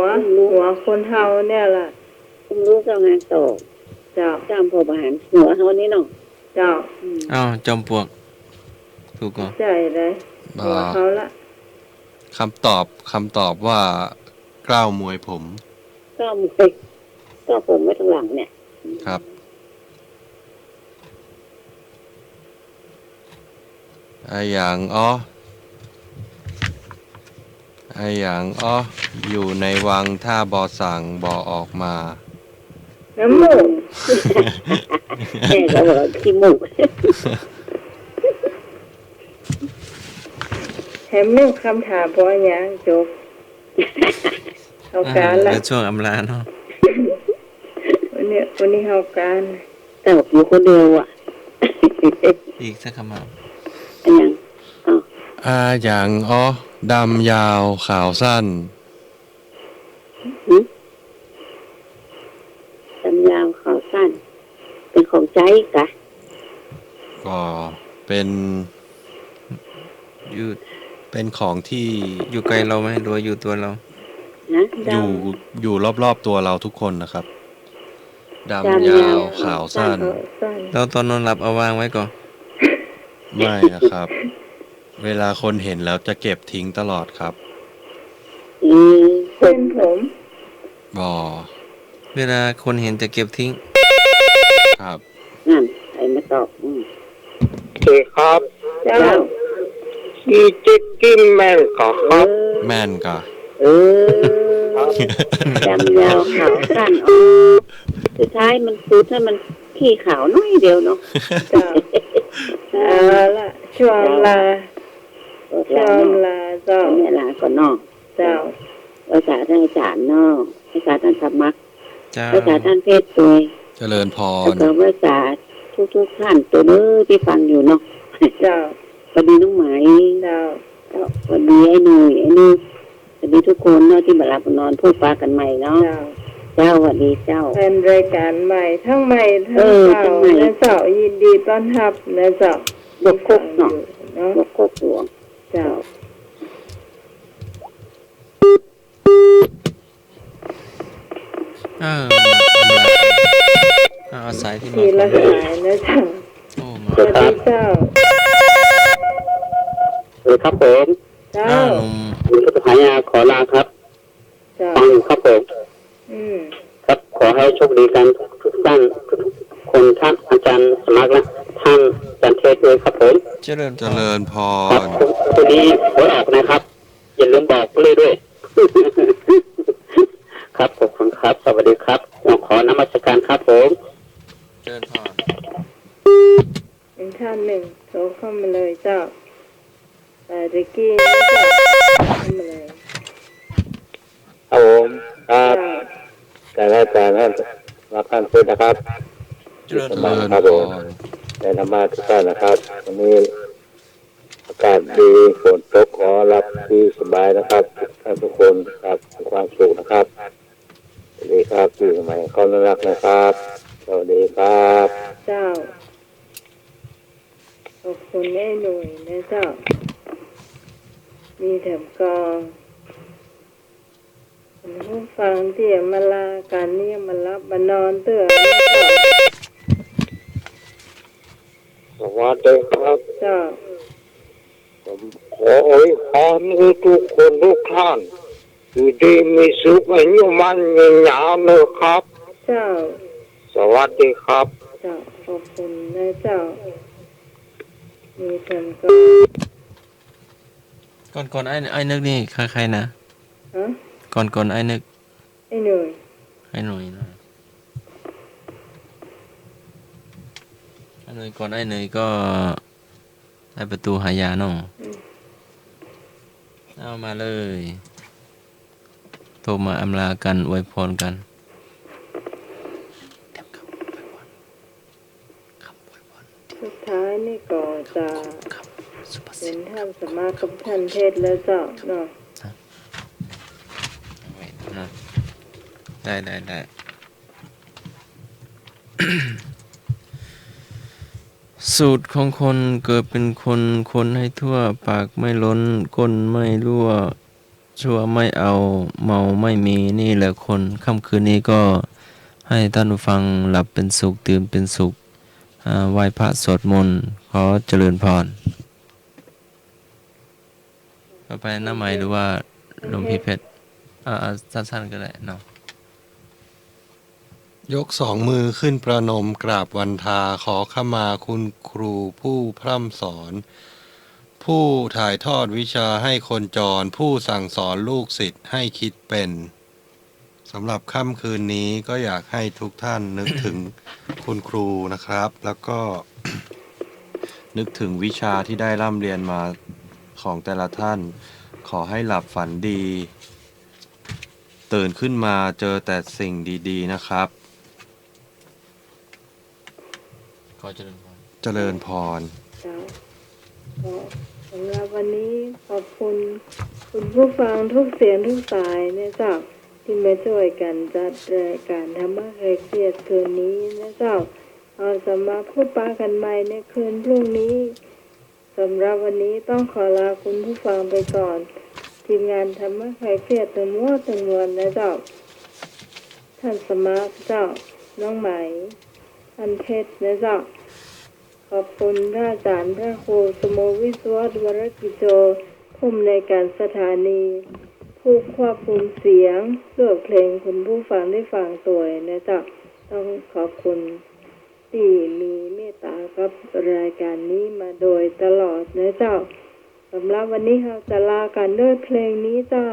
วคนเฮาเนี่ยล่ะ ผมรู้เจ้างานต่อ เจ้า จำพอบาหารหัวเขานี่เนาะ เจ้า อ้าวจอมปลวกถูกก่อน ใจเลยหัวเขาละ คำตอบว่ากล้าวมวยผม ก็มือก็ผมไม่ทางหลังเนี่ย ครับไอ้หยังอ้อไอ้หยังอ้ออยู่ในวังถ้าบ่สั่งบ่ออกมา น้ำมูก แม่ก็บอกขี้มูก แถมเรื่องคำถามเพราะหยังจบเอาการละ แล้วช่วงอำลาเนาะ วันนี้เอาการ แต่บอกอยู่คนเดียวอ่ะ อีกสักคำถาม อันยังอ๋อ อาหยังอ้อดำยาวขาวสั้น สัญญาขาวสั้น เป็นของใจกะ ก็เป็น อยู่ เป็นของที่ อยู่ไกลเราไหมหรือว่าอยู่ตัวเรา นะ อยู่รอบๆตัวเราทุกคนนะครับ ดำ ดำ ยาย าว วขาวสั้น สั้น เราตอนนอนหลับเอาวางไว้ก่อน ไม่นะครับ เวลาคนเห็นแล้วจะเก็บทิ้งตลอดครับ เส้นผม บ่อ เวลาคนเห็นจะเก็บทิ้ง ครับ นั่นใครมาตอบโอเคครับ เจ้า อีจิกกิ้งแม่นก็ครับ แม่นก็ เออดำยาวขาวสั้นอ๋อสุดท้ายมันคือถ้ามันขี้ขาวน้อยเดียวเนาะ เจ้าเอาละช่วงลาช่วงลาเจ้า เนี่ยลาก่อนเนาะ เจ้า ภาษาท่านอาจารย์เนาะภาษาท่านธรรมะ เจ้า ภาษาท่านเพศตัวย เจริญพ แล้ว ร ก็ภาษาทุกท่านตัวเนื้อที่ฟังอยู่เนาะ เจ้า สวัสดีน้องไหม เจ้า สวัสดีไอ้หนุ่ยไอ้นี่สวัสดีทุกคนเนาะที่มาหลับนอนพูดปากันใหม่เนาะ เจ้า เจ้าสวัสดีเจ้า เป็นรายการใหม่ทั้งใหม่ทั้ง ทั้ เก่าง ใหม่ และเจ้ายินดีต้อนรับนะเจ้า บกคกเนาะ เนาะ บกคกหลวง เจ้า อำลาเอาสายที่มา ทีละสายนะเจ้า โอ้มา สวัสดีเจ้า ครับผม เจ้า หนุ่ม คุณพุทธภายาขอลาครับ เจ้า ฟังอยู่ครับผม ครับขอให้โชคดีกันทุกท่านทุกคนท่านอาจารย์สมัครและท่านอาจารย์เทศด้วยครับผม เจริญพ เจ ร ริญพ ครับ ร ตัวนี้หวยออกนะครับ อย่าลืมบอกเลยด้วย ครับขอบคุณครับ สวัสดีครับขอนมัสการครับผม เจริญพร เป็นท่านหนึ่งโทรเข้ามาเลยเจ้าแต่ตะกี้นะเจ้าเข้ามาเลย ครับผมครับ เจ้า แต่ละรับท่านพูดนะครับ เจริญ เจ พร ริญ ครับ พ ผม ร ในธรรมะทุกท่านนะครับวันนี้อากาศดีฝนตกขอรับที่สบายนะครับท่านทุกคนครับมีความสุขนะครับสวัสดีครับที่ใหม่ขอรักนะครับสวัสดีครับ เจ้าขอบคุณแม่หนุ่ยนะเจ้า มีแถมกองคุณผู้ฟังที่มาลากันนี่มารับมานอนเตื่อนนะเจ้า สวัสดีครับ เจ้า ผมขออวยพรให้ทุกคนทุกท่านอยู่ดีมีสุขอายุมันยืนยาวนะครับ เจ้า สวัสดีครับ เจ้าขอบคุณนะเจ้า มีแถมกอง ก่อนไอ้นึกนี่ใครนะ ฮะ ก่อนไอ้นึก ไอ้หนุ่ย ไอ้หน่อยนะไอ้หน่อยก่อนไอ้หน่อยก็ไอ้ประตูหายาเนาะเอามาเลยโทรมาอำลากันอวยพรกันเตรียมคำอวยพรคำอวยพร สุดท้ายนี่ก็จะ คำสุภาษิ เป็ ต นท่านสมาคมท่านเทศแล้วเจ้าเนาะ ไว้นะได้ ส สูตรของคนเกิดเป็นคนคนให้ทั่วปากไม่ล้นก้นไม่รั่วชั่วไม่เอาเมาไม่มีนี่แหละคนค่ำคืนนี้ก็ให้ท่านผู้ฟังหลับเป็นสุขตื่นเป็นสุขไหว้พระสวดมนต์ขอเจริญพรต่อไปหน้าใหม่หรือว่าหลวงพี่เพชรสั้นๆก็ได้เนาะ ยกสองมือขึ้นประนมกราบวันทาขอขมาคุณครูผู้พร่ำสอน ผู้ถ่ายทอดวิชาให้คนจร ผู้สั่งสอนลูกศิษย์ให้คิดเป็นสำหรับค่ำคืนนี้ก็อยากให้ทุกท่านนึกถึงคุณครูนะครับ แล้วก็ นึกถึงวิชาที่ได้ร่ำเรียนมาของแต่ละท่าน ขอให้หลับฝันดี ตื่นขึ้นมาเจอแต่สิ่งดีๆนะครับขอเจริญพร เจริญพร เจ้าก็สำหรับวันนี้ขอบคุณคุณผู้ฟังทุกเสียงทุกสายนะเจ้าที่มาช่วยกันจัดรายการธรรมะคลายเครียดคืนนี้นะเจ้าเราจะมาพูดปากันใหม่ในคืนพรุ่งนี้สำหรับวันนี้ต้องขอลาคุณผู้ฟังไปก่อนทีมงานธรรมะคลายเครียดตัวมั่วตัวมวลนะเจ้าท่านสมาร์ทเจ้าน้องไหมท่านเพชรนะเจ้าขอบคุณพระอาจารย์พระครูสมวิศวะวรกิจโจผู้อำนวยการสถานีผู้ควบคุมเสียงเลือกเพลงคุณผู้ฟังได้ฟังตัวนะเจ้าต้องขอบคุณที่มีเมตตากับรายการนี้มาโดยตลอดนะเจ้าสำหรับวันนี้เราจะลากันด้วยเพลงนี้เจ้า